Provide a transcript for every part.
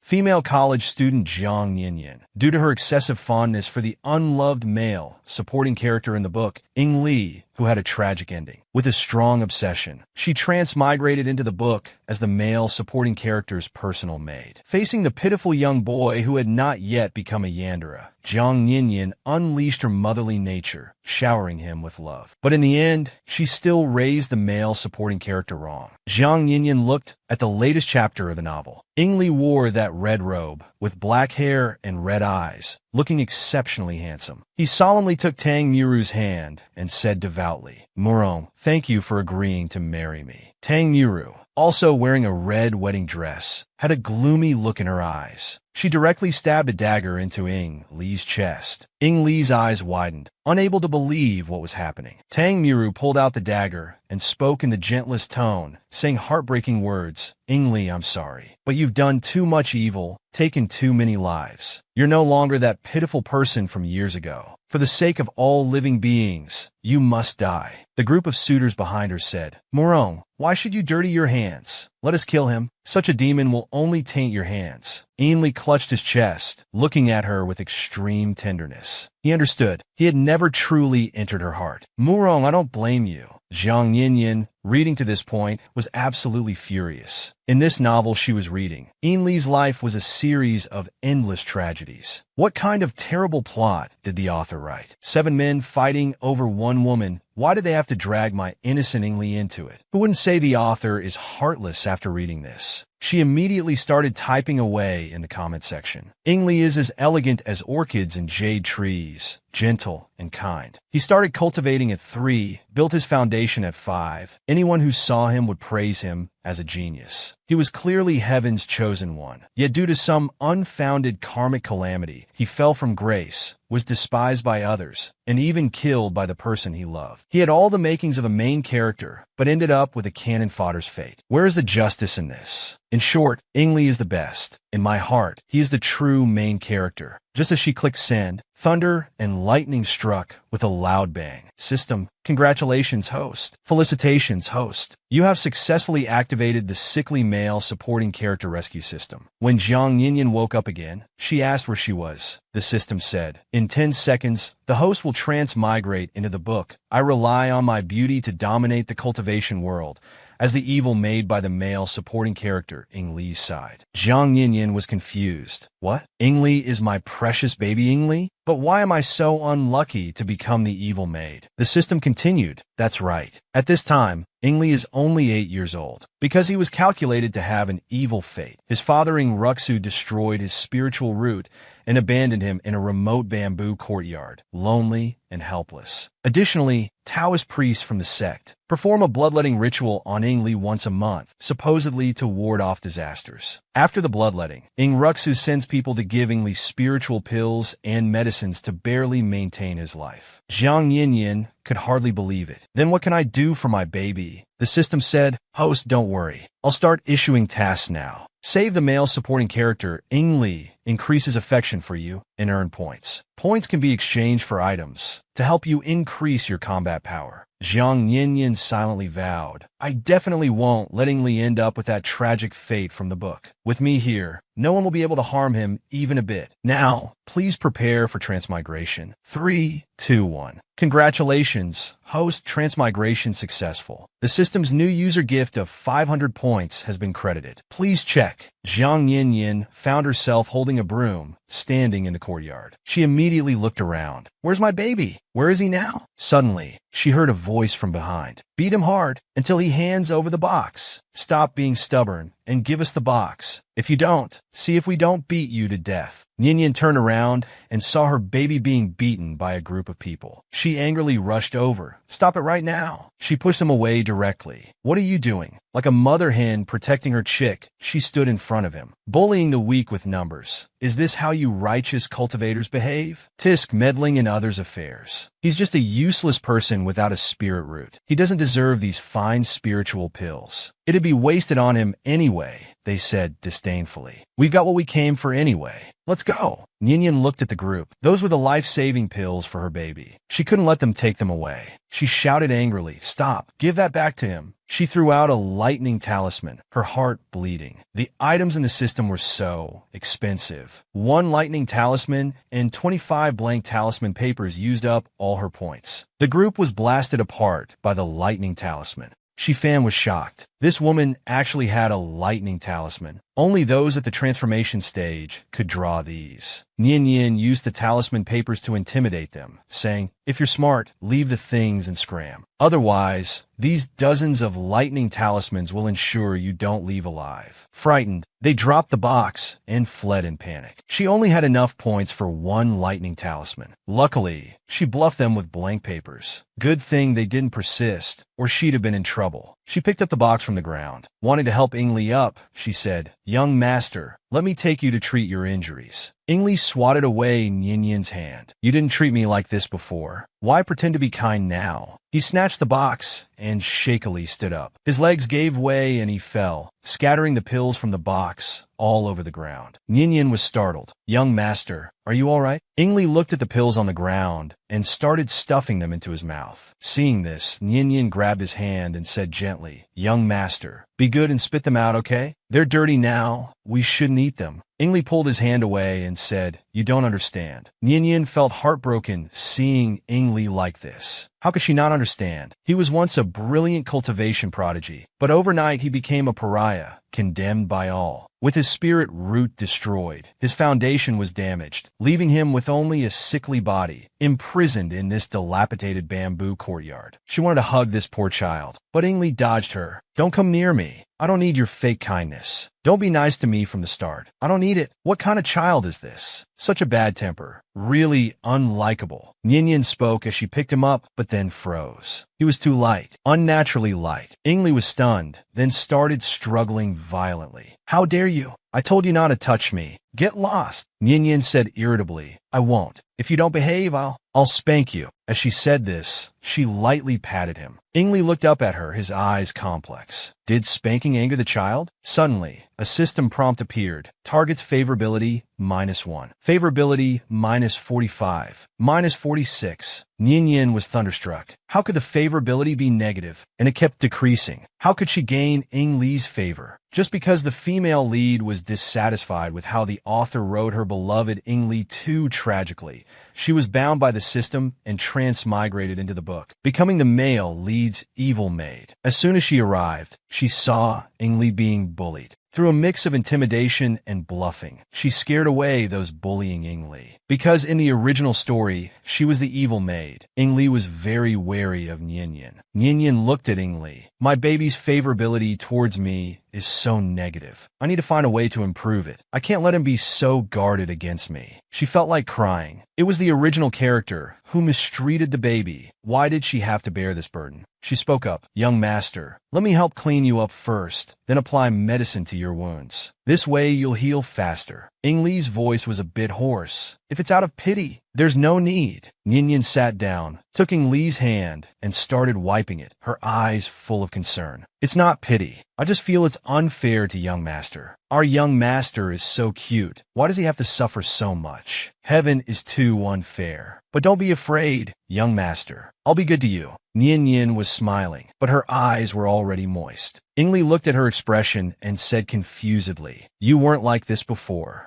female college student Jiang Yinyan. Due to her excessive fondness for the unloved male supporting character in the book, Ing Li, who had a tragic ending. With a strong obsession, she transmigrated into the book as the male supporting character's personal maid. Facing the pitiful young boy who had not yet become a Yandere, Jiang Yinyan unleashed her motherly nature, showering him with love. But in the end, she still raised the male supporting character wrong. Jiang Yinyan looked at the latest chapter of the novel. Ing Li wore that red robe, with black hair and red eyes, looking exceptionally handsome. He solemnly took Tang Muru's hand and said devoutly, "Murong, thank you for agreeing to marry me." Tang Muru, also wearing a red wedding dress, had a gloomy look in her eyes. She directly stabbed a dagger into Ing Li's chest. Ing Li's eyes widened, unable to believe what was happening. Tang Muru pulled out the dagger and spoke in the gentlest tone, saying heartbreaking words, "Ing Li, I'm sorry, but you've done too much evil, taken too many lives. You're no longer that pitiful person from years ago. For the sake of all living beings, you must die." The group of suitors behind her said, "Murong, why should you dirty your hands? Let us kill him. Such a demon will only taint your hands." Ing Li clutched his chest, looking at her with extreme tenderness. He understood. He had never truly entered her heart. "Murong, I don't blame you." Jiang Yinyan, reading to this point, was absolutely furious. In this novel she was reading, Ing Li's life was a series of endless tragedies. What kind of terrible plot did the author write? 7 men fighting over 1 woman. Why did they have to drag my innocent Ing Li into it? Who wouldn't say the author is heartless after reading this? She immediately started typing away in the comment section. Ing Li is as elegant as orchids and jade trees, gentle and kind. He started cultivating at 3, built his foundation at 5. Anyone who saw him would praise him as a genius. He was clearly heaven's chosen one. Yet due to some unfounded karmic calamity, he fell from grace, was despised by others, and even killed by the person he loved. He had all the makings of a main character, but ended up with a cannon fodder's fate. Where is the justice in this? In short, Ing Li is the best. In my heart, he is the true main character. Just as she clicked send, thunder and lightning struck with a loud bang. System, congratulations, host. Felicitations, host. You have successfully activated the sickly male supporting character rescue system. When Jiang Yinyan woke up again, she asked where she was. The system said, "In 10 seconds, the host will transmigrate into the book. I rely on my beauty to dominate the cultivation world." As the evil made by the male supporting character, Ing Li's side. Jiang Yinyan was confused. What? Ing Li is my precious baby Ing Li? But why am I so unlucky to become the evil maid? The system continued. That's right. At this time, Ing Li is only 8 years old. Because he was calculated to have an evil fate, his father Ing Ruxu destroyed his spiritual root and abandoned him in a remote bamboo courtyard, lonely and helpless. Additionally, Taoist priests from the sect perform a bloodletting ritual on Ing Li once a month, supposedly to ward off disasters. After the bloodletting, Ing Ruxu sends people to give Ing Li spiritual pills and medicines to barely maintain his life. Jiang Yinyan could hardly believe it. Then what can I do for my baby? The system said, "Host, don't worry. I'll start issuing tasks now. Save the male supporting character, Ing Li, increases affection for you, and earn points. Points can be exchanged for items to help you increase your combat power." Jiang Yinyan silently vowed, "I definitely won't let Ing Li end up with that tragic fate from the book. With me here, no one will be able to harm him even a bit. Now, please prepare for transmigration. 3, 2, 1. Congratulations, host, transmigration successful. The system's new user gift of 500 points has been credited. Please check." Jiang Yinyan found herself holding a broom, standing in the courtyard. She immediately looked around. "Where's my baby? Where is he now?" Suddenly, she heard a voice from behind. "Beat him hard until he hands over the box. Stop being stubborn and give us the box. If you don't, see if we don't beat you to death." Ninian turned around and saw her baby being beaten by a group of people. She angrily rushed over. "Stop it right now." She pushed him away directly. "What are you doing?" Like a mother hen protecting her chick, she stood in front of him, bullying the weak with numbers. "Is this how you righteous cultivators behave? Tisk meddling in others' affairs. He's just a useless person without a spirit root. He doesn't deserve these fine spiritual pills. It'd be wasted on him anyway. they said disdainfully. We've got what we came for anyway. Let's go. Ninian looked at the group. Those were the life-saving pills for her baby. She couldn't let them take them away. She shouted angrily, "Stop! Give that back to him!" She threw out a lightning talisman, her heart bleeding. The items in the system were so expensive. 1 lightning talisman and 25 blank talisman papers used up all her points. The group was blasted apart by the lightning talisman. Shifan was shocked. This woman actually had a lightning talisman. Only those at the transformation stage could draw these. Nian used the talisman papers to intimidate them, saying, "If you're smart, leave the things and scram. Otherwise, these dozens of lightning talismans will ensure you don't leave alive." Frightened, they dropped the box and fled in panic. She only had enough points for 1 lightning talisman. Luckily, she bluffed them with blank papers. Good thing they didn't persist, or she'd have been in trouble. She picked up the box from the ground. Wanting to help Ingli up, she said, "Young master, let me take you to treat your injuries." Ingli swatted away Nian's hand. "You didn't treat me like this before. Why pretend to be kind now?" He snatched the box and shakily stood up. His legs gave way and he fell, scattering the pills from the box all over the ground. Nian was startled. "Young master, are you all right?" Ingli looked at the pills on the ground and started stuffing them into his mouth. Seeing this, Nian grabbed his hand and said gently, "Young master, be good and spit them out, okay? They're dirty now. We shouldn't eat them." Ingli pulled his hand away and said, "You don't understand." Nian felt heartbroken seeing Ingli like this. How could she not understand? He was once a brilliant cultivation prodigy, but overnight he became a pariah, condemned by all. With his spirit root destroyed, his foundation was damaged, leaving him with only a sickly body, imprisoned in this dilapidated bamboo courtyard. She wanted to hug this poor child, but Ingli dodged her. "Don't come near me. I don't need your fake kindness. Don't be nice to me from the start. I don't need it. What kind of child is this? Such a bad temper. Really unlikable." Nian spoke as she picked him up, but then froze. He was too light, unnaturally light. Ingli was stunned, then started struggling violently. "How dare you? I told you not to touch me. Get lost." Nian said irritably, "I won't. If you don't behave, I'll spank you." As she said this, she lightly patted him. Ingli looked up at her, his eyes complex. Did spanking anger the child? Suddenly, a system prompt appeared. Target's favorability, -1. Favorability, -45. -46. Nian was thunderstruck. How could the favorability be negative? And it kept decreasing. How could she gain Ingli's favor? Just because the female lead was dissatisfied with how the author wrote her beloved Ingli too tragically, she was bound by the system and transmigrated into the book, becoming the male lead's evil maid. As soon as she arrived, she saw Ingli being bullied. Through a mix of intimidation and bluffing, she scared away those bullying Ingli. Because in the original story, she was the evil maid, Ingli was very wary of Nian. Nian looked at Ingli. "My baby's favorability towards me is so negative. I need to find a way to improve it. I can't let him be so guarded against me." She felt like crying. It was the original character who mistreated the baby. Why did she have to bear this burden? She spoke up. "Young master, let me help clean you up first, then apply medicine to your wounds. This way you'll heal faster." Ingli's voice was a bit hoarse. "If it's out of pity, there's no need." Nian sat down, took Ingli's hand, and started wiping it, her eyes full of concern. "It's not pity. I just feel it's unfair to young master. Our young master is so cute. Why does he have to suffer so much? Heaven is too unfair. But don't be afraid, young master. I'll be good to you." Nian was smiling, but her eyes were already moist. Ingli looked at her expression and said confusedly, "You weren't like this before."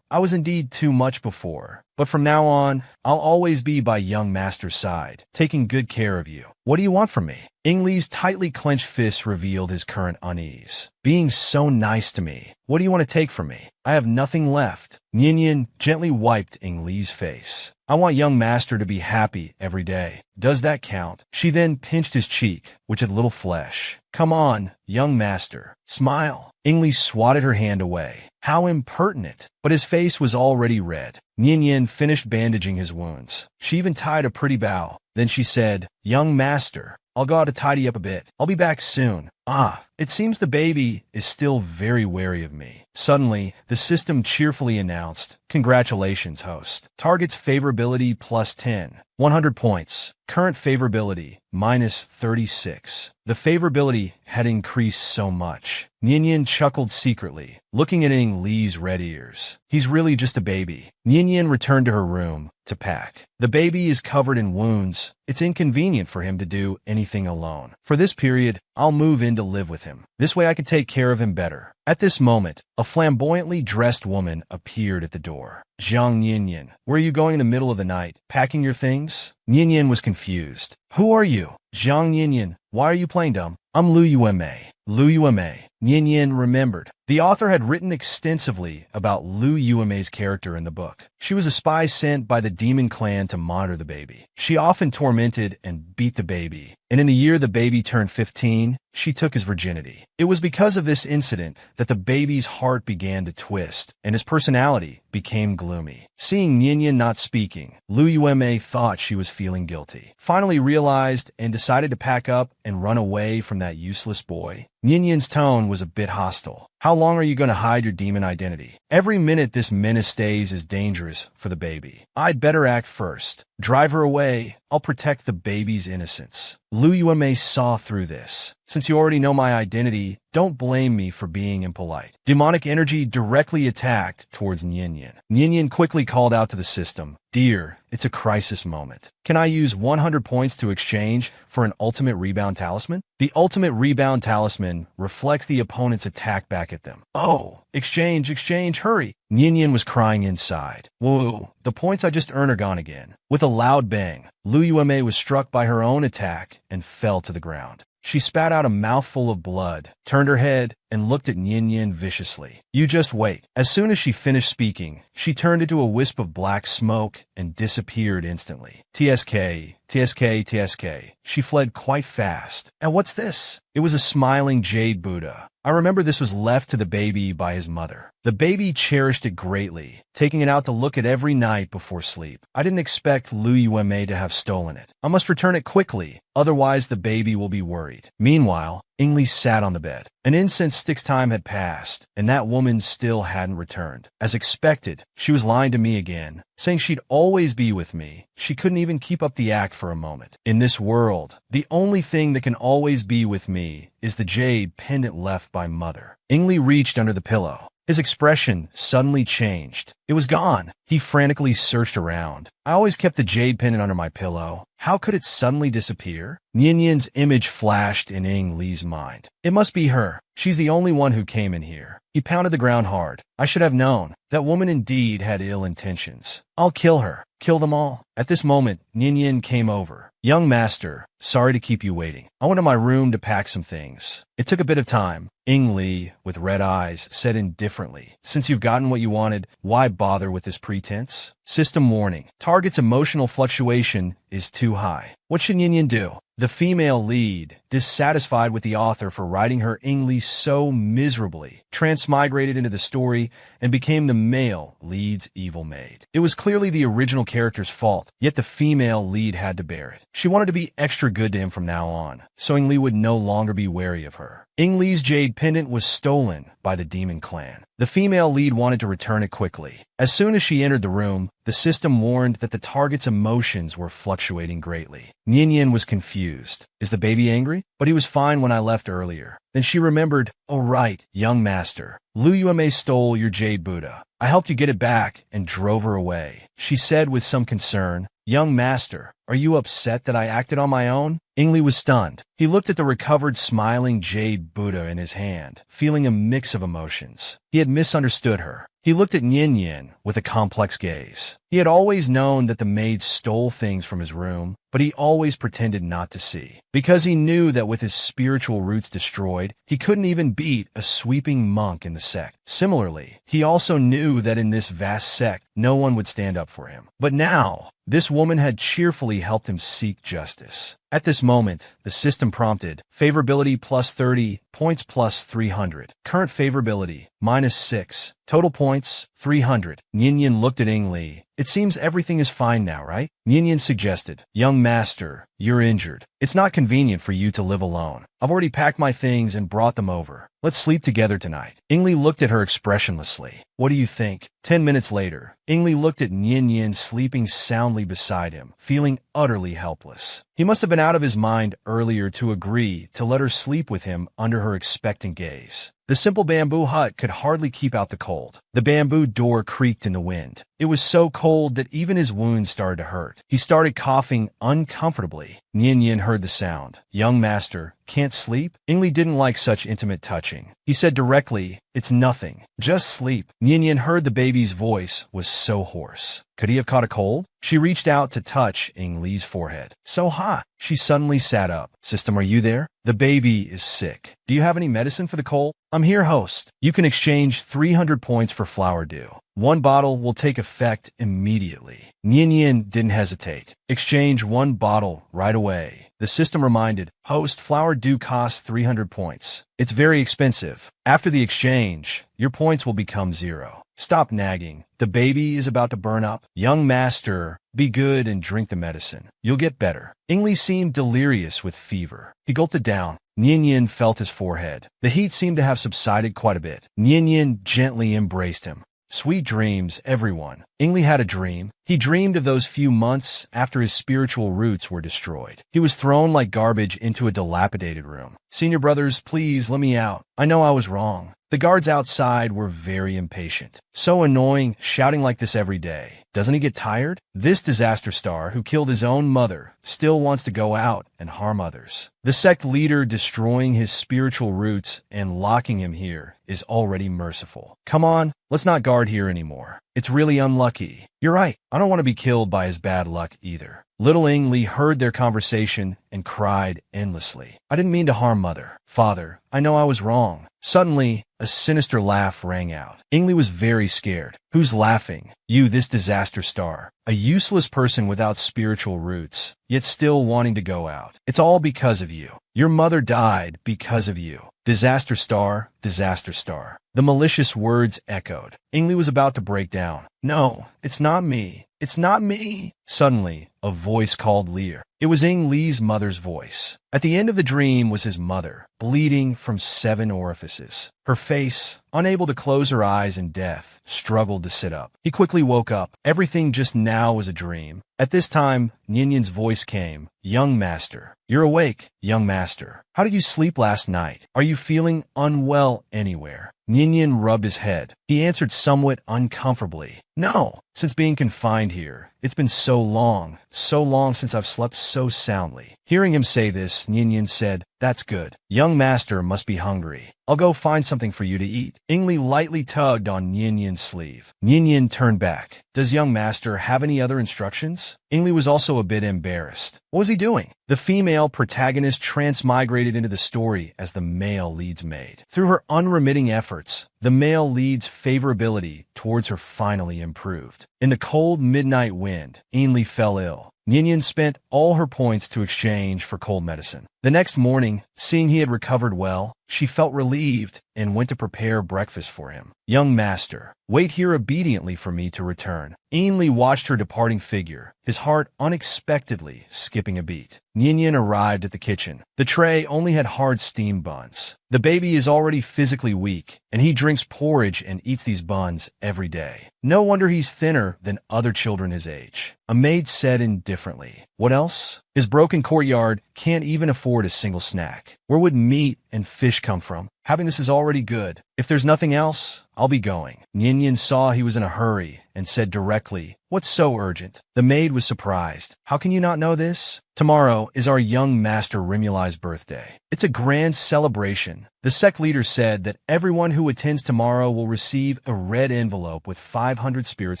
I was indeed too much before. But from now on, I'll always be by young master's side, taking good care of you. What do you want from me?" Ingli's tightly clenched fists revealed his current unease. "Being so nice to me. What do you want to take from me? I have nothing left." Nian gently wiped Ingli's face. "I want young master to be happy every day. Does that count?" She then pinched his cheek, which had little flesh. "Come on, young master. Smile." Ingli swatted her hand away. How impertinent! But his face was already red. Nian finished bandaging his wounds. She even tied a pretty bow. Then she said, "Young master, I'll go out to tidy up a bit. I'll be back soon." Ah, it seems the baby is still very wary of me. Suddenly, the system cheerfully announced, "Congratulations, host. Target's favorability plus 10. 100 points. Current favorability minus 36. The favorability had increased so much. Ninian chuckled secretly, looking at Ing Li's red ears. He's really just a baby. Ninian returned to her room to pack. The baby is covered in wounds. It's inconvenient for him to do anything alone. For this period, I'll move in to live with him. This way I can take care of him better." At this moment, a flamboyantly dressed woman appeared at the door. "Zhang Ninian, where are you going in the middle of the night? Packing your things?" Ninian was confused. "Who are you?" "Zhang Ninian, why are you playing dumb?" "I'm Lu Yueme." Lu Yueme. Ninian remembered. The author had written extensively about Lu Yueme's character in the book. She was a spy sent by the demon clan to monitor the baby. She often tormented and beat the baby, and in the year the baby turned 15, she took his virginity. It was because of this incident that the baby's heart began to twist, and his personality became gloomy. Seeing Ninian not speaking, Lu Yueme thought she was feeling guilty. Finally realized and decided to pack up and run away from that useless boy. Ninian's tone was a bit hostile. "How long are you going to hide your demon identity? Every minute this menace stays is dangerous for the baby. I'd better act first. Drive her away. I'll protect the baby's innocence." Lu Yueme saw through this. "Since you already know my identity, don't blame me for being impolite." Demonic energy directly attacked towards Ninian. Ninian quickly called out to the system, "Dear, it's a crisis moment. Can I use 100 points to exchange for an ultimate rebound talisman?" The ultimate rebound talisman reflects the opponent's attack back at them. "Oh, exchange, hurry." Ninian was crying inside. "Whoa, the points I just earned are gone again." With a loud bang, Lu Yueme was struck by her own attack and fell to the ground. She spat out a mouthful of blood, turned her head, and looked at Ninian viciously. "You just wait." As soon as she finished speaking, she turned into a wisp of black smoke and disappeared instantly. TSK, TSK, TSK. She fled quite fast. "And what's this?" It was a smiling jade Buddha. I remember this was left to the baby by his mother. The baby cherished it greatly, taking it out to look at every night before sleep. I didn't expect Lu Yueme to have stolen it. I must return it quickly, otherwise the baby will be worried. Meanwhile, Ingli sat on the bed. An instant stick's time had passed, and that woman still hadn't returned. As expected, she was lying to me again, saying she'd always be with me. She couldn't even keep up the act for a moment. In this world, the only thing that can always be with me is the jade pendant left by Mother. Ingli reached under the pillow. His expression suddenly changed. It was gone. He frantically searched around. I always kept the jade pendant under my pillow. How could it suddenly disappear? Ninian's image flashed in Ing Li's mind. It must be her. She's the only one who came in here. He pounded the ground hard. I should have known. That woman indeed had ill intentions. I'll kill her. Kill them all. At this moment, Ninian came over. "Young master, sorry to keep you waiting. I went to my room to pack some things. It took a bit of time." Ing Li, with red eyes, said indifferently, "Since you've gotten what you wanted, why bother with this pretense?" System warning. Target's emotional fluctuation is too high. What should Ninian do? The female lead, dissatisfied with the author for writing her Ing Li so miserably, transmigrated into the story and became the male lead's evil maid. It was clearly the original character's fault, yet the female lead had to bear it. She wanted to be extra good to him from now on, so Ing Li would no longer be wary of her. Ing Li's jade pendant was stolen by the demon clan. The female lead wanted to return it quickly. As soon as she entered the room, the system warned that the target's emotions were fluctuating greatly. Ninian was confused. Is the baby angry? But he was fine when I left earlier. Then she remembered, "Oh right, young master. Lu Yueme stole your jade Buddha. I helped you get it back and drove her away." She said with some concern, "Young master, are you upset that I acted on my own?" Ing Li was stunned. He looked at the recovered smiling jade Buddha in his hand, feeling a mix of emotions. He had misunderstood her. He looked at Ninian with a complex gaze. He had always known that the maid stole things from his room, but he always pretended not to see. Because he knew that with his spiritual roots destroyed, he couldn't even beat a sweeping monk in the sect. Similarly, he also knew that in this vast sect, no one would stand up for him. But now, this woman had cheerfully helped him seek justice. At this moment, the system prompted, favorability plus 30, points plus 300. Current favorability, minus 6. Total points, 300. Ninian looked at Li. It seems everything is fine now, right? Ninian suggested, young master, you're injured. It's not convenient for you to live alone. I've already packed my things and brought them over. Let's sleep together tonight. Li looked at her expressionlessly. What do you think? 10 minutes later, Li looked at Ninian sleeping soundly beside him, feeling utterly helpless. He must have been out of his mind earlier to agree to let her sleep with him under her expectant gaze. The simple bamboo hut could hardly keep out the cold. The bamboo door creaked in the wind. It was so cold that even his wounds started to hurt. He started coughing uncomfortably. Ninian heard the sound. Young master, can't sleep? Li didn't like such intimate touching. He said directly, it's nothing. Just sleep. Ninian heard the baby's voice was so hoarse. Could he have caught a cold? She reached out to touch Li's forehead. So hot. She suddenly sat up. System, are you there? The baby is sick. Do you have any medicine for the cold? I'm here, host. You can exchange 300 points for flower dew. One bottle will take effect immediately. Ninian didn't hesitate. Exchange one bottle right away. The system reminded, host, flower dew costs 300 points. It's very expensive. After the exchange, your points will become 0. Stop nagging. The baby is about to burn up. Young master, be good and drink the medicine. You'll get better. Li seemed delirious with fever. He gulped it down. Ninian felt his forehead. The heat seemed to have subsided quite a bit. Ninian gently embraced him. Sweet dreams, everyone. Li had a dream. He dreamed of those few months after his spiritual roots were destroyed. He was thrown like garbage into a dilapidated room. Senior brothers, please let me out. I know I was wrong. The guards outside were very impatient. So annoying, shouting like this every day. Doesn't he get tired? This disaster star who killed his own mother still wants to go out and harm others. The sect leader destroying his spiritual roots and locking him here is already merciful. Come on, let's not guard here anymore. It's really unlucky. You're right. I don't want to be killed by his bad luck either. Little Li heard their conversation and cried endlessly. I didn't mean to harm mother. Father, I know I was wrong. Suddenly, a sinister laugh rang out. Li was very scared. Who's laughing? You, this disaster star. A useless person without spiritual roots, yet still wanting to go out. It's all because of you. Your mother died because of you. Disaster star, disaster star. The malicious words echoed. Li was about to break down. No, it's not me. It's not me. Suddenly, a voice called Lear. It was Li's mother's voice. At the end of the dream was his mother, bleeding from 7 orifices. Her face, unable to close her eyes in death, struggled to sit up. He quickly woke up. Everything just now was a dream. At this time, Ninian's voice came. Young master. You're awake, young master. How did you sleep last night? Are you feeling unwell anywhere? Ninian rubbed his head. He answered somewhat uncomfortably. No, since being confined here, it's been so long since I've slept so soundly. Hearing him say this, Ninian said, that's good. Young master must be hungry. I'll go find something for you to eat. Li lightly tugged on Ninian's sleeve. Ninian turned back. Does young master have any other instructions? Li was also a bit embarrassed. What was he doing? The female protagonist transmigrated into the story as the male lead's maid. Through her unremitting efforts, the male lead's favorability towards her finally improved. In the cold midnight wind, Li fell ill. Ninian spent all her points to exchange for cold medicine. The next morning, seeing he had recovered well, she felt relieved and went to prepare breakfast for him. Young master, wait here obediently for me to return. Li watched her departing figure, his heart unexpectedly skipping a beat. Ninian arrived at the kitchen. The tray only had hard steam buns. The baby is already physically weak, and he drinks porridge and eats these buns every day. No wonder he's thinner than other children his age. A maid said indifferently, what else? His broken courtyard can't even afford a single snack. Where would meat and fish come from? Having this is already good. If there's nothing else, I'll be going. Ninian saw he was in a hurry and said directly, what's so urgent? The maid was surprised. How can you not know this? Tomorrow is our young master Rimulai's birthday. It's a grand celebration. The sect leader said that everyone who attends tomorrow will receive a red envelope with 500 spirit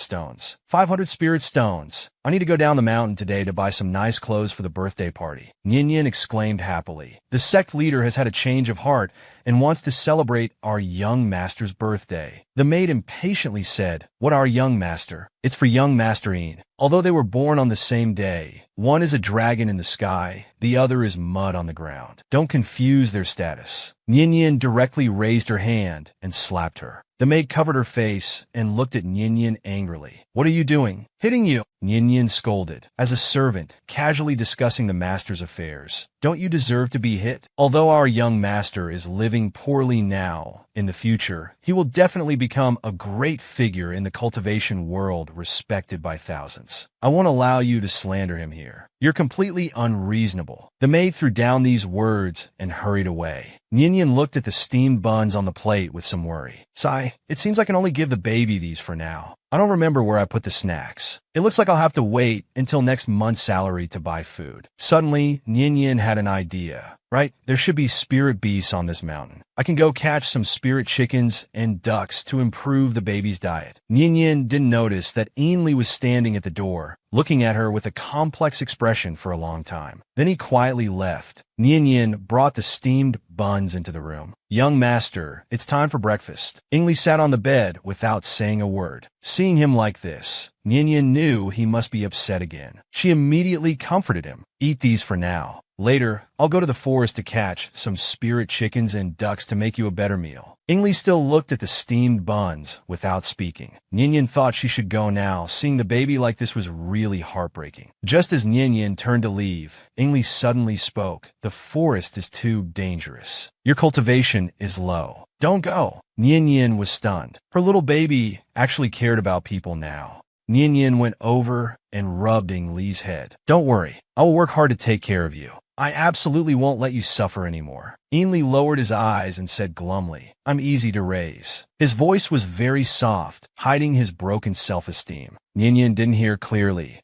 stones. 500 spirit stones. I need to go down the mountain today to buy some nice clothes for the birthday party. Ninian exclaimed happily. The sect leader has had a change of heart and wants to celebrate our young master's birthday. The maid impatiently said, what our young master? It's for young master Master Ian. Although they were born on the same day, one is a dragon in the sky, the other is mud on the ground. Don't confuse their status. Nyan directly raised her hand and slapped her. The maid covered her face and looked at Nyan angrily. "What are you doing?" "Hitting you," Nyan scolded. "As a servant, casually discussing the master's affairs. Don't you deserve to be hit?" Although our young master is living poorly now, in the future, he will definitely become a great figure in the cultivation world, respected by thousands. I won't allow you to slander him here. You're completely unreasonable. The maid threw down these words and hurried away. Nyan looked at the steamed buns on the plate with some worry. "Sigh, it seems I can only give the baby these for now. I don't remember where I put the snacks. It looks like I'll have to wait until next month's salary to buy food." Suddenly, Nyan had an idea. Right, there should be spirit beasts on this mountain. I can go catch some spirit chickens and ducks to improve the baby's diet. Nyan didn't notice that Ainley was standing at the door, looking at her with a complex expression for a long time. Then he quietly left. Nyan brought the steamed buns into the room. "Young master, it's time for breakfast." Ainley sat on the bed without saying a word. Seeing him like this, Nyan knew he must be upset again. She immediately comforted him. "Eat these for now. Later, I'll go to the forest to catch some spirit chickens and ducks to make you a better meal." Ainley still looked at the steamed buns without speaking. Nyan thought she should go now. Seeing the baby like this was really heartbreaking. Just as Nyan turned to leave, Ainley suddenly spoke. "The forest is too dangerous. Your cultivation is low. Don't go." Nyan was stunned. Her little baby actually cared about people now. Nyan went over and rubbed Ainley's head. "Don't worry. I will work hard to take care of you. I absolutely won't let you suffer anymore." Ainley lowered his eyes and said glumly, "I'm easy to raise." His voice was very soft, hiding his broken self-esteem. Nyan didn't hear clearly.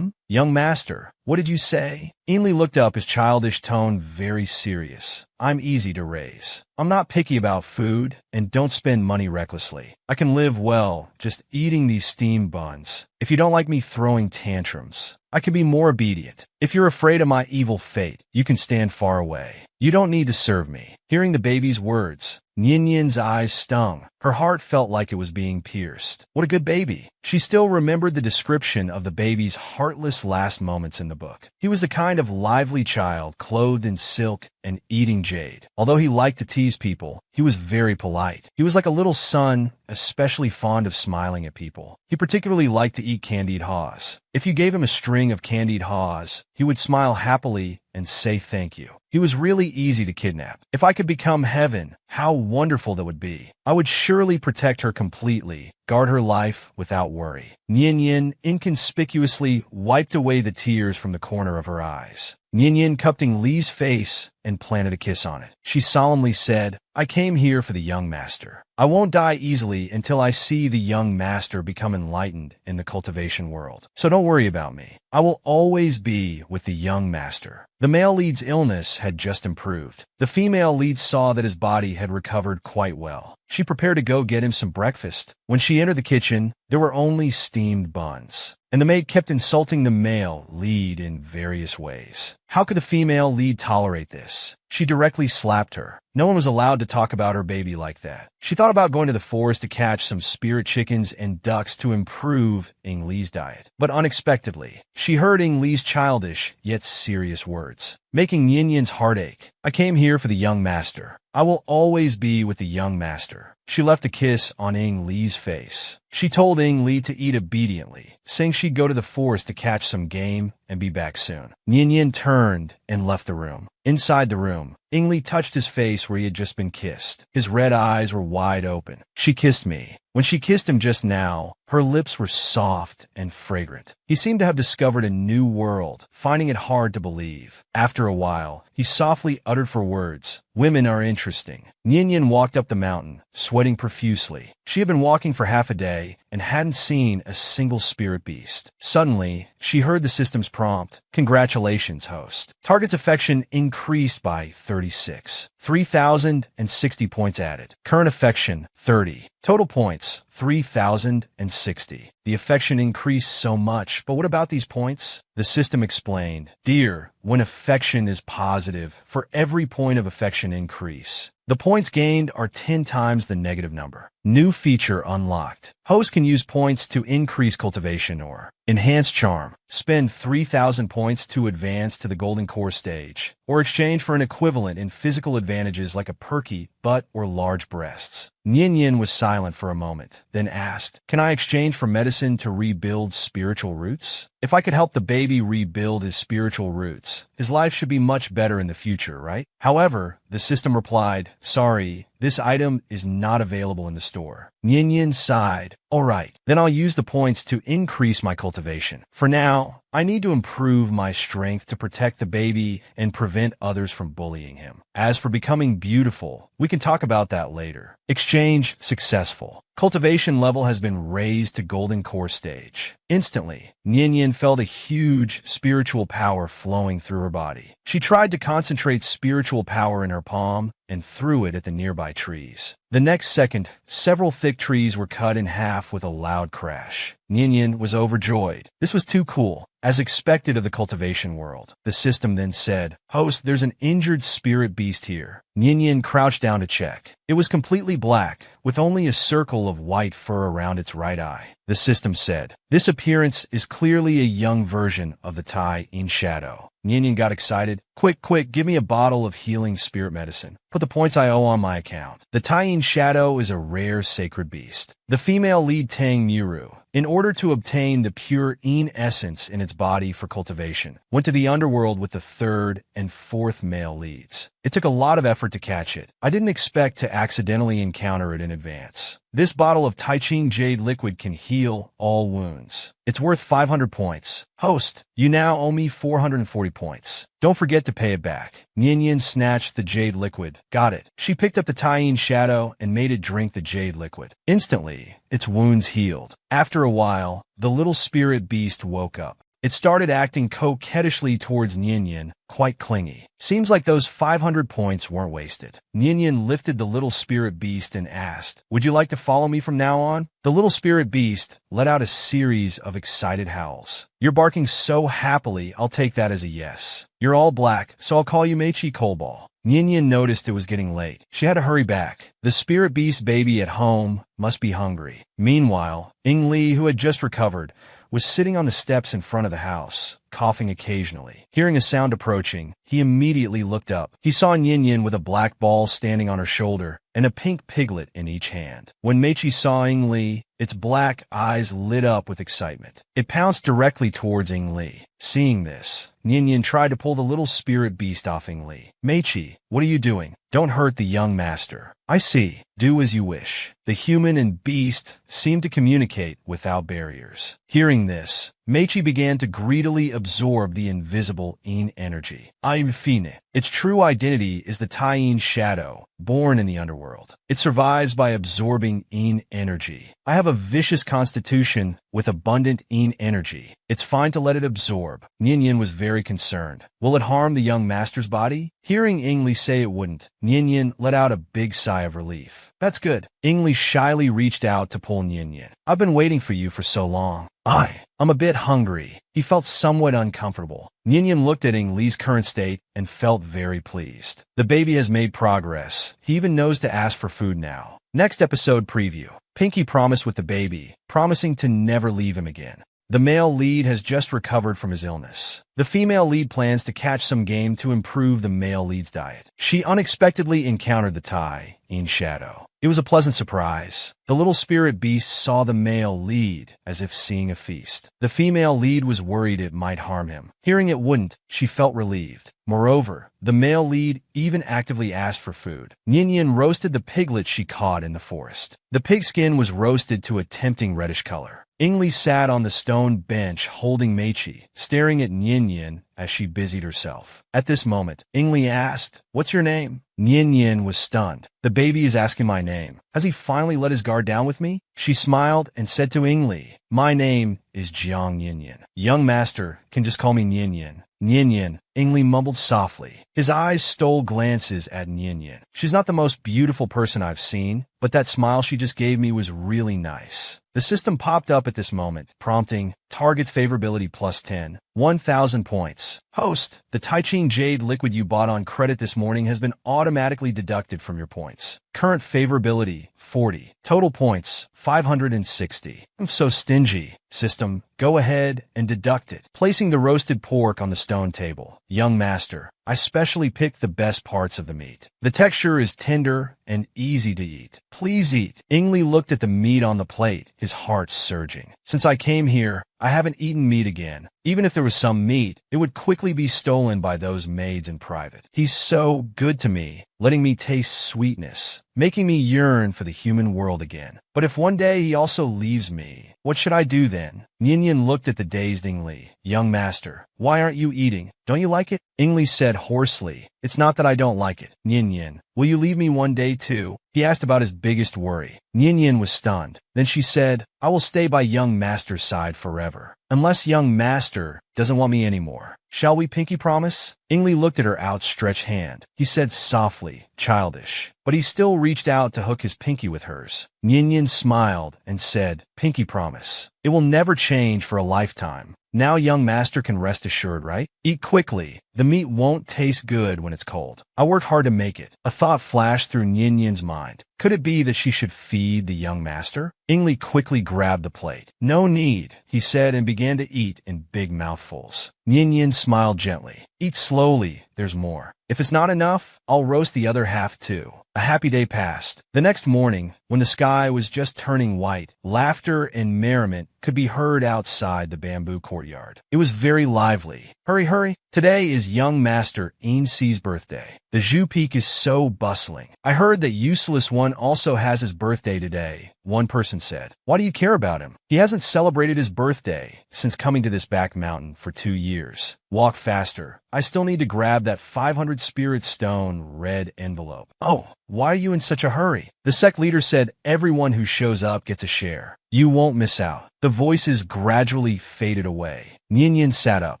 "Young master, what did you say?" Ainley looked up, his childish tone very serious. "I'm easy to raise. I'm not picky about food, and don't spend money recklessly. I can live well just eating these steamed buns. If you don't like me throwing tantrums, I can be more obedient. If you're afraid of my evil fate, you can stand far away. You don't need to serve me." Hearing the baby's words, Nyan's eyes stung. Her heart felt like it was being pierced. What a good baby. She still remembered the description of the baby's heartless last moments in the book. He was the kind of lively child, clothed in silk and eating jade. Although he liked to tease people, he was very polite. He was like a little son, especially fond of smiling at people. He particularly liked to eat candied haws. If you gave him a string of candied haws, he would smile happily and say thank you. He was really easy to kidnap. If I could become heaven, how wonderful that would be. I would surely protect her completely, guard her life without worry. Nyan inconspicuously wiped away the tears from the corner of her eyes. Nyan cupped Lee's face and planted a kiss on it. She solemnly said, "I came here for the young master. I won't die easily until I see the young master become enlightened in the cultivation world. So don't worry about me. I will always be with the young master." The male lead's illness had just improved. The female lead saw that his body had recovered quite well. She prepared to go get him some breakfast. When she entered the kitchen, there were only steamed buns. And the maid kept insulting the male lead in various ways. How could the female lead tolerate this? She directly slapped her. No one was allowed to talk about her baby like that. She thought about going to the forest to catch some spirit chickens and ducks to improve Lee's diet. But unexpectedly, she heard Lee's childish yet serious words, making Nyan's heart ache. "I came here for the young master. I will always be with the young master." She left a kiss on Lee's face. She told Lee to eat obediently, saying she'd go to the forest to catch some game and be back soon. Nyan turned and left the room. Inside the room, Lee touched his face where he had just been kissed. His red eyes were wide open. "She kissed me." When she kissed him just now, her lips were soft and fragrant. He seemed to have discovered a new world, finding it hard to believe. After a while, he softly uttered four words, "Women are interesting." Nyan walked up the mountain, sweating profusely. She had been walking for half a day and hadn't seen a single spirit beast. Suddenly, she heard the system's prompt, "Congratulations, host. Target's affection increased by 36. 3,060 points added. Current affection, 30. Total points, 3,060. The affection increased so much, but what about these points?" The system explained, "Dear, when affection is positive, for every point of affection increase, the points gained are 10 times the negative number." New feature unlocked. Hosts can use points to increase cultivation or Enhance charm. Spend 3,000 points to advance to the Golden Core stage, or exchange for an equivalent in physical advantages like a perky butt or large breasts. Nian Yin was silent for a moment, then asked, "Can I exchange for medicine to rebuild spiritual roots? If I could help the baby rebuild his spiritual roots, his life should be much better in the future, right?" However, the system replied, "Sorry, this item is not available in the store." Nian Yin sighed. "All right, then I'll use the points to increase my cultivation. For now, I need to improve my strength to protect the baby and prevent others from bullying him. As for becoming beautiful, we can talk about that later." Exchange successful. Cultivation level has been raised to Golden Core stage. Instantly, Nian Yin felt a huge spiritual power flowing through her body. She tried to concentrate spiritual power in her palm and threw it at the nearby trees. The next second, several thick trees were cut in half with a loud crash. Nian Yin was overjoyed. This was too cool, as expected of the cultivation world. The system then said, "Host, there's an injured spirit beast here." Nian Yin crouched down to check. It was completely black, with only a circle of white fur around its right eye. The system said, "This appearance is clearly a young version of the Tai in shadow." Nian Yin got excited. Quick, give me a bottle of healing spirit medicine. Put the points I owe on my account." The Tai in shadow is a rare sacred beast. The female lead Tang Muru, in order to obtain the pure Yin essence in its body for cultivation, went to the underworld with the third and fourth male leads. It took a lot of effort to catch it. I didn't expect to accidentally encounter it in advance. This bottle of Taiching Jade liquid can heal all wounds. It's worth 500 points. Host, you now owe me 440 points. Don't forget to pay it back. Nian Yin snatched the jade liquid. Got it. She picked up the Tai in shadow and made it drink the jade liquid. Instantly, its wounds healed. After a while, the little spirit beast woke up. It started acting coquettishly towards Nian Yin, quite clingy. Seems like those 500 points weren't wasted. Nian Yin lifted the little spirit beast and asked, "Would you like to follow me from now on?" The little spirit beast let out a series of excited howls. "You're barking so happily, I'll take that as a yes. You're all black, so I'll call you Meichi Kohlball." Nian Yin noticed it was getting late. She had to hurry back. The spirit beast baby at home must be hungry. Meanwhile, Ying Li, who had just recovered, was sitting on the steps in front of the house, coughing occasionally. Hearing a sound approaching, he immediately looked up. He saw Nian Yin with a black ball standing on her shoulder and a pink piglet in each hand. When Meichi saw Ying Li, its black eyes lit up with excitement. It pounced directly towards Ying Li. Seeing this, Nian Yin tried to pull the little spirit beast off Ying Li. "Meichi, what are you doing? Don't hurt the young master." "I see. Do as you wish." The human and beast seemed to communicate without barriers. Hearing this, Meichi began to greedily absorb the invisible Yin energy. I'm Fine. Its true identity is the Tai Yin shadow, born in the underworld. It survives by absorbing Yin energy. I have a vicious constitution with abundant Yin energy. It's fine to let it absorb. Nian Yin was very concerned. Will it harm the young master's body? Hearing Ying Li say it wouldn't, Nian Yin let out a big sigh of relief. That's good. Ying Li shyly reached out to pull Nian Yin. I've been waiting for you for so long. I'm a bit hungry. He felt somewhat uncomfortable. Nian Yin looked at Ying Li's current state and felt very pleased. The baby has made progress. He even knows to ask for food now. Next episode preview. Pinky promised with the baby, promising to never leave him again. The male lead has just recovered from his illness. The female lead plans to catch some game to improve the male lead's diet. She unexpectedly encountered the Tai in shadow. It was a pleasant surprise. The little spirit beast saw the male lead as if seeing a feast. The female lead was worried it might harm him. Hearing it wouldn't, she felt relieved. Moreover, the male lead even actively asked for food. Nian Yin roasted the piglet she caught in the forest. The pig skin was roasted to a tempting reddish color. Ying Li sat on the stone bench holding Meichi, staring at Nian Yin as she busied herself. At this moment, Ying Li asked, "What's your name?" Nian Yin was stunned. The baby is asking my name. Has he finally let his guard down with me? She smiled and said to Ying Li, "My name is Jiang Yin. Young master can just call me Nian Yin." Nian Yin, Ying Li mumbled softly. His eyes stole glances at Nian Yin. She's not the most beautiful person I've seen, but that smile she just gave me was really nice. The system popped up at this moment, prompting, Target's favorability plus 10. 1,000 points. Host, the Taiching Jade liquid you bought on credit this morning has been automatically deducted from your points. Current favorability, 40. Total points, 560. I'm so stingy. System, go ahead and deduct it. Placing the roasted pork on the stone table. Young master, I specially picked the best parts of the meat. The texture is tender and easy to eat. Please eat. Ingli looked at the meat on the plate, his heart surging. Since I came here, I haven't eaten meat again. Even if there was some meat, it would quickly be stolen by those maids in private. He's so good to me, letting me taste sweetness, making me yearn for the human world again. But if one day he also leaves me, what should I do then? Ninian looked at the dazed Ingli. Young master, why aren't you eating? Don't you like it? Ingli said hoarsely, it's not that I don't like it. Ninian, will you leave me one day too? He asked about his biggest worry. Ninian was stunned. Then she said, I will stay by young master's side forever. Unless young master doesn't want me anymore. Shall we pinky promise? Ingli looked at her outstretched hand. He said softly, childish, but he still reached out to hook his pinky with hers. Ninian smiled and said, pinky promise. It will never change for a lifetime. Now young master can rest assured, right? Eat quickly. The meat won't taste good when it's cold. I worked hard to make it. A thought flashed through Ninian's mind. Could it be that she should feed the young master? Ingli quickly grabbed the plate. No need, he said, and began to eat in big mouthfuls. Ninian smiled gently. Eat slowly, there's more. If it's not enough, I'll roast the other half too. A happy day passed. The next morning, when the sky was just turning white, laughter and merriment could be heard outside the bamboo courtyard. It was very lively. Hurry, hurry. Today is young master Ainsi's birthday. The Zhu Peak is so bustling. I heard that Useless One also has his birthday today, one person said. Why do you care about him? He hasn't celebrated his birthday since coming to this back mountain for 2 years. Walk faster. I still need to grab that 500 spirit stone red envelope. Oh, why are you in such a hurry? The sect leader said everyone who shows up gets a share. You won't miss out. The voices gradually faded away. Ninian sat up.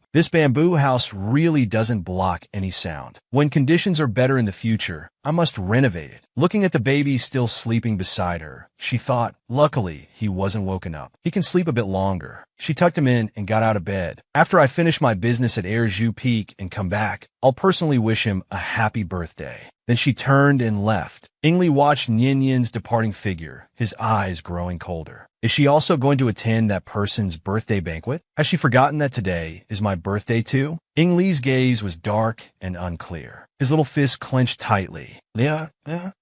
This bamboo house really doesn't block any sound. When conditions are better in the future, I must renovate it. Looking at the baby still sleeping beside her, she thought, luckily, he wasn't woken up. He can sleep a bit longer. She tucked him in and got out of bed. After I finish my business at Air Zhu Peak and come back, I'll personally wish him a happy birthday. Then she turned and left. Ingli watched Ninian's departing figure, his eyes growing colder. Is she also going to attend that person's birthday banquet? Has she forgotten that today is my birthday too? Ingli's gaze was dark and unclear. His little fist clenched tightly. Yeah,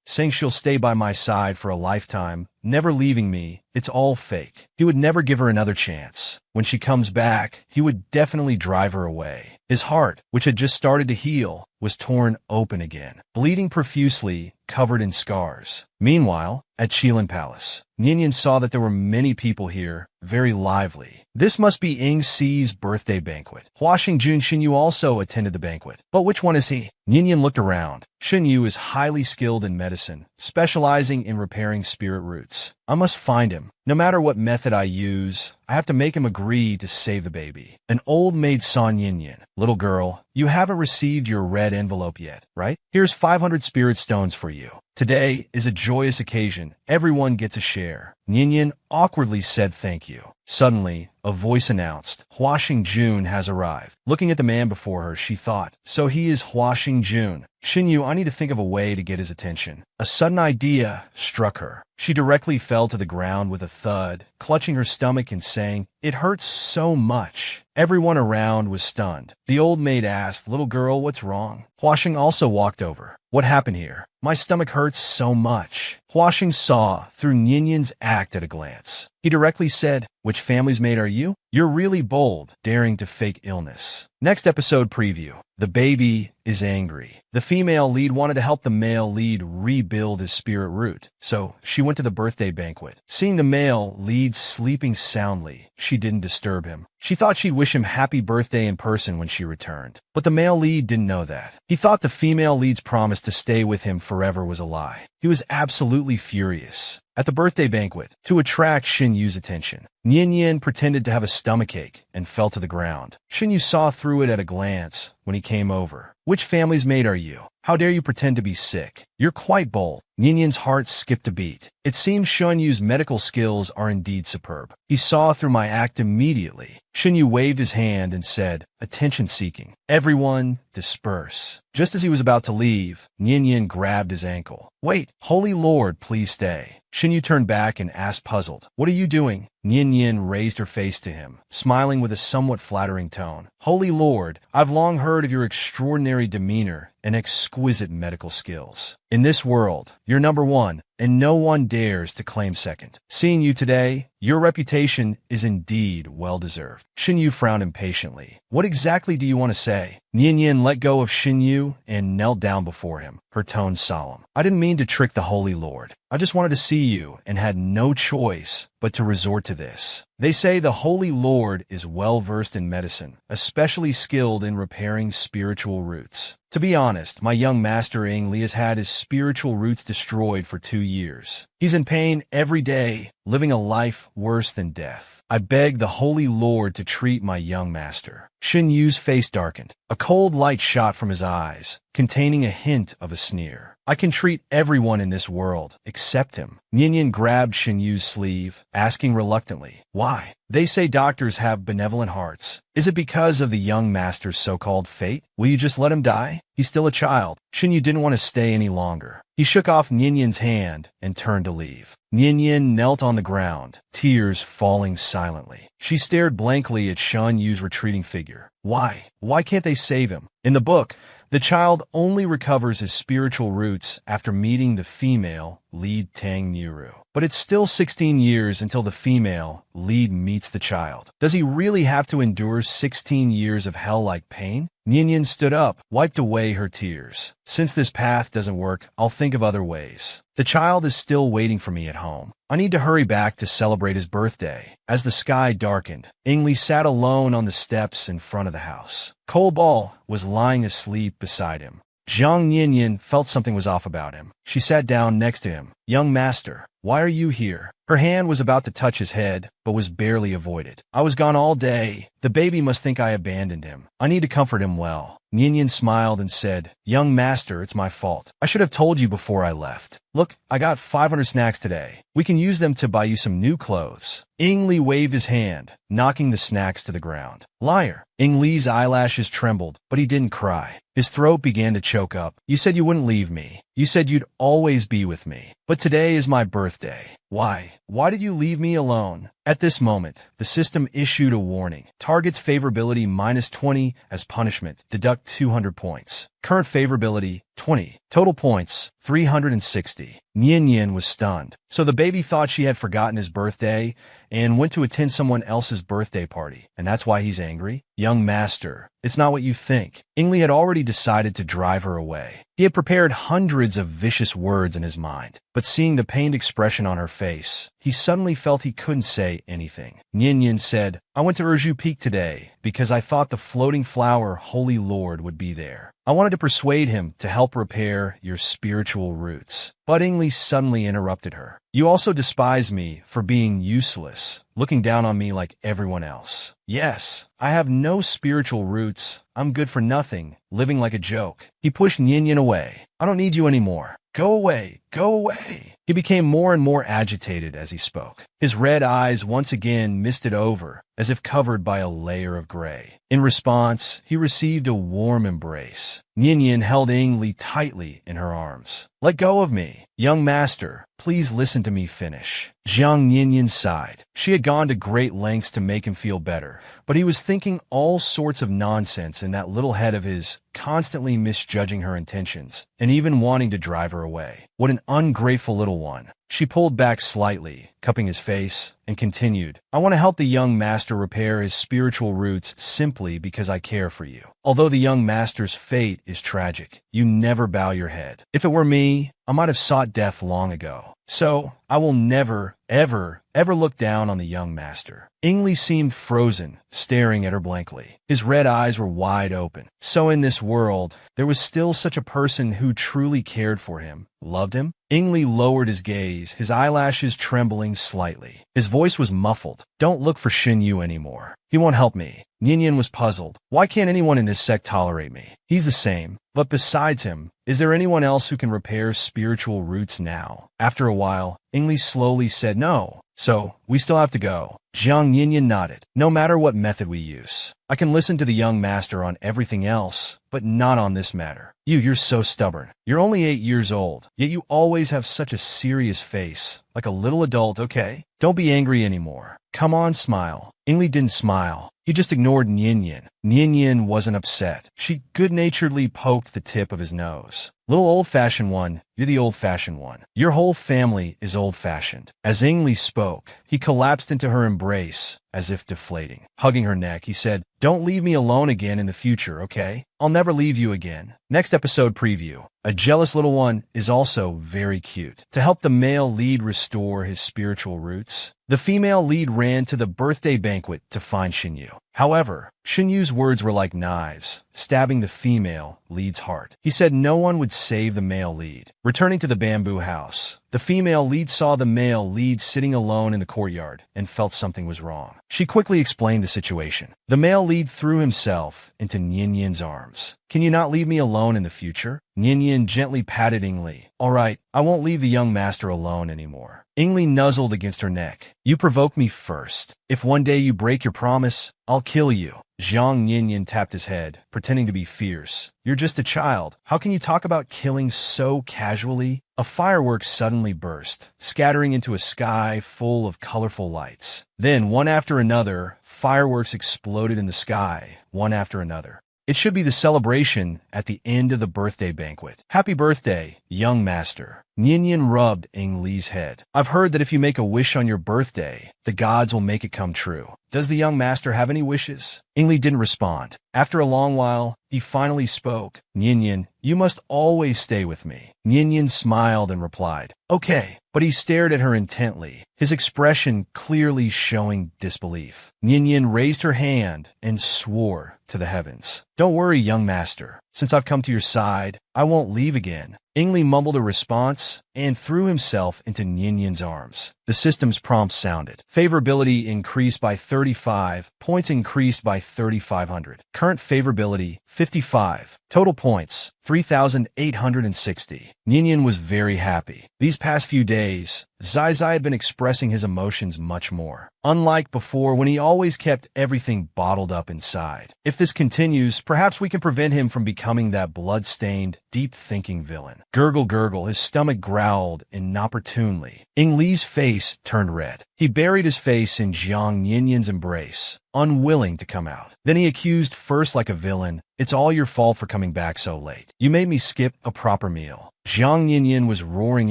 saying she'll stay by my side for a lifetime, never leaving me. It's all fake. He would never give her another chance. When she comes back, he would definitely drive her away. His heart, which had just started to heal, was torn open again, bleeding profusely, covered in scars. Meanwhile, at Qilin Palace, Ninian saw that there were many people here, very lively. This must be Ainsi's birthday banquet. Hua Xingjun Xinyu also attended the banquet. But which one is he? Ninian looked around. Xinyu is highly skilled in medicine, specializing in repairing spirit roots. I must find him. No matter what method I use, I have to make him agree to save the baby. An old maid saw Ninian. Little girl, you haven't received your red envelope yet, right? Here's 500 spirit stones for you. Today is a joyous occasion. Everyone gets a share. Ninian awkwardly said thank you. Suddenly, a voice announced, Hua Xingjun has arrived. Looking at the man before her, she thought, so he is Hua Xingjun. Xinyu, I need to think of a way to get his attention. A sudden idea struck her. She directly fell to the ground with a thud, clutching her stomach and saying, it hurts so much. Everyone around was stunned. The old maid asked, little girl, what's wrong? Huaxing also walked over. What happened here? My stomach hurts so much. Huaxing saw through Ninian's act at a glance. He directly said, which family's maid are you? You're really bold, daring to fake illness. Next episode preview. The baby is angry. The female lead wanted to help the male lead rebuild his spirit root, so she went to the birthday banquet. Seeing the male lead sleeping soundly, she didn't disturb him. She thought she'd wish him happy birthday in person when she returned. But the male lead didn't know that. He thought the female lead's promise to stay with him forever was a lie. He was absolutely furious. At the birthday banquet, to attract Xinyu's attention, Ninian pretended to have a stomachache and fell to the ground. Xinyu saw through it at a glance when he came over. Which family's maid are you? How dare you pretend to be sick? You're quite bold. Nyenyen's heart skipped a beat. It seems Xuanyu's medical skills are indeed superb. He saw through my act immediately. Xuanyu waved his hand and said, attention-seeking. Everyone, disperse. Just as he was about to leave, Nyenyen grabbed his ankle. Wait, Holy Lord, please stay. Xuanyu turned back and asked puzzled, what are you doing? Nyenyen raised her face to him, smiling with a somewhat flattering tone. Holy Lord, I've long heard of your extraordinary demeanor and exquisite medical skills. In this world, you're number one, and no one dares to claim second. Seeing you today, your reputation is indeed well-deserved. Xuanyu frowned impatiently. What exactly do you want to say? Nyenyen let go of Xuanyu and knelt down before him, her tone solemn. I didn't mean to trick the Holy Lord. I just wanted to see you and had no choice but to resort to this. They say the Holy Lord is well-versed in medicine, especially skilled in repairing spiritual roots. To be honest, my young master Li has had his spiritual roots destroyed for 2 years. He's in pain every day, living a life worse than death. I beg the Holy Lord to treat my young master. Xuanyu's face darkened. A cold light shot from his eyes, containing a hint of a sneer. I can treat everyone in this world, except him. Nyenyen grabbed Xuanyu's sleeve, asking reluctantly, why? They say doctors have benevolent hearts. Is it because of the young master's so-called fate? Will you just let him die? He's still a child. Xuanyu didn't want to stay any longer. He shook off Nyenyen's hand and turned to leave. Nyenyen knelt on the ground, tears falling silently. She stared blankly at Xuanyu's retreating figure. Why? Why can't they save him? In the book, the child only recovers his spiritual roots after meeting the female lead Tang Nuru. But it's still 16 years until the female lead meets the child. Does he really have to endure 16 years of hell-like pain? Nyenyen stood up, wiped away her tears. Since this path doesn't work, I'll think of other ways. The child is still waiting for me at home. I need to hurry back to celebrate his birthday. As the sky darkened, Li sat alone on the steps in front of the house. Kolbal was lying asleep beside him. Zhang Nyenyen felt something was off about him. She sat down next to him. Young master, why are you here? Her hand was about to touch his head, but was barely avoided. I was gone all day. The baby must think I abandoned him. I need to comfort him well. Nyenyen smiled and said, young master, it's my fault. I should have told you before I left. Look, I got 500 snacks today. We can use them to buy you some new clothes. Li waved his hand, knocking the snacks to the ground. Liar. Li's eyelashes trembled, but he didn't cry. His throat began to choke up. You said you wouldn't leave me. You said you'd always be with me. But today is my birthday. Why? Why did you leave me alone? At this moment, the system issued a warning. Target's favorability -20 as punishment. Deduct 200 points. Current favorability, 20. Total points, 360. Nyenyen was stunned. So the baby thought she had forgotten his birthday and went to attend someone else's birthday party, and that's why he's angry? Young master, it's not what you think. Li had already decided to drive her away. He had prepared hundreds of vicious words in his mind, but seeing the pained expression on her face, he suddenly felt he couldn't say anything. Nyenyen said, I went to Urju Peak today because I thought the floating flower Holy Lord would be there. I wanted to persuade him to help repair your spiritual roots. But Li suddenly interrupted her. You also despise me for being useless, looking down on me like everyone else. Yes, I have no spiritual roots. I'm good for nothing, living like a joke. He pushed Nyenyen away. I don't need you anymore. Go away, go away. He became more and more agitated as he spoke. His red eyes once again misted over, as if covered by a layer of gray. In response, he received a warm embrace. Nyenyen held Li tightly in her arms. Let go of me. Young master, please listen to me finish. Zhang Nyenyen sighed. She had gone to great lengths to make him feel better, but he was thinking all sorts of nonsense in that little head of his, constantly misjudging her intentions, and even wanting to drive her away. What an ungrateful little one. She pulled back slightly, cupping his face, and continued, I want to help the young master repair his spiritual roots simply because I care for you. Although the young master's fate is tragic, you never bow your head. If it were me, I might have sought death long ago. So, I will never, ever look down on the young master. Li seemed frozen, staring at her blankly. His red eyes were wide open. So in this world, there was still such a person who truly cared for him, loved him? Li lowered his gaze, his eyelashes trembling slightly. His voice was muffled. Don't look for Xuanyu anymore. He won't help me. Ninian was puzzled. Why can't anyone in this sect tolerate me? He's the same. But besides him, is there anyone else who can repair spiritual roots now? After a while, Ingli slowly said no. So, we still have to go. Jiang Ninian nodded. No matter what method we use. I can listen to the young master on everything else, but not on this matter. You're so stubborn. You're only 8 years old, yet you always have such a serious face. Like a little adult, okay? Don't be angry anymore. Come on, smile. Ingli didn't smile. He just ignored Ninian. Ninian wasn't upset. She good-naturedly poked the tip of his nose. Little old-fashioned one, you're the old-fashioned one. Your whole family is old-fashioned. As Ingli spoke, he collapsed into her embrace, as if deflating. Hugging her neck, he said, "Don't leave me alone again in the future, okay? I'll never leave you again." Next episode preview. A jealous little one is also very cute. To help the male lead restore his spiritual roots, the female lead ran to the birthday banquet to find Xinyu. However, Xinyu's words were like knives, stabbing the female lead's heart. He said no one would save the male lead. Returning to the bamboo house, the female lead saw the male lead sitting alone in the courtyard and felt something was wrong. She quickly explained the situation. The male lead threw himself into Ninian's arms. "Can you not leave me alone in the future?" Ninian gently patted Ingli. "All right, I won't leave the young master alone anymore." Ingli nuzzled against her neck. "You provoke me first. If one day you break your promise, I'll kill you." Jiang Ninian tapped his head, pretending to be fierce. "You're just a child. How can you talk about killing so casually?" A firework suddenly burst, scattering into a sky full of colorful lights. Then, one after another, fireworks exploded in the sky, one after another. It should be the celebration at the end of the birthday banquet. "Happy birthday, young master." Ninian rubbed Ingli's head. "I've heard that if you make a wish on your birthday, the gods will make it come true. Does the young master have any wishes?" Ingli didn't respond. After a long while, he finally spoke. "Ninian, you must always stay with me." Ninian smiled and replied, "Okay." But he stared at her intently, his expression clearly showing disbelief. Ninian raised her hand and swore to the heavens. "Don't worry, young master. Since I've come to your side, I won't leave again." Ingli mumbled a response and threw himself into Ninian's arms. The system's prompt sounded. Favorability increased by 35, points increased by 3,500. Current favorability, 55. Total points, 3,860. Ninian was very happy. These past few days, Zai Zai had been expressing his emotions much more. Unlike before when he always kept everything bottled up inside. If this continues, perhaps we can prevent him from becoming that blood-stained, deep-thinking villain. Gurgle gurgle, his stomach growled inopportunely. Ingli's face turned red. He buried his face in Jiang Ninian's embrace, unwilling to come out. Then he accused first like a villain, "It's all your fault for coming back so late. You made me skip a proper meal." Jiang Ninian was roaring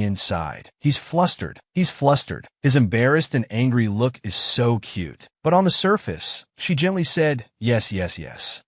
inside. He's flustered. His embarrassed and angry look is so cute. But on the surface, she gently said, yes.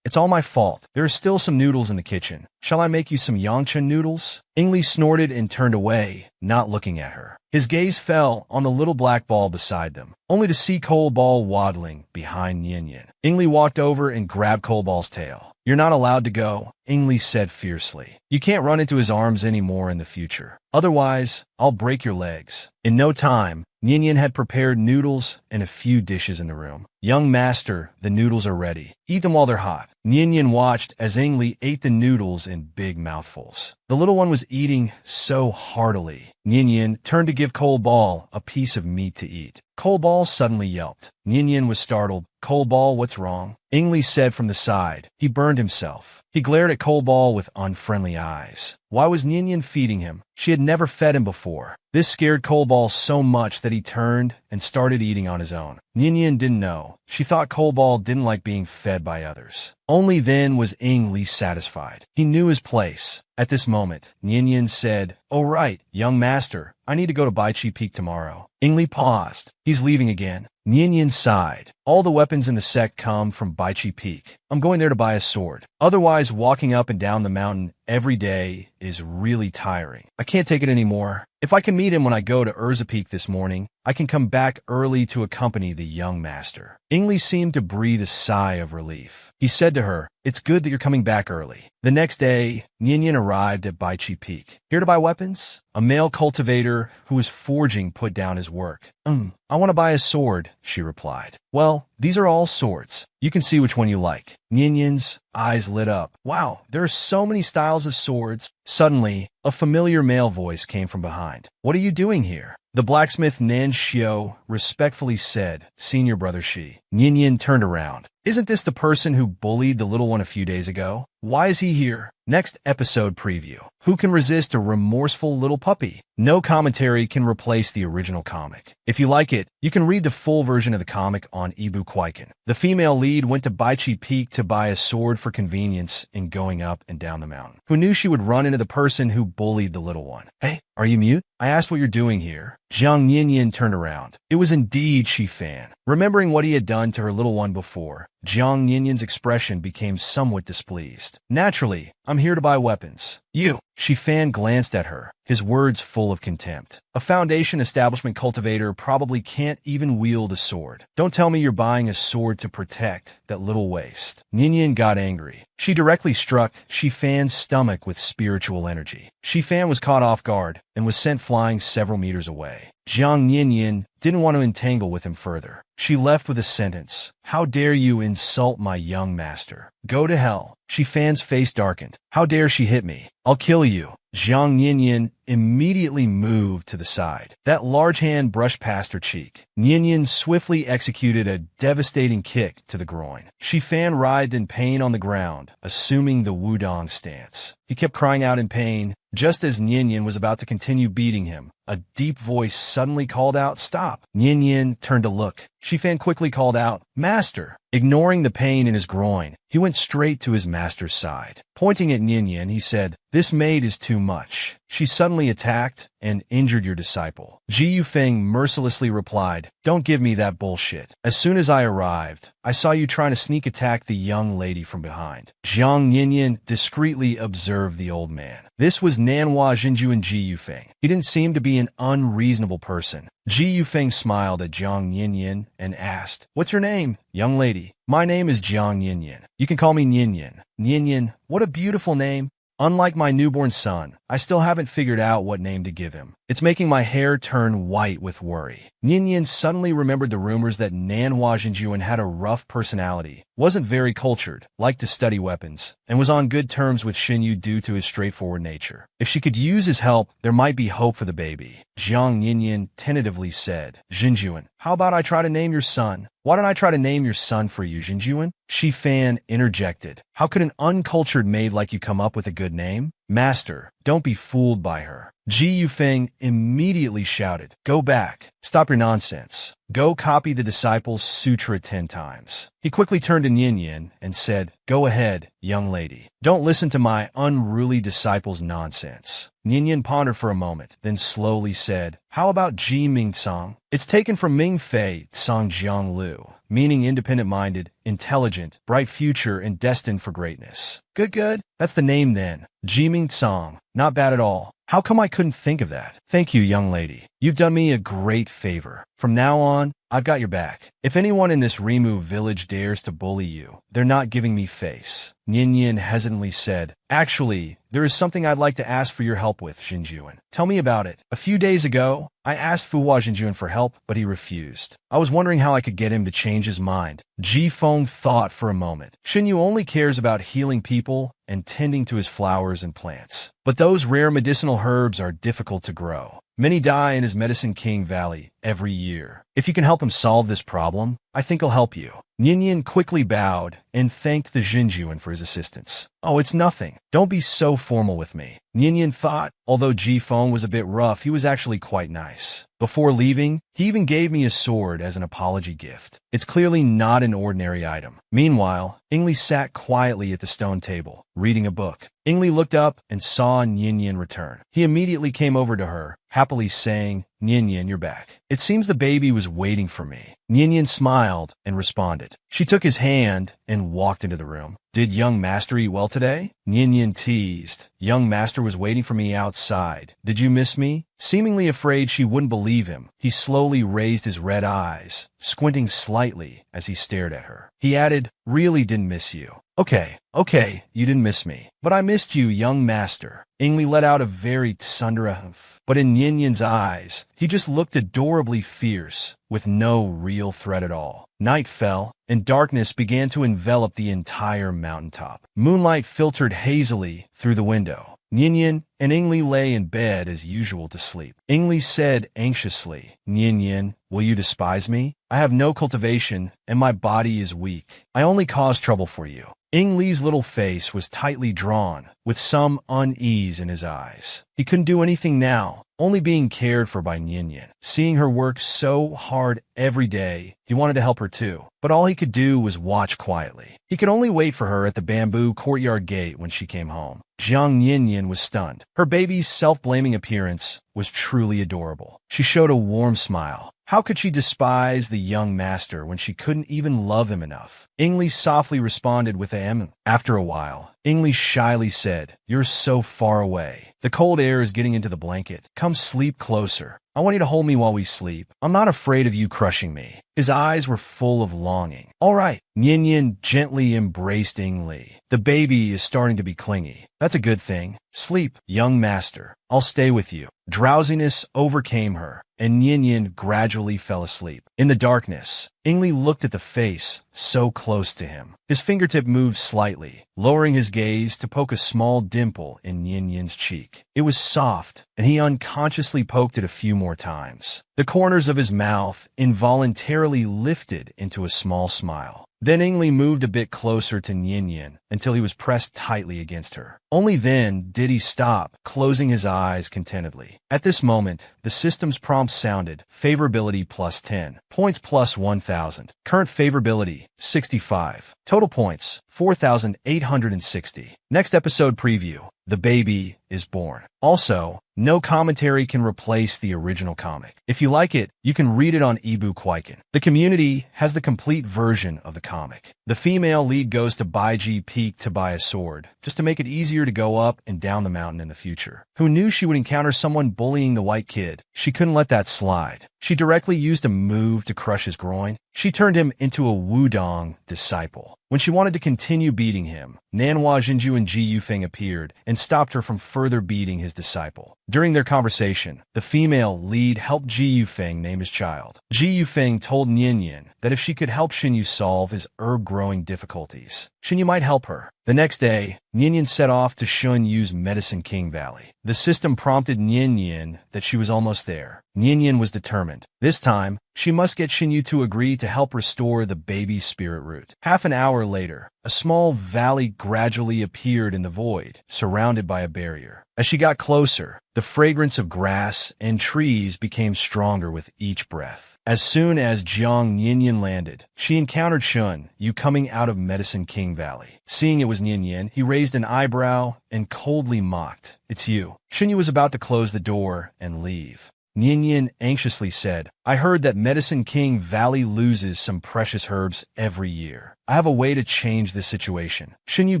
It's all my fault. There are still some noodles in the kitchen. Shall I make you some Yangchen noodles? Ingli snorted and turned away, not looking at her. His gaze fell on the little black ball beside them, only to see Coal Ball waddling behind Ninian. Ingli walked over and grabbed Coal Ball's tail. "You're not allowed to go," Ingli said fiercely. "You can't run into his arms anymore in the future. Otherwise, I'll break your legs." In no time, Ninian had prepared noodles and a few dishes in the room. "Young master, the noodles are ready. Eat them while they're hot." Ninian watched as Ingli ate the noodles in big mouthfuls. The little one was eating so heartily. Ninian turned to give Coal Ball a piece of meat to eat. Coal Ball suddenly yelped. Ninian was startled. "Coal Ball, what's wrong?" Ingli said from the side. "He burned himself." He glared at Coal Ball with unfriendly eyes. Why was Ninian feeding him? She had never fed him before. This scared Coal Ball so much that he turned and started eating on his own. Ninian didn't know. She thought Coal Ball didn't like being fed by others. Only then was Ingli satisfied. He knew his place. At this moment, Ninian said, "Oh right, young master, I need to go to Baichi Peak tomorrow." Ingli paused. "He's leaving again." Ninian sighed. "All the weapons in the sect come from Baichi Peak. I'm going there to buy a sword. Otherwise, walking up and down the mountain every day is really tiring. I can't take it anymore. If I can meet him when I go to Urza Peak this morning, I can come back early to accompany the young master. Ingli seemed to breathe a sigh of relief. He said to her, "It's good that you're coming back early." The next day, Ninian arrived at Baichi Peak. "Here to buy weapons?" A male cultivator who was forging put down his work. I want to buy a sword," she replied. "Well, these are all swords. You can see which one you like." Ninian's eyes lit up. "Wow, there are so many styles of swords." Suddenly, a familiar male voice came from behind. "What are you doing here?" The blacksmith Nan Xiao respectfully said, "Senior brother Shi." Ninian turned around. "Isn't this the person who bullied the little one a few days ago? Why is he here?" Next episode preview. Who can resist a remorseful little puppy? No commentary can replace the original comic. If you like it, you can read the full version of the comic on Ibu Kwaiken. The female lead went to Baichi Peak to buy a sword for convenience in going up and down the mountain. Who knew she would run into the person who bullied the little one? "Hey, are you mute? I asked what you're doing here." Jiang Ninian turned around. It was indeed Shi Fan. Remembering what he had done to her little one before, Jiang Ninian's expression became somewhat displeased. "Naturally, I'm here to buy weapons." "You!" Shi Fan glanced at her, his words full of contempt. "A Foundation establishment cultivator probably can't even wield a sword. Don't tell me you're buying a sword to protect that little waste." Ninian got angry. She directly struck Shi Fan's stomach with spiritual energy. Shi Fan was caught off guard and was sent flying several meters away. Jiang Ninian didn't want to entangle with him further. She left with a sentence. "How dare you insult my young master? Go to hell." Shi Fan's face darkened. "How dare she hit me? I'll kill you." Jiang Ninian immediately moved to the side. That large hand brushed past her cheek. Ninian swiftly executed a devastating kick to the groin. Shi Fan writhed in pain on the ground, assuming the Wudong stance. He kept crying out in pain. Just as Ninian was about to continue beating him, a deep voice suddenly called out, "Stop!" Ninian turned to look. Shi Fan quickly called out, "Master!" Ignoring the pain in his groin, he went straight to his master's side. Pointing at Ninian, he said, "This maid is too much. She suddenly attacked and injured your disciple." Ji Yufeng mercilessly replied, "Don't give me that bullshit. As soon as I arrived, I saw you trying to sneak attack the young lady from behind." Jiang Ninian discreetly observed the old man. This was Nanhua Jinjuan Ji Yufeng. He didn't seem to be an unreasonable person. Ji Yufeng smiled at Jiang Ninian and asked, "What's your name, young lady?" "My name is Jiang Ninian. You can call me Ninian." "Ninian, what a beautiful name." Unlike my newborn son, I still haven't figured out what name to give him. It's making my hair turn white with worry. Ninian suddenly remembered the rumors that Nanhua Jinjuan had a rough personality, wasn't very cultured, liked to study weapons, and was on good terms with Xinyu due to his straightforward nature. If she could use his help, there might be hope for the baby. Jiang Ninian tentatively said, "Jinjuan, how about I try to name your son?" "Why don't I try to name your son for you, Jinjuan?" Shi Fan interjected. "How could an uncultured maid like you come up with a good name?" "Master, don't be fooled by her." Ji Yufeng immediately shouted, "Go back. Stop your nonsense. Go copy the disciple's sutra 10 times. He quickly turned to Ninian and said, "Go ahead, young lady. Don't listen to my unruly disciple's nonsense." Ninian pondered for a moment, then slowly said, "How about Ji Ming Song? It's taken from Ming Fei Song Jiang Lu, meaning independent-minded, intelligent, bright future, and destined for greatness." Good. That's the name then. Ji Ming Song. Not bad at all. How come I couldn't think of that? Thank you, young lady. You've done me a great favor. From now on, I've got your back. If anyone in this Rimu village dares to bully you, they're not giving me face. Ninian hesitantly said, "Actually, there is something I'd like to ask for your help with, Jinjuan." "Tell me about it." "A few days ago, I asked Fuhua Jinjuan for help, but he refused. I was wondering how I could get him to change his mind." Ji Feng thought for a moment. Xinyu only cares about healing people and tending to his flowers and plants. But those rare medicinal herbs are difficult to grow. Many die in his Medicine King Valley every year. If you can help him solve this problem, I think I'll help you. Ninian quickly bowed and thanked the Jinjuan for his assistance. "Oh, it's nothing. Don't be so formal with me." Ninian thought, although Ji Feng was a bit rough, he was actually quite nice. Before leaving, he even gave me a sword as an apology gift. It's clearly not an ordinary item. Meanwhile, Ingli sat quietly at the stone table, reading a book. Ingli looked up and saw Ninian return. He immediately came over to her, happily saying, "Ninian, you're back. It seems the baby was waiting for me." Nyan smiled and responded. She took his hand and walked into the room. Did young master eat well today? Nyan teased. Young master was waiting for me outside. Did you miss me? Seemingly afraid she wouldn't believe him, he slowly raised his red eyes, squinting slightly as he stared at her. He added, really didn't miss you. Okay, you didn't miss me. But I missed you, young master. Ingli let out a very tsundra humph. But in Nyan's eyes, he just looked adorably fierce, with no real threat at all. Night fell, and darkness began to envelop the entire mountaintop. Moonlight filtered hazily through the window. Nyan and Ingli lay in bed as usual to sleep. Ingli said anxiously, Nyan, will you despise me? I have no cultivation, and my body is weak. I only cause trouble for you. Ingli's little face was tightly drawn, with some unease in his eyes. He couldn't do anything now, only being cared for by Nyan. Seeing her work so hard every day, he wanted to help her too. But all he could do was watch quietly. He could only wait for her at the bamboo courtyard gate when she came home. Jiang Nyan was stunned. Her baby's self-blaming appearance was truly adorable. She showed a warm smile. How could she despise the young master when she couldn't even love him enough? Ingli softly responded with a "em." After a while, Ingli shyly said, You're so far away. The cold air is getting into the blanket. Come sleep closer. I want you to hold me while we sleep. I'm not afraid of you crushing me. His eyes were full of longing. All right. Nyan gently embraced Ingli. The baby is starting to be clingy. That's a good thing. Sleep, young master. I'll stay with you. Drowsiness overcame her, and Nyan gradually fell asleep. In the darkness, Ingli looked at the face so close to him. His fingertip moved slightly, lowering his gaze to poke a small dimple in Nyan's cheek. It was soft, and he unconsciously poked it a few more times. The corners of his mouth involuntarily lifted into a small smile. Then Ingli moved a bit closer to Nyan until he was pressed tightly against her. Only then did he stop, closing his eyes contentedly. At this moment, the system's prompt sounded, favorability plus 10, points plus 1,000. Current favorability, 65. Total points, 4,860. Next episode preview, the baby is born. Also, no commentary can replace the original comic. If you like it, you can read it on ebook Kwaiken. The community has the complete version of the comic. The female lead goes to Baiji Peak to buy a sword, just to make it easier to go up and down the mountain in the future. Who knew she would encounter someone bullying the white kid? She couldn't let that slide. She directly used a move to crush his groin. She turned him into a Wudong disciple. When she wanted to continue beating him, Nanhua Jinju and Ji Yufeng appeared and stopped her from further beating his disciple. During their conversation, the female lead helped Ji Yufeng name his child. Ji Yufeng told Nyan that if she could help Xinyu solve his herb-growing difficulties, Xinyu might help her. The next day, Nyan set off to Xunyu's Medicine King Valley. The system prompted Nyan that she was almost there. Nyan was determined. This time, she must get Xinyu to agree to help restore the baby's spirit root. Half an hour later, a small valley gradually appeared in the void, surrounded by a barrier. As she got closer, the fragrance of grass and trees became stronger with each breath. As soon as Jiang Nyan landed, she encountered Shun Yu coming out of Medicine King Valley. Seeing it was Nyan, he raised an eyebrow and coldly mocked, It's you. Xinyu was about to close the door and leave. Nyan anxiously said, I heard that Medicine King Valley loses some precious herbs every year. I have a way to change this situation. Xinyu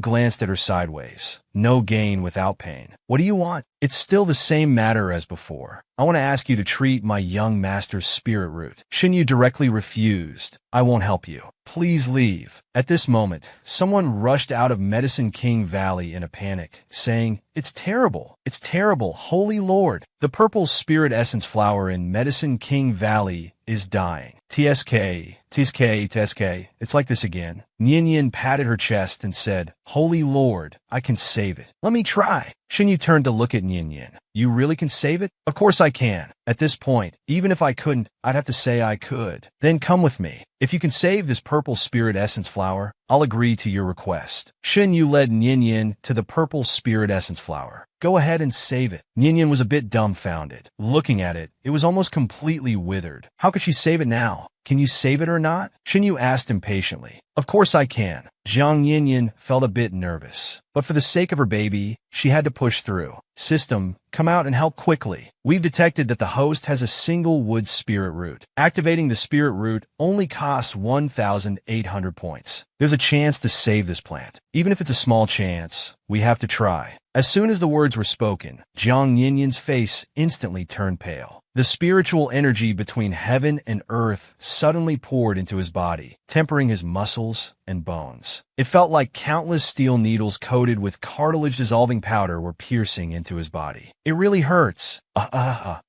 glanced at her sideways. No gain without pain. What do you want? It's still the same matter as before. I want to ask you to treat my young master's spirit root. Xinyu directly refused. I won't help you. Please leave. At this moment, someone rushed out of Medicine King Valley in a panic, saying, It's terrible. It's terrible. Holy Lord. The purple spirit essence flower in Medicine King Valley is dying. TSK. It's like this again. Nyan patted her chest and said, Holy Lord, I can save it. Let me try. Xinyu turned to look at Nyan. You really can save it? Of course I can. At this point, even if I couldn't, I'd have to say I could. Then come with me. If you can save this purple spirit essence flower, I'll agree to your request. Xinyu led Nyan to the purple spirit essence flower. Go ahead and save it. Nyan was a bit dumbfounded. Looking at it, it was almost completely withered. How could she save it now? can you save it or not? Xinyu asked impatiently. Of course I can. Jiang Yinyan felt a bit nervous, but for the sake of her baby, she had to push through. System, come out and help quickly. We've detected that the host has a single wood spirit root. Activating the spirit root only costs 1,800 points. There's a chance to save this plant. Even if it's a small chance, we have to try. As soon as the words were spoken, Jiang Yinyan's face instantly turned pale. The spiritual energy between heaven and earth suddenly poured into his body, tempering his muscles and bones. It felt like countless steel needles coated with cartilage-dissolving powder were piercing into his body. It really hurts.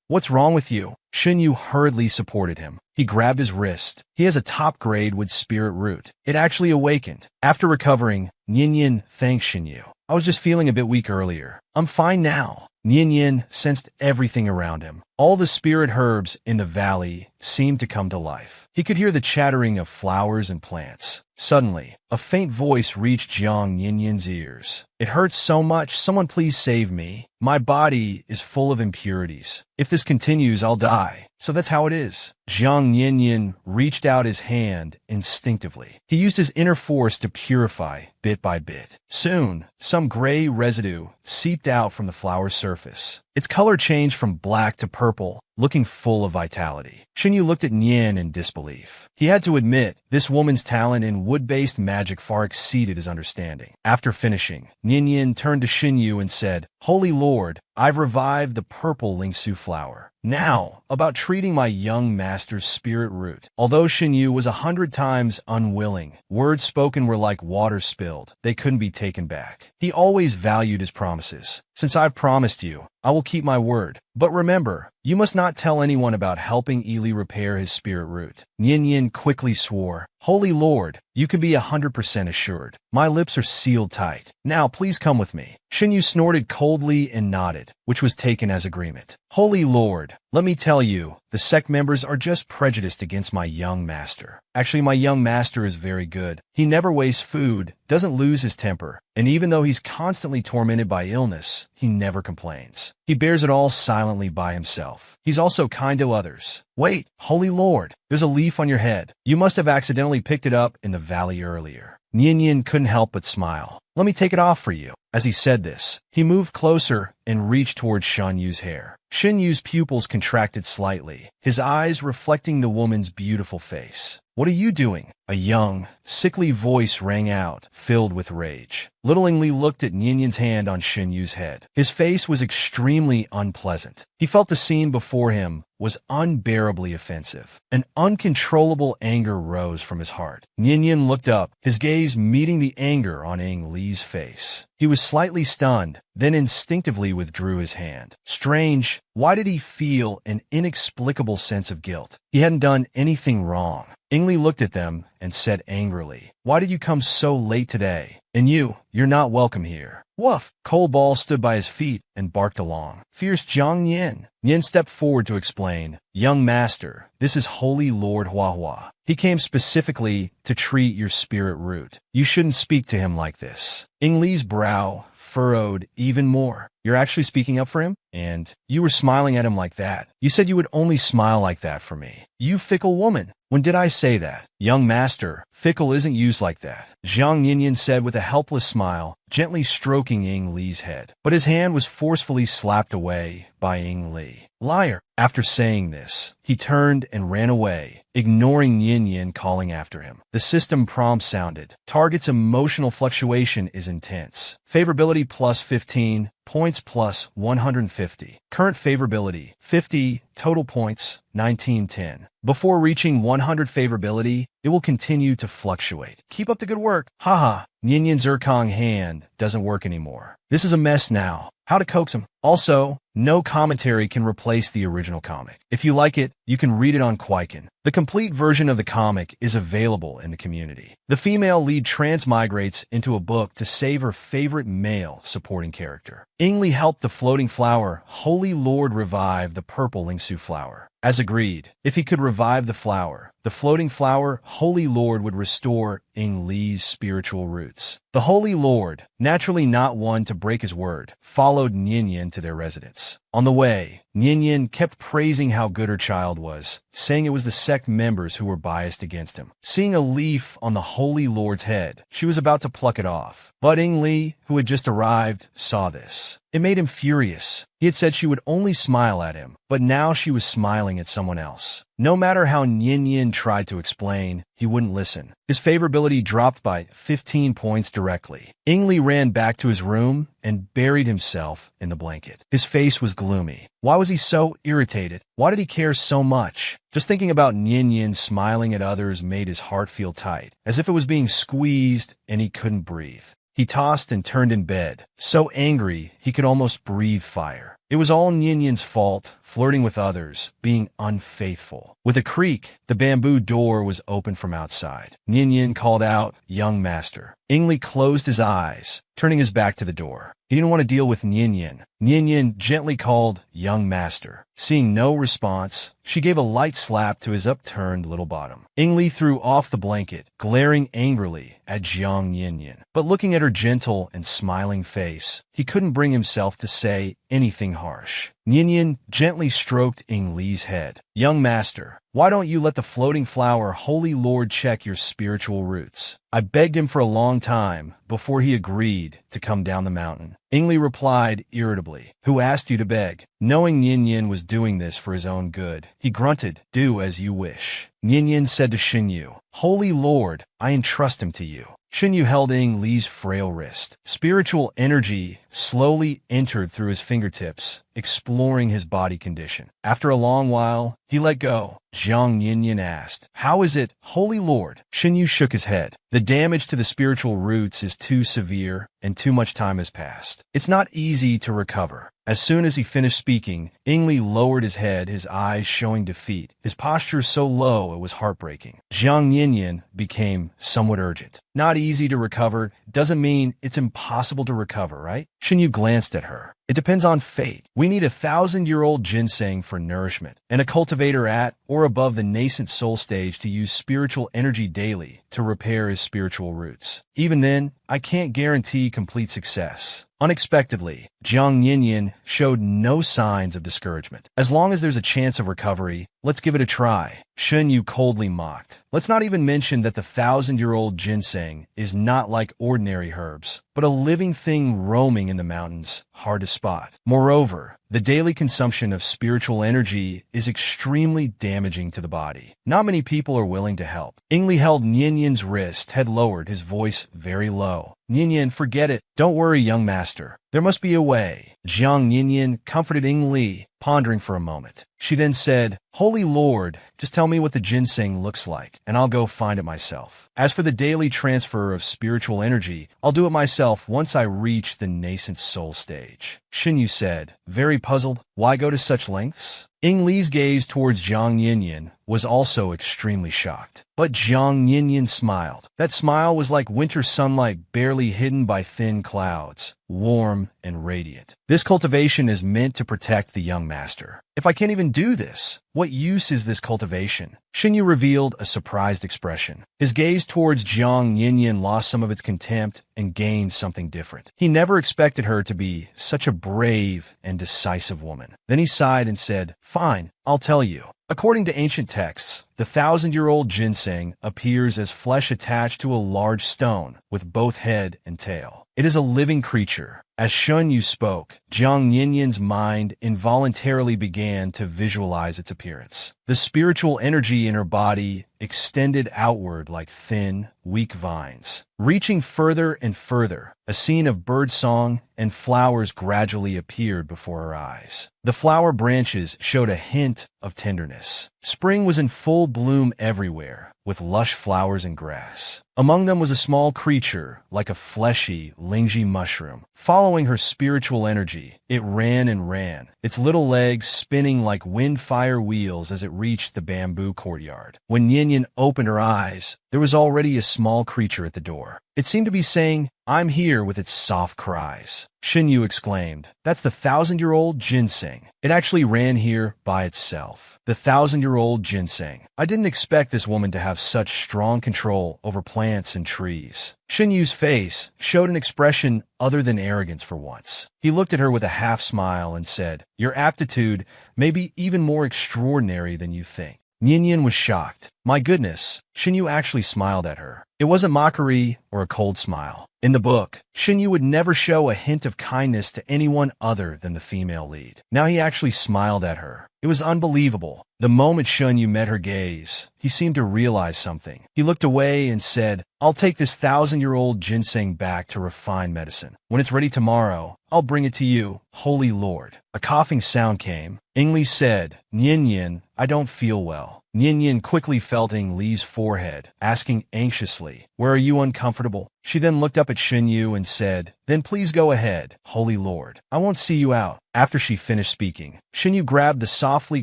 What's wrong with you? Xinyu hurriedly supported him. He grabbed his wrist. He has a top-grade with spirit root. It actually awakened. After recovering, Ninian thanked Xinyu. I was just feeling a bit weak earlier. I'm fine now. Ninian sensed everything around him. All the spirit herbs in the valley seemed to come to life. He could hear the chattering of flowers and plants. Suddenly, a faint voice reached Jiang Yinyan's ears. It hurts so much, someone please save me. My body is full of impurities. If this continues, I'll die. So that's how it is. Jiang Yinyan reached out his hand instinctively. He used his inner force to purify bit by bit. Soon, some gray residue seeped out from the flower's surface. Its color changed from black to purple, looking full of vitality. Xinyu looked at Nian in disbelief. He had to admit, this woman's talent in wood-based magic far exceeded his understanding. After finishing, Ninian turned to Xinyu and said, Holy Lord, I've revived the purple lingsu flower. Now, about treating my young master's spirit root. Although Xinyu was 100 times unwilling, words spoken were like water spilled. They couldn't be taken back. He always valued his promises. Since I've promised you, I will keep my word. But remember, you must not tell anyone about helping Ili repair his spirit root. Ninian quickly swore, Holy Lord, you can be 100% assured. My lips are sealed tight. Now please come with me. Xinyu snorted coldly and nodded, which was taken as agreement. Holy Lord, let me tell you, the sect members are just prejudiced against my young master. Actually, my young master is very good. He never wastes food, doesn't lose his temper, and even though he's constantly tormented by illness, he never complains. He bears it all silently by himself. He's also kind to others. Wait, Holy Lord, there's a leaf on your head. You must have accidentally picked it up in the valley earlier. Ninian couldn't help but smile. Let me take it off for you. As he said this, he moved closer and reached towards Xinyu's hair. Xinyu's pupils contracted slightly, his eyes reflecting the woman's beautiful face. What are you doing? A young, sickly voice rang out, filled with rage. Little Ingli looked at Ninian's hand on Xinyu's head. His face was extremely unpleasant. He felt the scene before him was unbearably offensive. An uncontrollable anger rose from his heart. Ninian looked up, his gaze meeting the anger on Ing Li's face. He was slightly stunned, then instinctively withdrew his hand. Strange, why did he feel an inexplicable sense of guilt? He hadn't done anything wrong. Ingli looked at them and said angrily, Why did you come so late today? And you're not welcome here. Woof! Cole Ball stood by his feet and barked along. Fierce Jiang Yin. Yin stepped forward to explain, Young master, this is Holy Lord Huahua. He came specifically to treat your spirit root. You shouldn't speak to him like this. Ing Li's brow furrowed even more. You're actually speaking up for him? And you were smiling at him like that. You said you would only smile like that for me. You fickle woman. When did I say that? Young master, fickle isn't used like that. Jiang Yinyan said with a helpless smile, gently stroking Ing Li's head. But his hand was forcefully slapped away by Ing Li. Liar. After saying this, he turned and ran away, ignoring Yin Yin calling after him. The system prompt sounded. Target's emotional fluctuation is intense. Favorability plus 15, points plus 150. Current favorability, 50, total points, 1910. Before reaching 100 favorability, it will continue to fluctuate. Keep up the good work. Haha, Ninian Zircong hand doesn't work anymore. This is a mess now. How to coax him. Also, no commentary can replace the original comic. If you like it, you can read it on Kwaiken. The complete version of the comic is available in the community. The female lead transmigrates into a book to save her favorite male supporting character. Ingli helped the floating flower Holy Lord revive the purple lingsu flower. As agreed, if he could revive the floating flower, Holy Lord would restore Ing Li's spiritual roots. The Holy Lord, naturally not one to break his word, followed Ninian to their residence. On the way, Nyin kept praising how good her child was, saying it was the sect members who were biased against him. Seeing a leaf on the Holy Lord's head, she was about to pluck it off. But Li, who had just arrived, saw this. It made him furious. He had said she would only smile at him, but now she was smiling at someone else. No matter how Nyin tried to explain, he wouldn't listen. His favorability dropped by 15 points directly. Li ran back to his room and buried himself in the blanket. His face was gloomy. Why was he so irritated? Why did he care so much? Just thinking about Nyin smiling at others made his heart feel tight, as if it was being squeezed and he couldn't breathe. He tossed and turned in bed, so angry he could almost breathe fire. It was all Ninyin's fault, flirting with others, being unfaithful. With a creak, the bamboo door was opened from outside. Nyin called out, "Young master." Li closed his eyes, turning his back to the door. He didn't want to deal with Nyin. Nyin gently called, "Young master." Seeing no response, she gave a light slap to his upturned little bottom. Li threw off the blanket, glaring angrily at Jiang Nyin. But looking at her gentle and smiling face, he couldn't bring himself to say anything harsh. Nyin gently stroked Li's head. "Young master, why don't you let the floating flower Holy Lord check your spiritual roots?" I begged him for a long time before he agreed to come down the mountain. Li replied irritably, "Who asked you to beg?" Knowing Nyin was doing this for his own good, he grunted, "Do as you wish." Nyin said to Xinyu, "Holy Lord, I entrust him to you." Xinyu held Li's frail wrist. Spiritual energy slowly entered through his fingertips, exploring his body condition. After a long while, he let go. Jiang Nyin asked, "How is it, Holy Lord?" Xinyu shook his head. "The damage to the spiritual roots is too severe, and too much time has passed. It's not easy to recover." As soon as he finished speaking, Li lowered his head, his eyes showing defeat, his posture so low it was heartbreaking. Jiang Nyin became somewhat urgent. "Not easy to recover doesn't mean it's impossible to recover, right?" Xinyu glanced at her. "It depends on fate. We need 1,000-year-old ginseng for nourishment, and a cultivator at or above the nascent soul stage to use spiritual energy daily to repair his spiritual roots. Even then, I can't guarantee complete success." Unexpectedly, Jiang Nyin showed no signs of discouragement. "As long as there's a chance of recovery, let's give it a try." Xinyu coldly mocked. "Let's not even mention that the 1,000-year-old ginseng is not like ordinary herbs, but a living thing roaming in the mountains, hard to spot. Moreover, the daily consumption of spiritual energy is extremely damaging to the body. Not many people are willing to help." Li held Ninyin's wrist, head lowered, his voice very low. "Nyin, forget it. Don't worry, young master. There must be a way." Jiang Nyin comforted Li, pondering for a moment. She then said, "Holy Lord, just tell me what the ginseng looks like, and I'll go find it myself. As for the daily transfer of spiritual energy, I'll do it myself once I reach the nascent soul stage." Xinyu said, very puzzled, "Why go to such lengths?" Li's gaze towards Jiang Nyin was also extremely shocked. But Jiang Nyin smiled. That smile was like winter sunlight barely hidden by thin clouds, warm and radiant. "This cultivation is meant to protect the young master. If I can't even do this, what use is this cultivation?" Xinyu revealed a surprised expression. His gaze towards Jiang Nyin lost some of its contempt and gained something different. He never expected her to be such a brave and decisive woman. Then he sighed and said, "Fine, I'll tell you. According to ancient texts, the 1,000-year-old ginseng appears as flesh attached to a large stone with both head and tail. It is a living creature." As Xinyu spoke, Jiang Ninyin's mind involuntarily began to visualize its appearance. The spiritual energy in her body extended outward like thin, weak vines. Reaching further and further, a scene of birdsong and flowers gradually appeared before her eyes. The flower branches showed a hint of tenderness. Spring was in full bloom everywhere, with lush flowers and grass. Among them was a small creature, like a fleshy, lingy mushroom. Following her spiritual energy, it ran and ran, its little legs spinning like wind-fire wheels as it reached the bamboo courtyard. When Nyin opened her eyes, there was already a small creature at the door. It seemed to be saying, "I'm here," with its soft cries. Shinyu exclaimed, "That's the 1,000-year-old ginseng. It actually ran here by itself." The 1,000-year-old ginseng. I didn't expect this woman to have such strong control over plants and trees. Shinyu's face showed an expression other than arrogance for once. He looked at her with a half-smile and said, "Your aptitude may be even more extraordinary than you think." Ninian was shocked. My goodness, Shinyu actually smiled at her. It wasn't mockery or a cold smile. In the book, Shinyu would never show a hint of kindness to anyone other than the female lead. Now he actually smiled at her. It was unbelievable. The moment Shinyu met her gaze, he seemed to realize something. He looked away and said, "I'll take this 1,000-year-old ginseng back to refine medicine. When it's ready tomorrow, I'll bring it to you, Holy Lord." A coughing sound came. Ingli said, "Ninian, I don't feel well." Ninian quickly felt Ing Li's forehead, asking anxiously, "Where are you uncomfortable?" She then looked up at Shinyu and said, "Then please go ahead, Holy Lord. I won't see you out." After she finished speaking, Shinyu grabbed the softly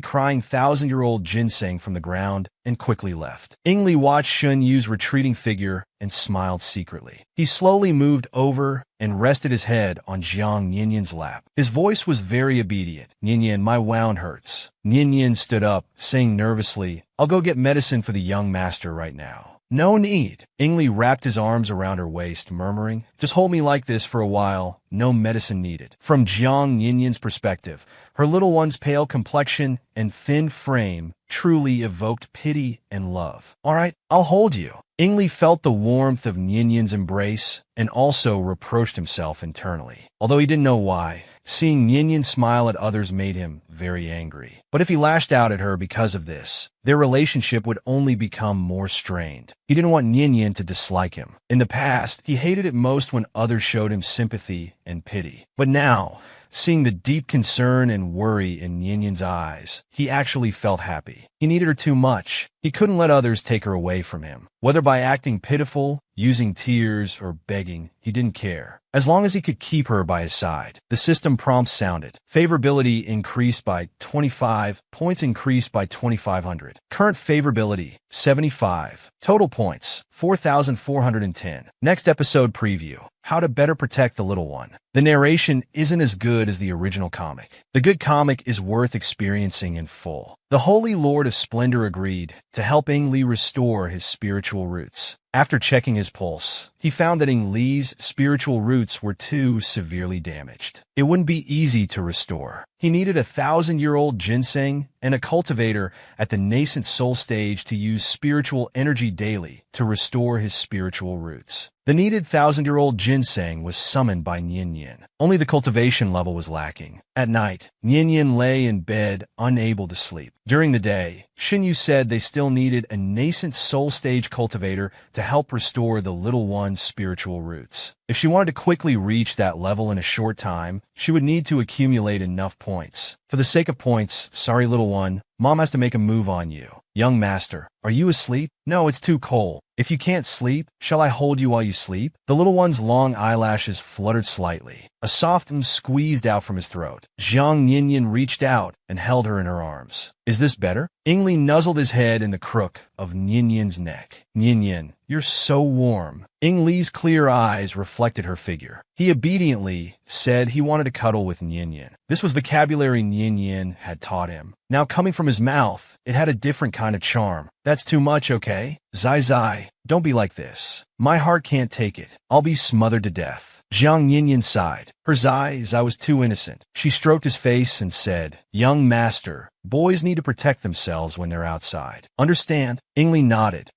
crying 1,000-year-old ginseng from the ground and quickly left. Ing Li watched Shinyu's retreating figure and smiled secretly. He slowly moved over and rested his head on Jiang Ninian's lap. His voice was very obedient. "Ninian, my wound hurts." Ninian stood up, saying nervously, "I'll go get medicine for the young master right now." "No need." Ing Li wrapped his arms around her waist, murmuring, "Just hold me like this for a while. No medicine needed." From Jiang Ninian's perspective, her little one's pale complexion and thin frame truly evoked pity and love. "All right, I'll hold you." Ing Li felt the warmth of Ninian's embrace and also reproached himself internally. Although he didn't know why, seeing Ninian smile at others made him very angry. But if he lashed out at her because of this, their relationship would only become more strained. He didn't want Ninian to dislike him. In the past, he hated it most when others showed him sympathy and pity. But now, seeing the deep concern and worry in Ninian's eyes, he actually felt happy. He needed her too much. He couldn't let others take her away from him. Whether by acting pitiful, using tears, or begging, he didn't care. As long as he could keep her by his side. The system prompt sounded. Favorability increased by 25, points increased by 2,500. Current favorability, 75. Total points, 4,410. Next episode preview. How to better protect the little one. The narration isn't as good as the original comic. The good comic is worth experiencing in full. The Holy Lord of Splendor agreed to help Ing Li restore his spiritual roots. After checking his pulse, he found that Ing Li's spiritual roots were too severely damaged. It wouldn't be easy to restore. He needed a 1,000-year-old ginseng and a cultivator at the nascent soul stage to use spiritual energy daily to restore his spiritual roots. The needed 1,000-year-old ginseng was summoned by Ninian. Only the cultivation level was lacking. At night, Ninian lay in bed, unable to sleep. During the day, Shinyu said they still needed a nascent soul stage cultivator to help restore the little one's spiritual roots. If she wanted to quickly reach that level in a short time, she would need to accumulate enough points. For the sake of points, sorry little one, Mom has to make a move on you. Young master, are you asleep? No, it's too cold. If you can't sleep, shall I hold you while you sleep? The little one's long eyelashes fluttered slightly. A soft squeezed out from his throat. Jiang Ninian reached out and held her in her arms. Is this better? Ing Li nuzzled his head in the crook of Ninian's neck. Ninian, you're so warm. Ing Li's clear eyes reflected her figure. He obediently said he wanted to cuddle with Ninian. This was vocabulary Ninian had taught him. Now coming from his mouth, it had a different kind of charm. That's too much, okay? Zai Zai, don't be like this. My heart can't take it. I'll be smothered to death. Jiang Ninian sighed. Her Zai was too innocent. She stroked his face and said, Young master, boys need to protect themselves when they're outside. Understand? Ing Li nodded.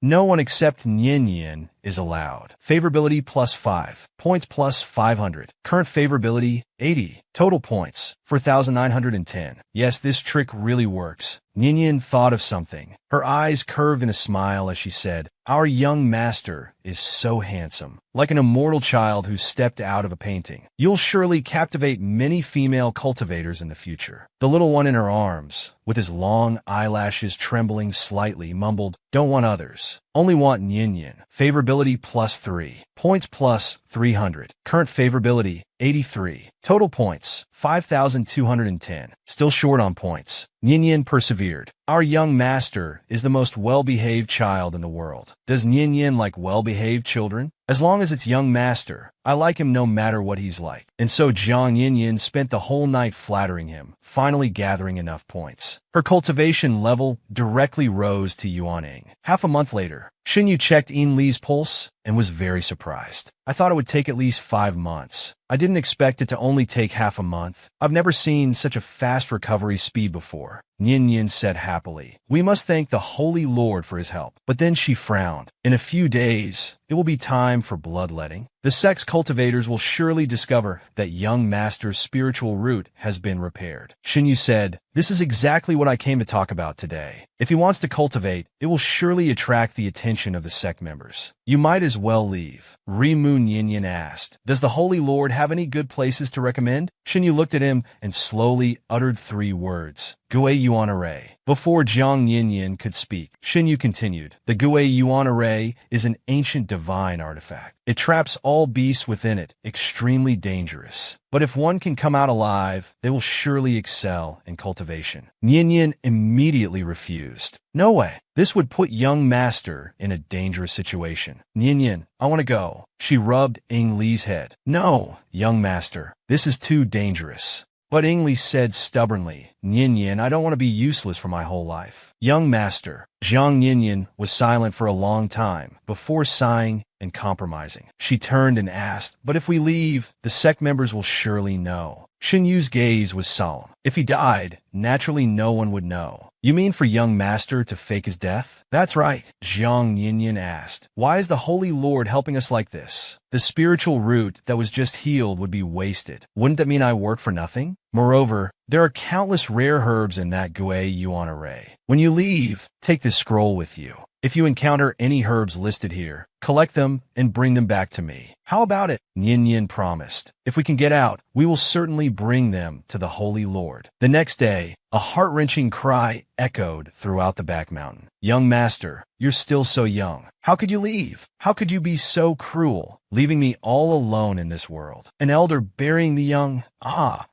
No one except Ninian is allowed. Favorability +5. Points +500. Current favorability 80. Total points 4,910. Yes, this trick really works. Ninian thought of something. Her eyes curved in a smile as she said, Our young master is so handsome. Like an immortal child who stepped out of a painting. You'll surely captivate many female cultivators in the future. The little one in her arms, with his long eyelashes trembling slightly, mumbled, Don't want others. Only want Ninian. Favorability +3. Points +300. Current favorability 83. Total points 5,210. Still short on points. Ninian persevered. Our young master is the most well-behaved child in the world. Does Ninian like well-behaved children? As long as it's young master, I like him no matter what he's like. And so Jiang Yinyin spent the whole night flattering him, finally gathering enough points. Her cultivation level directly rose to Yuaning. Half a month later, Xinyu checked Yin Li's pulse and was very surprised. I thought it would take at least 5 months. I didn't expect it to only take half a month. I've never seen such a fast recovery speed before, Yin Yin said happily. We must thank the Holy Lord for his help. But then she frowned. In a few days, it will be time for bloodletting. The sex cultivators will surely discover that young master's spiritual root has been repaired. Xinyu said, this is exactly what I came to talk about today. If he wants to cultivate, it will surely attract the attention of the sect members. You might as well leave. Rimu Yinyin asked, does the Holy Lord have any good places to recommend? Xinyu looked at him and slowly uttered 3 words. Gui Yuan Array. Before Jiang Yinyin could speak, Xinyu continued, the Gui Yuan Array is an ancient divine artifact. It traps all beasts within it, extremely dangerous. But if one can come out alive, they will surely excel in cultivation. Yinyin immediately refused. No way. This would put young master in a dangerous situation. Yinyin, I want to go. She rubbed Yin Li's head. No, young master, this is too dangerous. But Yin Li said stubbornly, Yinyin, I don't want to be useless for my whole life. Young master, Jiang Yinyin was silent for a long time before sighing and compromising. She turned and asked, but if we leave, the sect members will surely know. Xinyu's gaze was solemn. If he died, naturally no one would know. You mean for young master to fake his death? That's right, Jiang Yinyin asked. Why is the Holy Lord helping us like this? The spiritual root that was just healed would be wasted. Wouldn't that mean I work for nothing? Moreover, there are countless rare herbs in that Gui Yuan array. When you leave, take this scroll with you. If you encounter any herbs listed here, collect them and bring them back to me. How about it? Yinyin promised. If we can get out, we will certainly bring them to the Holy Lord. The next day, a heart-wrenching cry echoed throughout the back mountain. Young master, you're still so young. How could you leave? How could you be so cruel, leaving me all alone in this world? An elder burying the young?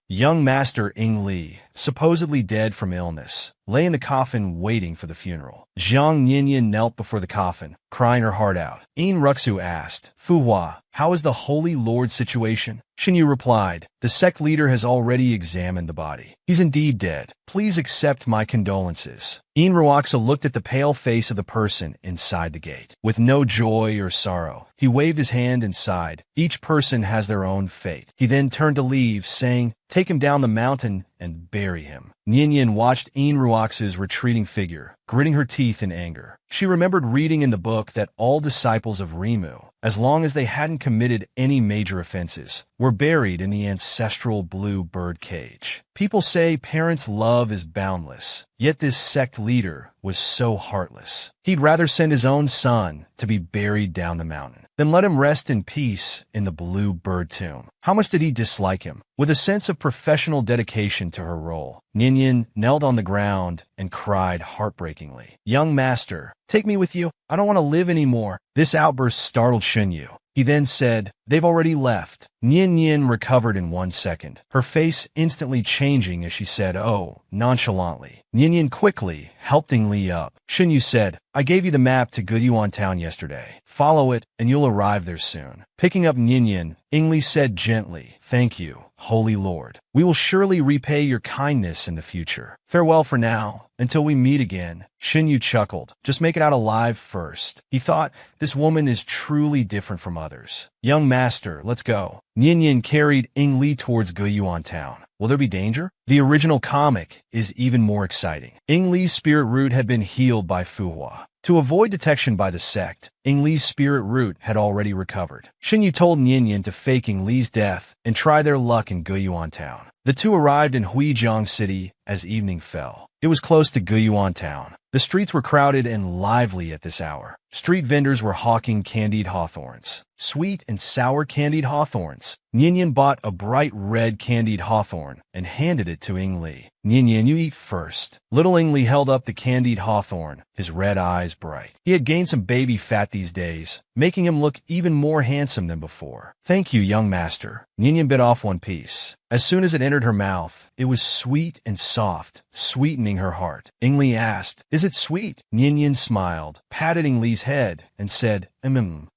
Young master Yin Li, supposedly dead from illness, lay in the coffin waiting for the funeral. Jiang Yinyin knelt before the coffin, crying her heart out. Yin Ruxu asked, Fu Hua, how is the Holy Lord's situation? Xinyu replied, the sect leader has already examined the body. He's indeed dead. Please accept my condolences. Yin Ruaxa looked at the pale face of the person inside the gate. With no joy or sorrow, he waved his hand and sighed. Each person has their own fate. He then turned to leave, saying, take him down the mountain and bury him. Yinyin watched Yin Ruaxa's retreating figure, gritting her teeth in anger. She remembered reading in the book that all disciples of Rimu, as long as they hadn't committed any major offenses, were buried in the ancestral blue bird cage. People say parents' love is boundless, yet this sect leader was so heartless. He'd rather send his own son to be buried down the mountain than let him rest in peace in the blue bird tomb. How much did he dislike him? With a sense of professional dedication to her role, Yinyin knelt on the ground and cried heartbreakingly. Young master, take me with you. I don't want to live anymore. This outburst startled Xinyu. He then said, they've already left. Yinyin recovered in 1 second, her face instantly changing as she said, oh, nonchalantly. Yinyin quickly helped Yin Li up. Xinyu said, I gave you the map to Guiyuan town yesterday. Follow it and you'll arrive there soon. Picking up Yinyin, Yin Li said gently, thank you, Holy Lord. We will surely repay your kindness in the future. Farewell for now, until we meet again. Xinyu chuckled. Just make it out alive first. He thought, this woman is truly different from others. Young master, let's go. Yinyin carried Yin Li towards Guiyuan town. Will there be danger? The original comic is even more exciting. Yin Li's spirit root had been healed by Fu Hua. To avoid detection by the sect, Yin Li's spirit root had already recovered. Xinyu told Yinyin to fake Yin Li's death and try their luck in Guiyuan town. The two arrived in Huijiang City as evening fell. It was close to Guiyuan town. The streets were crowded and lively at this hour. Street vendors were hawking candied hawthorns. Sweet and sour candied hawthorns. Yinyin bought a bright red candied hawthorn and handed it to Yin Li. Yinyin, you eat first. Little Yin Li held up the candied hawthorn, his red eyes bright. He had gained some baby fat these days, making him look even more handsome than before. Thank you, young master. Yinyin bit off one piece. As soon as it entered her mouth, it was sweet and soft, sweetening her heart. Yin Li asked, is it sweet? Yinyin smiled, patted Yin Li's his head and said,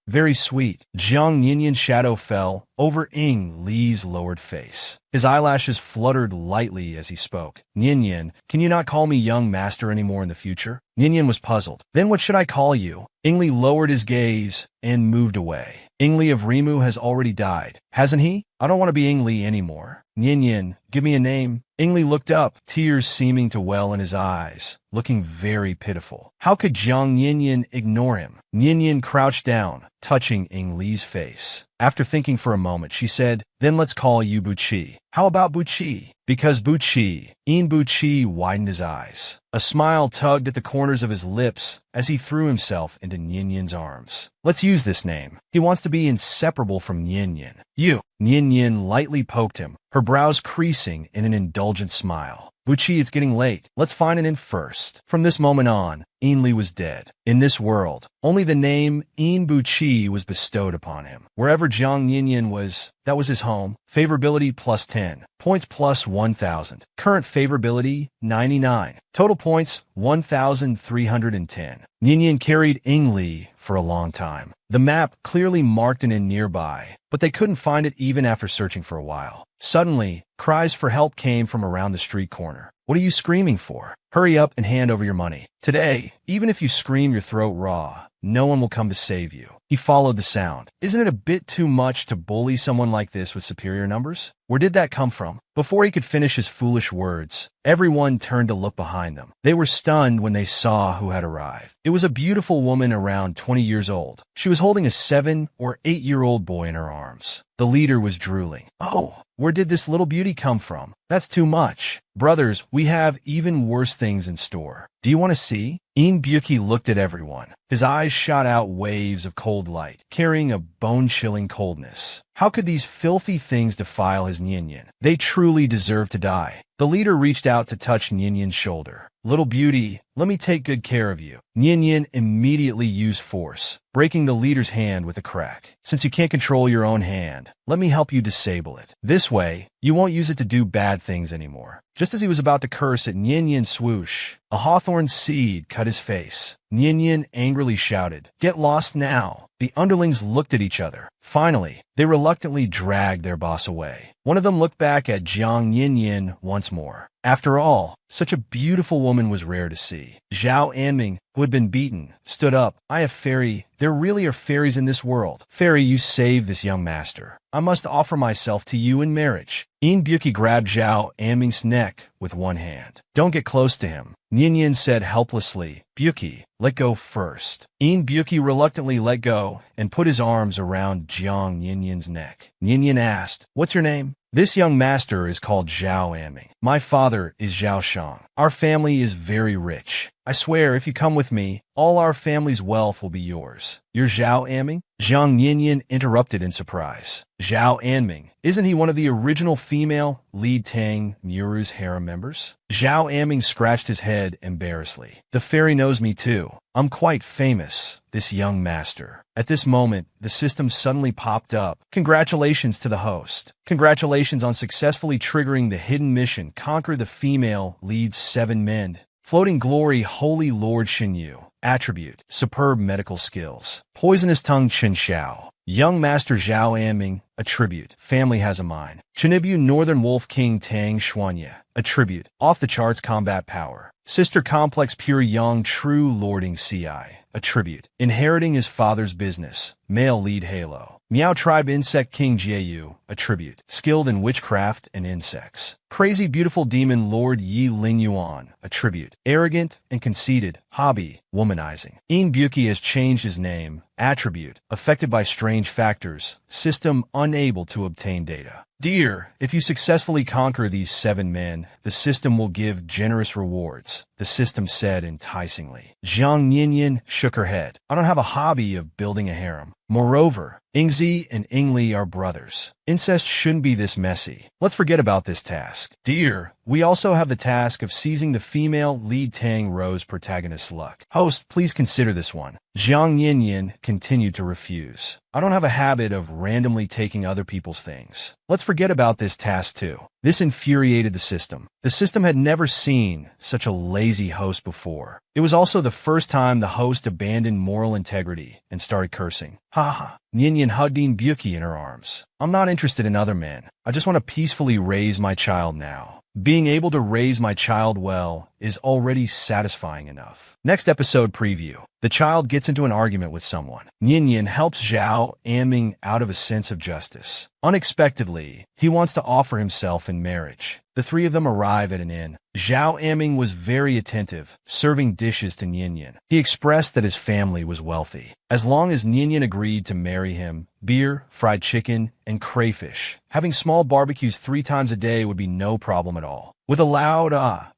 very sweet. Jiang Yinyan's shadow fell over Ying Li's lowered face. His eyelashes fluttered lightly as he spoke. Yinyan, can you not call me young master anymore in the future? Yinyan was puzzled. Then what should I call you? Ying Li lowered his gaze and moved away. Ying Li of Rimu has already died, hasn't he? I don't want to be Ying Li anymore. Yinyan, give me a name. Ying Li looked up, tears seeming to well in his eyes, looking very pitiful. How could Jiang Yinyan ignore him? Yinyan crouched down, touching Ying Li's face. After thinking for a moment, she said, then let's call you Buqi. How about Buqi? Because Buqi. Buqi widened his eyes. A smile tugged at the corners of his lips as he threw himself into Yinyan's arms. Let's use this name. He wants to be inseparable from Yinyan. You. Yinyan lightly poked him, her brows creasing in an indulgent smile. Buqi, it's getting late. Let's find an inn first. From this moment on, Yin Li was dead. In this world, only the name Yin Buqi was bestowed upon him. Wherever Jiang Yinyan was, that was his home. Favorability plus 10. Points plus 1,000. Current favorability, 99. Total points, 1,310. Yinyan carried Ying Li for a long time. The map clearly marked an inn nearby, but they couldn't find it even after searching for a while. Suddenly, cries for help came from around the street corner. What are you screaming for? Hurry up and hand over your money. Today, even if you scream your throat raw, no one will come to save you. He followed the sound. Isn't it a bit too much to bully someone like this with superior numbers? Where did that come from? Before he could finish his foolish words, everyone turned to look behind them. They were stunned when they saw who had arrived. It was a beautiful woman around 20 years old. She was holding a 7- or 8-year-old boy in her arms. The leader was drooling. Oh, where did this little beauty come from? That's too much. Brothers, we have even worse things in store. Do you want to see? Buqi looked at everyone. His eyes shot out waves of cold light, carrying a bone-chilling coldness. How could these filthy things defile his Yinyan? They truly deserve to die. The leader reached out to touch Yinyan's shoulder. Little beauty, let me take good care of you. Yinyan immediately used force, breaking the leader's hand with a crack. Since you can't control your own hand, let me help you disable it. This way, you won't use it to do bad things anymore. Just as he was about to curse at Yinyan's swoosh, a hawthorn seed cut his face. Yinyan angrily shouted, "Get lost now!" The underlings looked at each other. Finally, they reluctantly dragged their boss away. One of them looked back at Jiang Yinyan once more. After all, such a beautiful woman was rare to see. Zhao Anming, who had been beaten, stood up. I have fairy. There really are fairies in this world. Fairy, you saved this young master. I must offer myself to you in marriage. Buqi grabbed Zhao Anming's neck with one hand. Don't get close to him. Yinyan said helplessly. Buqi, let go first. Buqi reluctantly let go and put his arms around Jiang Yinyan's neck. Yinyan asked, what's your name? This young master is called Zhao Anming. My father is Zhao Shang. Our family is very rich. I swear, if you come with me, all our family's wealth will be yours. You're Zhao Anming? Jiang Yinyan interrupted in surprise. Zhao Anming, isn't he one of the original female Li Tang Muru's harem members? Zhao Anming scratched his head embarrassedly. The fairy knows me too. I'm quite famous, this young master. At this moment, the system suddenly popped up. Congratulations to the host. Congratulations on successfully triggering the hidden mission, Conquer the Female Leads 7 Men. Floating Glory, Holy Lord Shinyu. Attribute, superb medical skills. Poisonous Tongue Chen Xiao. Young Master Zhao Anming. Attribute, family has a mind. Chinibu Northern Wolf King Tang Xuanya. Attribute, off the charts combat power. Sister Complex Pure Young True Lording Ci. Attribute, inheriting his father's business. Male lead Halo. Miao Tribe Insect King Jieyu. Attribute, skilled in witchcraft and insects. Crazy Beautiful Demon Lord Yi Ling Yuan. Attribute, arrogant and conceited. Hobby, womanizing. Buqi has changed his name. Attribute, affected by strange factors. System unable to obtain data. Dear, if you successfully conquer these 7 men, the system will give generous rewards, the system said enticingly. Jiang Yinyan shook her head. I don't have a hobby of building a harem. Moreover, Yingzi and Ying Li are brothers. Incest shouldn't be this messy. Let's forget about this task. Dear, we also have the task of seizing the female lead Tang Rose protagonist's luck. Host, please consider this one. Jiang Yinyin continued to refuse. I don't have a habit of randomly taking other people's things. Let's forget about this task too. This infuriated the system. The system had never seen such a lazy host before. It was also the first time the host abandoned moral integrity and started cursing. Ha ha. Ninian hugged Byuki in her arms. I'm not interested in other men. I just want to peacefully raise my child now. Being able to raise my child well is already satisfying enough. Next episode preview. The child gets into an argument with someone. Ninian helps Zhao Anming out of a sense of justice. Unexpectedly, he wants to offer himself in marriage. The three of them arrive at an inn. Zhao Anming was very attentive, serving dishes to Ninian. He expressed that his family was wealthy. As long as Ninian agreed to marry him, beer, fried chicken, and crayfish, having small barbecues 3 times a day would be no problem at all. With a loud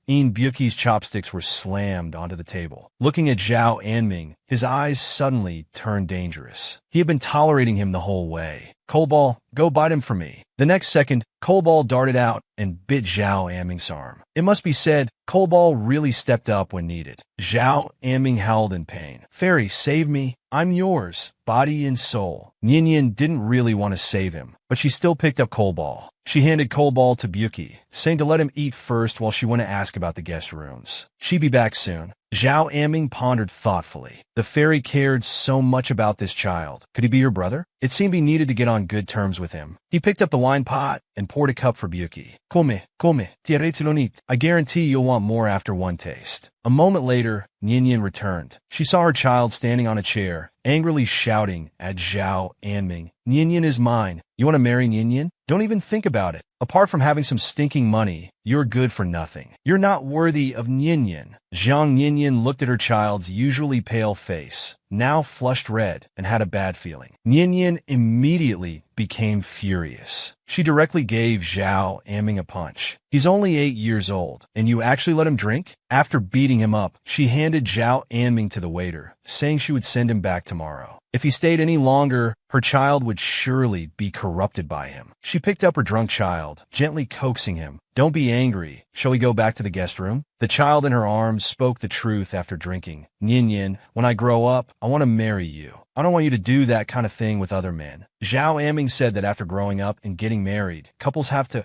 Byuki's chopsticks were slammed onto the table. Looking at Zhao Anming, his eyes suddenly turned dangerous. He had been tolerating him the whole way. Kolbal, go bite him for me. The next second, Kolbal darted out and bit Zhao Anming's arm. It must be said, Kolbal really stepped up when needed. Zhao Anming howled in pain. Fairy, save me. I'm yours, body and soul. Ninian didn't really want to save him, but she still picked up Kolbal. She handed Kolbal to Byuki, saying to let him eat first while she went to ask about the guest rooms. She'd be back soon. Zhao Anming pondered thoughtfully. The fairy cared so much about this child. Could he be her brother? It seemed he needed to get on good terms with him. He picked up the wine pot and poured a cup for Byuki. Come, tiare. I guarantee you'll want more after one taste. A moment later, Ninian returned. She saw her child standing on a chair, angrily shouting at Zhao Anming. Ninian is mine. You want to marry Ninian? Don't even think about it. Apart from having some stinking money, you're good for nothing. You're not worthy of Ninian. Zhang Ninian looked at her child's usually pale face, now flushed red, and had a bad feeling. Ninian immediately became furious. She directly gave Zhao Anming a punch. He's only 8 years old, and you actually let him drink? After beating him up, she handed Zhao Anming to the waiter, saying she would send him back tomorrow. If he stayed any longer, her child would surely be corrupted by him. She picked up her drunk child, gently coaxing him. Don't be angry. Shall we go back to the guest room? The child in her arms spoke the truth after drinking. Ninian, when I grow up, I want to marry you. I don't want you to do that kind of thing with other men. Zhao Anming said that after growing up and getting married, couples have to.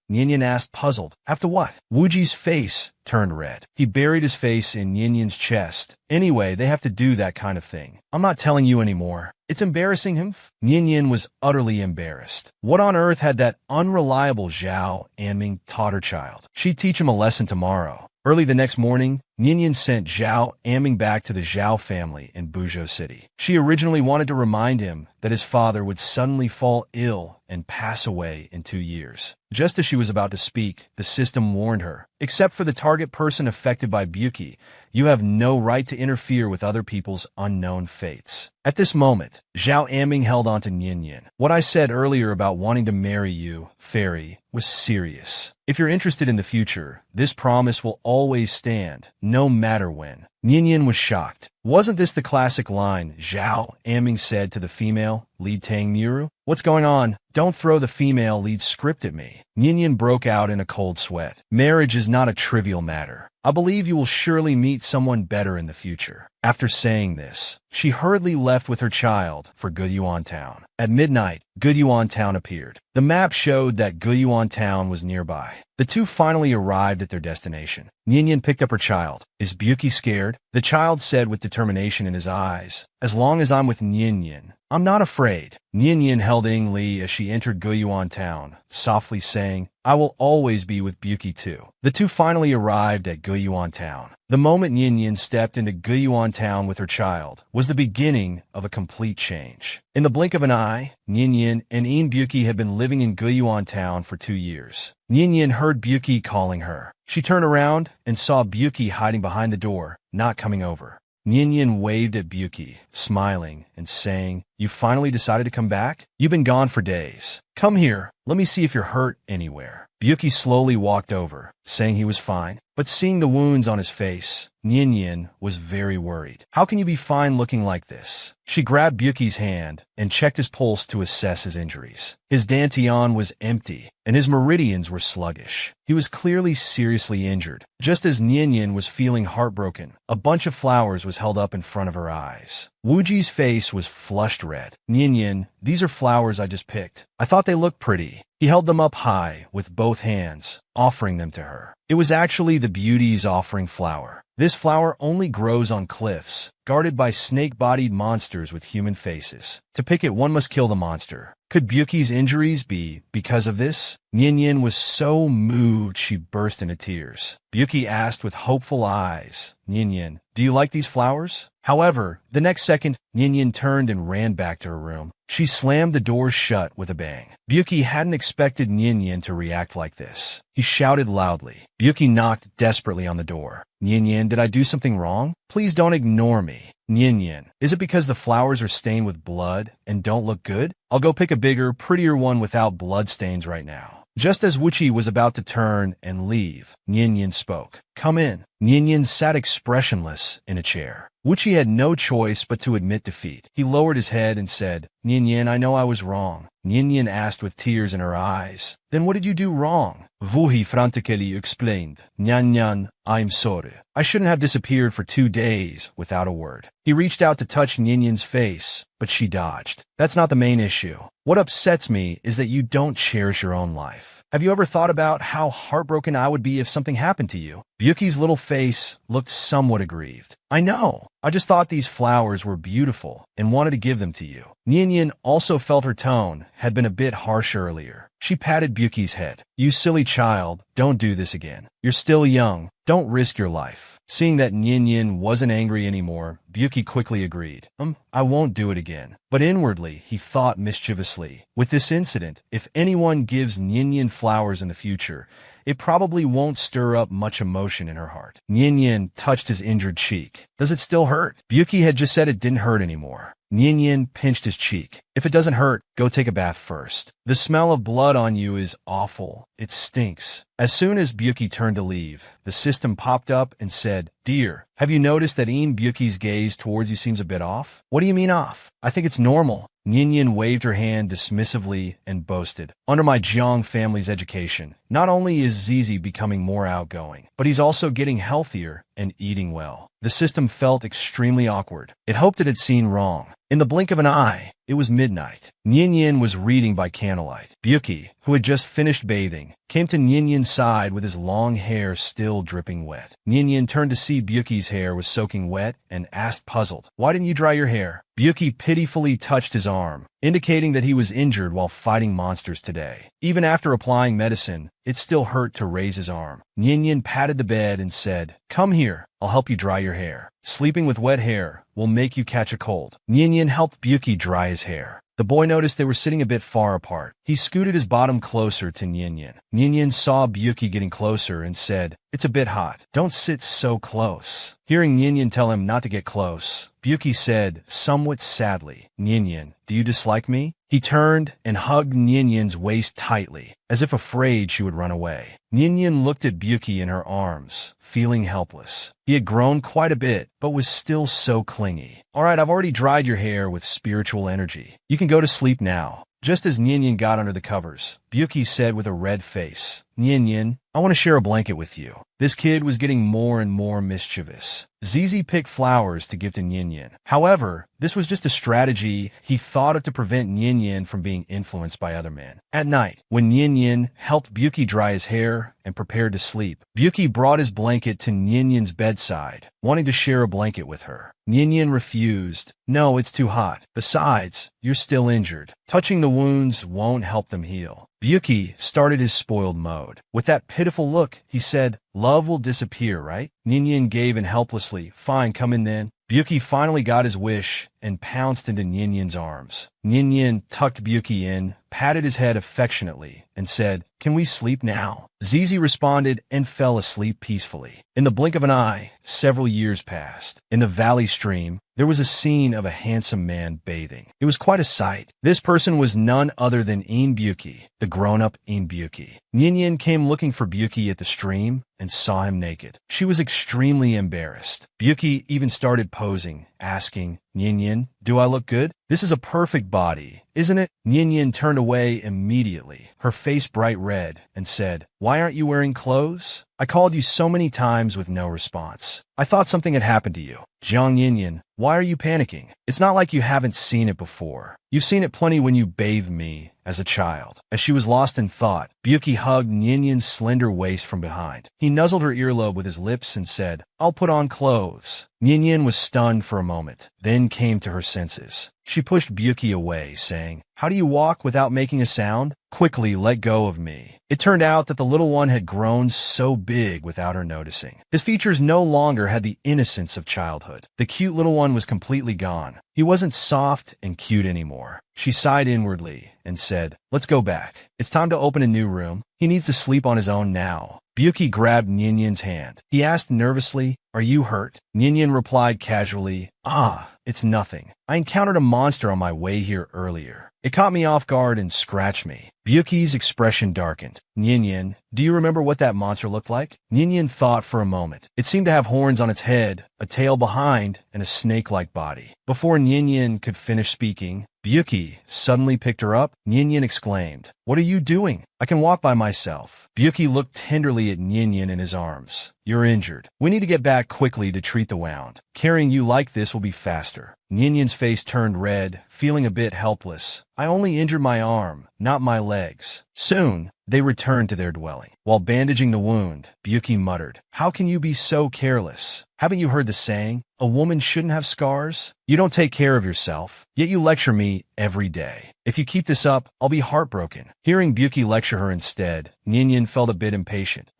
Ninian asked, puzzled. Have to what? Wuji's face turned red. He buried his face in Ninian's chest. Anyway, they have to do that kind of thing. I'm not telling you anymore. It's embarrassing him. Ninian was utterly embarrassed. What on earth had that unreliable Zhao Anming taught her child? She'd teach him a lesson tomorrow. Early the next morning, Ninian sent Zhao Anming back to the Zhao family in Buzhou City. She originally wanted to remind him that his father would suddenly fall ill and pass away in 2 years. Just as she was about to speak, the system warned her, except for the target person affected by Byuki, you have no right to interfere with other people's unknown fates. At this moment, Zhao Anming held on to Ninian. What I said earlier about wanting to marry you, fairy, was serious. If you're interested in the future, this promise will always stand, no matter when. Ninian was shocked. Wasn't this the classic line Zhao Anming said to the female lead Tang Miru? What's going on? Don't throw the female lead script at me. Ninian broke out in a cold sweat. Marriage is not a trivial matter. I believe you will surely meet someone better in the future. After saying this, she hurriedly left with her child for Guiyuan Town. At midnight, Guiyuan Town appeared. The map showed that Guiyuan Town was nearby. The two finally arrived at their destination. Ninian picked up her child. Is Byuki scared? The child said with determination in his eyes, as long as I'm with Ninian, I'm not afraid. Ninian held Ying Li as she entered Guiyuan Town, softly saying, I will always be with Byuki too. The two finally arrived at Guiyuan Town. The moment Ninian stepped into Guiyuan Town with her child was the beginning of a complete change. In the blink of an eye, Ninian and Byuki had been living in Guiyuan Town for 2 years. Ninian heard Byuki calling her. She turned around and saw Byuki hiding behind the door, not coming over. Ninian waved at Byuki, smiling and saying, You finally decided to come back? You've been gone for days. Come here, let me see if you're hurt anywhere. Byuki slowly walked over, saying he was fine, but seeing the wounds on his face, Nyin was very worried. How can you be fine looking like this? She grabbed Byuki's hand and checked his pulse to assess his injuries. His dantian was empty, and his meridians were sluggish. He was clearly seriously injured. Just as Nyin was feeling heartbroken, a bunch of flowers was held up in front of her eyes. Wuji's face was flushed red. Nyin, these are flowers I just picked. I thought they looked pretty. He held them up high with both hands, offering them to her. It was actually the beauty's offering flower. This flower only grows on cliffs, guarded by snake-bodied monsters with human faces. To pick it, one must kill the monster. Could Byuki's injuries be because of this? Nyin was so moved she burst into tears. Byuki asked with hopeful eyes, Nyin, do you like these flowers? However, the next second, Nyin turned and ran back to her room. She slammed the door shut with a bang. Byuki hadn't expected Nyin to react like this. He shouted loudly. Byuki knocked desperately on the door. Nyin, did I do something wrong? Please don't ignore me. Nyin, is it because the flowers are stained with blood and don't look good? I'll go pick a bigger, prettier one without blood stains right now. Just as Wuchi was about to turn and leave, Nyin spoke. Come in. Nyin sat expressionless in a chair. Wuchi had no choice but to admit defeat. He lowered his head and said, Nyin, I know I was wrong. Nyin asked with tears in her eyes. Then what did you do wrong? Wuhi frantically explained. Nyan, I'm sorry. I shouldn't have disappeared for 2 days without a word. He reached out to touch Ninyin's face, but she dodged. That's not the main issue. What upsets me is that you don't cherish your own life. Have you ever thought about how heartbroken I would be if something happened to you? Byuki's little face looked somewhat aggrieved. I know. I just thought these flowers were beautiful and wanted to give them to you. Nyin also felt her tone had been a bit harsh earlier. She patted Byuki's head. You silly child, don't do this again. You're still young. Don't risk your life. Seeing that Nyin wasn't angry anymore, Byuki quickly agreed. I won't do it again. But inwardly, he thought mischievously. With this incident, if anyone gives Nyin flowers in the future, it probably won't stir up much emotion in her heart. Nyin touched his injured cheek. Does it still hurt? Byuki had just said it didn't hurt anymore. Nyin pinched his cheek. If it doesn't hurt, go take a bath first. The smell of blood on you is awful. It stinks. As soon as Byuki turned to leave, the system popped up and said, Dear, have you noticed that Byuki's gaze towards you seems a bit off? What do you mean off? I think it's normal. Nyin waved her hand dismissively and boasted. Under my Jiang family's education, not only is Zizi becoming more outgoing, but he's also getting healthier and eating well. The system felt extremely awkward. It hoped it had seen wrong. In the blink of an eye, it was midnight. Nyin was reading by candlelight. Byuki, who had just finished bathing, came to Ninyin's side with his long hair still dripping wet. Nyin turned to see Byuki's hair was soaking wet and asked puzzled, Why didn't you dry your hair? Byuki pitifully touched his arm, indicating that he was injured while fighting monsters today. Even after applying medicine, it still hurt to raise his arm. Nyin patted the bed and said, Come here, I'll help you dry your hair. Sleeping with wet hair will make you catch a cold. Nyin helped Byuki dry his hair. The boy noticed they were sitting a bit far apart. He scooted his bottom closer to Nyin. Nyin saw Byuki getting closer and said, It's a bit hot. Don't sit so close. Hearing Nyin tell him not to get close, Byuki said, somewhat sadly, Nyin, do you dislike me? He turned and hugged Ninyin's waist tightly, as if afraid she would run away. Nyin looked at Byuki in her arms, feeling helpless. He had grown quite a bit, but was still so clingy. All right, I've already dried your hair with spiritual energy. You can go to sleep now. Just as Nyin got under the covers, Byuki said with a red face, Nyin, I want to share a blanket with you. This kid was getting more and more mischievous. Zizi picked flowers to give to Nyin. However, this was just a strategy he thought of to prevent Nyin from being influenced by other men. At night, when Nyin helped Byuki dry his hair and prepared to sleep, Byuki brought his blanket to Ninyin's bedside, wanting to share a blanket with her. Nyin refused. No, it's too hot. Besides, you're still injured. Touching the wounds won't help them heal. Byuki started his spoiled mode. With that pitiful look, he said, Love will disappear, right? Nyin gave in helplessly. Fine, come in then. Byuki finally got his wish and pounced into Nyenyen's arms. Nyenyen tucked Byuki in, patted his head affectionately, and said, "Can we sleep now?" Zizi responded and fell asleep peacefully. In the blink of an eye, several years passed. In the valley stream, there was a scene of a handsome man bathing. It was quite a sight. This person was none other than Byuki, the grown-up Byuki. Nyenyen came looking for Byuki at the stream and saw him naked. She was extremely embarrassed. Byuki even started posing, asking, "Nyenyen, do I look good? This is a perfect body, isn't it?" Nyenyen turned away immediately, her face bright red, and said, "Why aren't you wearing clothes? I called you so many times with no response. I thought something had happened to you." "Jiang Nyenyen, why are you panicking? It's not like you haven't seen it before. You've seen it plenty when you bathed me as a child." As she was lost in thought, Byuki hugged Nyenyen's slender waist from behind. He nuzzled her earlobe with his lips and said, "I'll put on clothes." Nyenyen was stunned for a moment, then came to her senses. She pushed Byuki away, saying, "How do you walk without making a sound? Quickly let go of me." It turned out that the little one had grown so big without her noticing. His features no longer had the innocence of childhood. The cute little one was completely gone. He wasn't soft and cute anymore. She sighed inwardly and said, "Let's go back. It's time to open a new room. He needs to sleep on his own now." Byuki grabbed Nyenyen's hand. He asked nervously, "Are you hurt?" Nyenyen replied casually, "Ah, it's nothing. I encountered a monster on my way here earlier. It caught me off guard and scratched me." Byuki's expression darkened. "Nyenyen, do you remember what that monster looked like?" Nyenyen thought for a moment. It seemed to have horns on its head, a tail behind, and a snake-like body. Before Nyenyen could finish speaking, Byuki suddenly picked her up. Nyenyen exclaimed, "What are you doing? I can walk by myself." Byuki looked tenderly at Nyenyen in his arms. "You're injured. We need to get back quickly to treat the wound. Carrying you like this will be faster." Nyenyen's face turned red, feeling a bit helpless. "I only injured my arm, not my legs." Soon, they returned to their dwelling. While bandaging the wound, Byuki muttered, "How can you be so careless? Haven't you heard the saying, a woman shouldn't have scars? You don't take care of yourself, yet you lecture me every day. If you keep this up, I'll be heartbroken." Hearing Byuki lecture her instead, Nyenyen felt a bit impatient.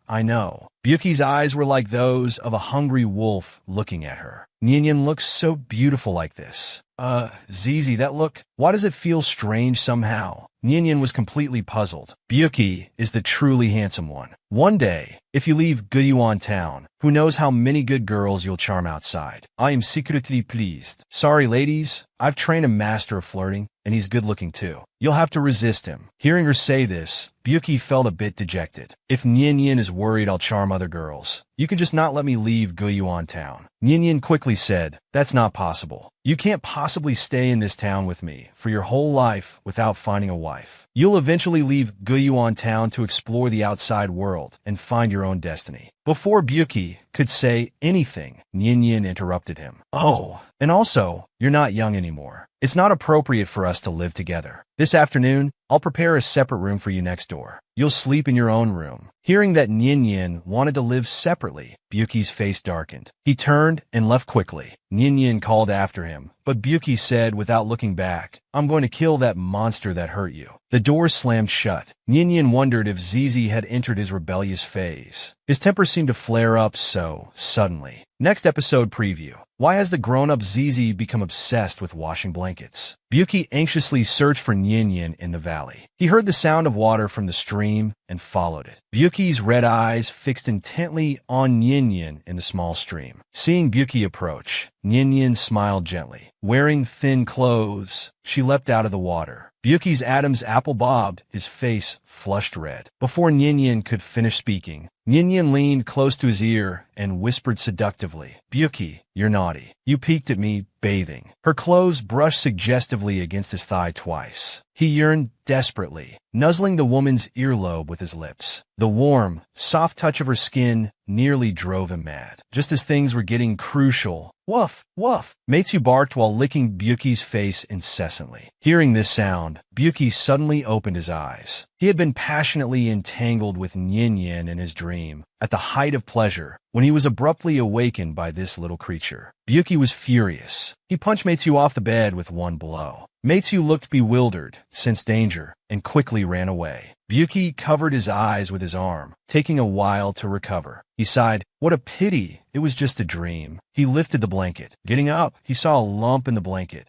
I know." Byuki's eyes were like those of a hungry wolf looking at her. "Nyenyen looks so beautiful like this." Zizi, that look, why does it feel strange somehow?" Nyenyen was completely puzzled. Byuki is the truly handsome one. One day, if you leave Guiyuan town, who knows how many good girls you'll charm outside. I am secretly pleased. Sorry, ladies, I've trained a master of flirting, and he's good-looking too. You'll have to resist him." Hearing her say this, Byuki felt a bit dejected. "If Nyenyen is worried I'll charm other girls, you can just not let me leave Guiyuan town." Nyenyen quickly said, "That's not possible. You can't possibly stay in this town with me for your whole life without finding a wife. You'll eventually leave Guiyuan town to explore the outside world and find your own destiny." Before Byuki could say anything, Nyenyen interrupted him. "Oh, and also, you're not young anymore. It's not appropriate for us to live together. This afternoon, I'll prepare a separate room for you next door. You'll sleep in your own room." Hearing that Nyenyen wanted to live separately, Byuki's face darkened. He turned and left quickly. Nyenyen called after him, but Byuki said without looking back, "I'm going to kill that monster that hurt you." The door slammed shut. Nyenyen wondered if Zizi had entered his rebellious phase. His temper seemed to flare up so suddenly. Next episode preview. Why has the grown-up Zizi become obsessed with washing blankets? Byuki anxiously searched for Nyenyen in the valley. He heard the sound of water from the stream and followed it. Byuki's red eyes fixed intently on Nyenyen in the small stream. Seeing Byuki approach, Nyenyen smiled gently. Wearing thin clothes, she leapt out of the water. Byuki's Adam's apple bobbed, his face flushed red. Before Nyenyen could finish speaking, Nyenyen leaned close to his ear and whispered seductively, "Byuki, you're naughty. You peeked at me bathing." Her clothes brushed suggestively against his thigh twice. He yearned desperately, nuzzling the woman's earlobe with his lips. The warm, soft touch of her skin nearly drove him mad. Just as things were getting crucial, woof, woof, Matsu barked while licking Byuki's face incessantly. Hearing this sound, Byuki suddenly opened his eyes. He had been passionately entangled with Nyenyen in his dream, at the height of pleasure, when he was abruptly awakened by this little creature. Byuki was furious. He punched Meitsu off the bed with one blow. Meitsu looked bewildered, sensed danger, and quickly ran away. Byuki covered his eyes with his arm, taking a while to recover. He sighed, "What a pity, it was just a dream." He lifted the blanket. Getting up, he saw a lump in the blanket.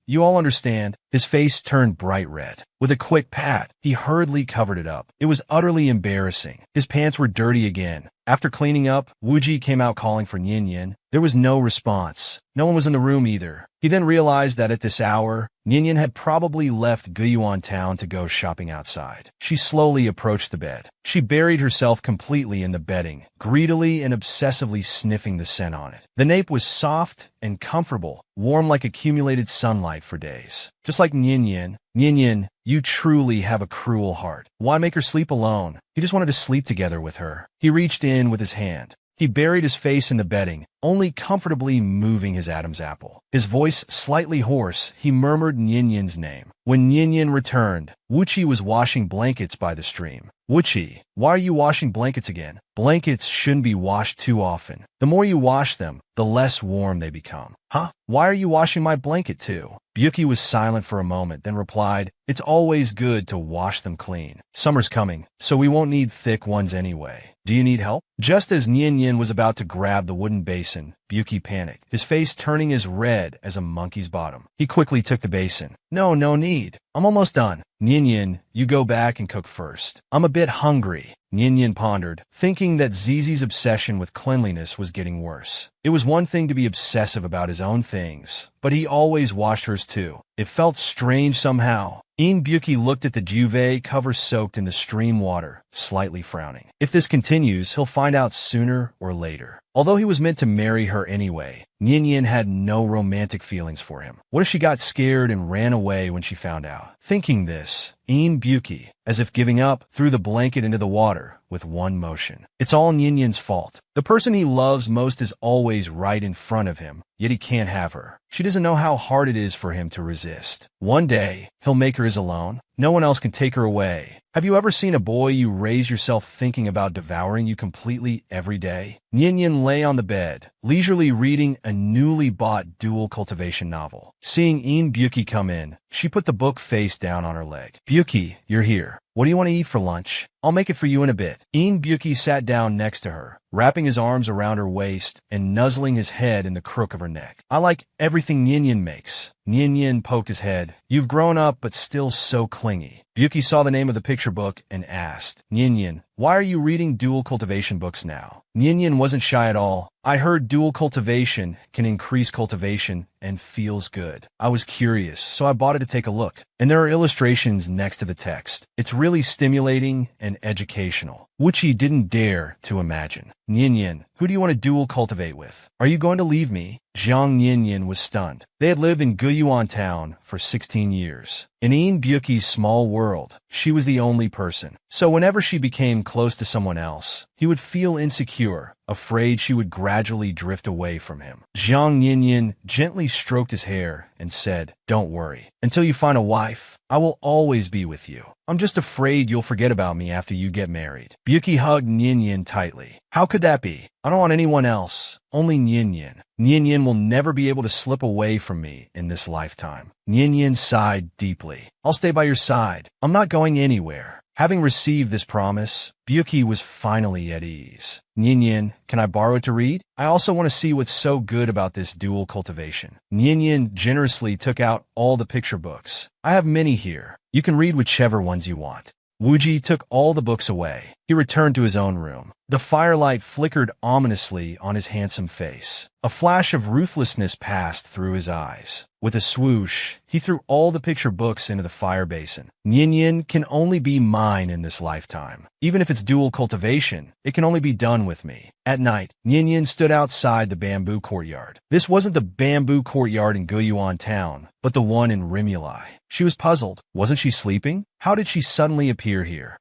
You all understand." His face turned bright red. With a quick pat, he hurriedly covered it up. It was utterly embarrassing. His pants were dirty again. After cleaning up, Wuji came out calling for Nyenyen. There was no response. No one was in the room either. He then realized that at this hour, Nyenyen had probably left Guyuan town to go shopping outside. She slowly approached the bed. She buried herself completely in the bedding, greedily and obsessively sniffing the scent on it. The nape was soft and comfortable, warm like accumulated sunlight for days. Just like Nyenyen. Nyenyen, you truly have a cruel heart. Why make her sleep alone? He just wanted to sleep together with her. He reached in with his hand. He buried his face in the bedding, only comfortably moving his Adam's apple. His voice slightly hoarse, he murmured Nyenyen's name. When Nyenyen returned, Wuchi was washing blankets by the stream. "Wuchi, why are you washing blankets again? Blankets shouldn't be washed too often. The more you wash them, the less warm they become." "Huh? Why are you washing my blanket too?" Byuki was silent for a moment, then replied, "It's always good to wash them clean. Summer's coming, so we won't need thick ones anyway. Do you need help?" Just as Nyenyen was about to grab the wooden basin, Byuki panicked, his face turning as red as a monkey's bottom. He quickly took the basin. No need. I'm almost done." "Nyenyen, you go back and cook first. I'm a bit hungry." Nyenyen pondered, thinking that Zizi's obsession with cleanliness was getting worse. It was one thing to be obsessive about his own things, but he always washed hers too. It felt strange somehow. Byuki looked at the duvet cover soaked in the stream water, slightly frowning. If this continues, he'll find out sooner or later. Although he was meant to marry her anyway, Nyenyen had no romantic feelings for him. What if she got scared and ran away when she found out? Thinking this, Byuki, as if giving up, threw the blanket into the water with one motion. It's all Nyenyen's fault. The person he loves most is always right in front of him, yet he can't have her. She doesn't know how hard it is for him to resist. One day, he'll make her his alone. No one else can take her away. Have you ever seen a boy you raise yourself thinking about devouring you completely every day? Nyenyen lay on the bed, leisurely reading a newly bought dual cultivation novel. Seeing Byuki come in, she put the book face down on her leg. "Byuki, you're here. What do you want to eat for lunch? I'll make it for you in a bit." Byuki sat down next to her, wrapping his arms around her waist and nuzzling his head in the crook of her neck. "I like everything Nyenyen makes." Nyenyen poked his head. "You've grown up, but still so clingy." Byuki saw the name of the picture book and asked, "Nyenyen, why are you reading dual cultivation books now?" Nyenyen wasn't shy at all. "I heard dual cultivation can increase cultivation and feels good. I was curious, so I bought it to take a look. And there are illustrations next to the text. It's really stimulating and educational." Wuchi didn't dare to imagine. "Nyenyen, who do you want to dual cultivate with? Are you going to leave me?" Zhang Nyenyen was stunned. They had lived in Guyuan town for 16 years. In Byuki's small world, she was the only person. So whenever she became close to someone else, he would feel insecure, afraid she would gradually drift away from him. Zhang Nyenyen gently stroked his hair and said, "Don't worry. Until you find a wife, I will always be with you. I'm just afraid you'll forget about me after you get married." Byuki hugged Nyenyen tightly. "How could that be? I don't want anyone else. Only Nyenyen. Nyenyen will never be able to slip away from me in this lifetime." Nyenyen sighed deeply. "I'll stay by your side. I'm not going anywhere." Having received this promise, Byuki was finally at ease. "Nyenyen, can I borrow it to read? I also want to see what's so good about this dual cultivation." Nyenyen generously took out all the picture books. "I have many here. You can read whichever ones you want." Wuji took all the books away. He returned to his own room. The firelight flickered ominously on his handsome face. A flash of ruthlessness passed through his eyes. With a swoosh, he threw all the picture books into the fire basin. "Nyenyen can only be mine in this lifetime. Even if it's dual cultivation, it can only be done with me." At night, Nyenyen stood outside the bamboo courtyard. This wasn't the bamboo courtyard in Guyuan town, but the one in Rimulai. She was puzzled. Wasn't she sleeping? How did she suddenly appear here?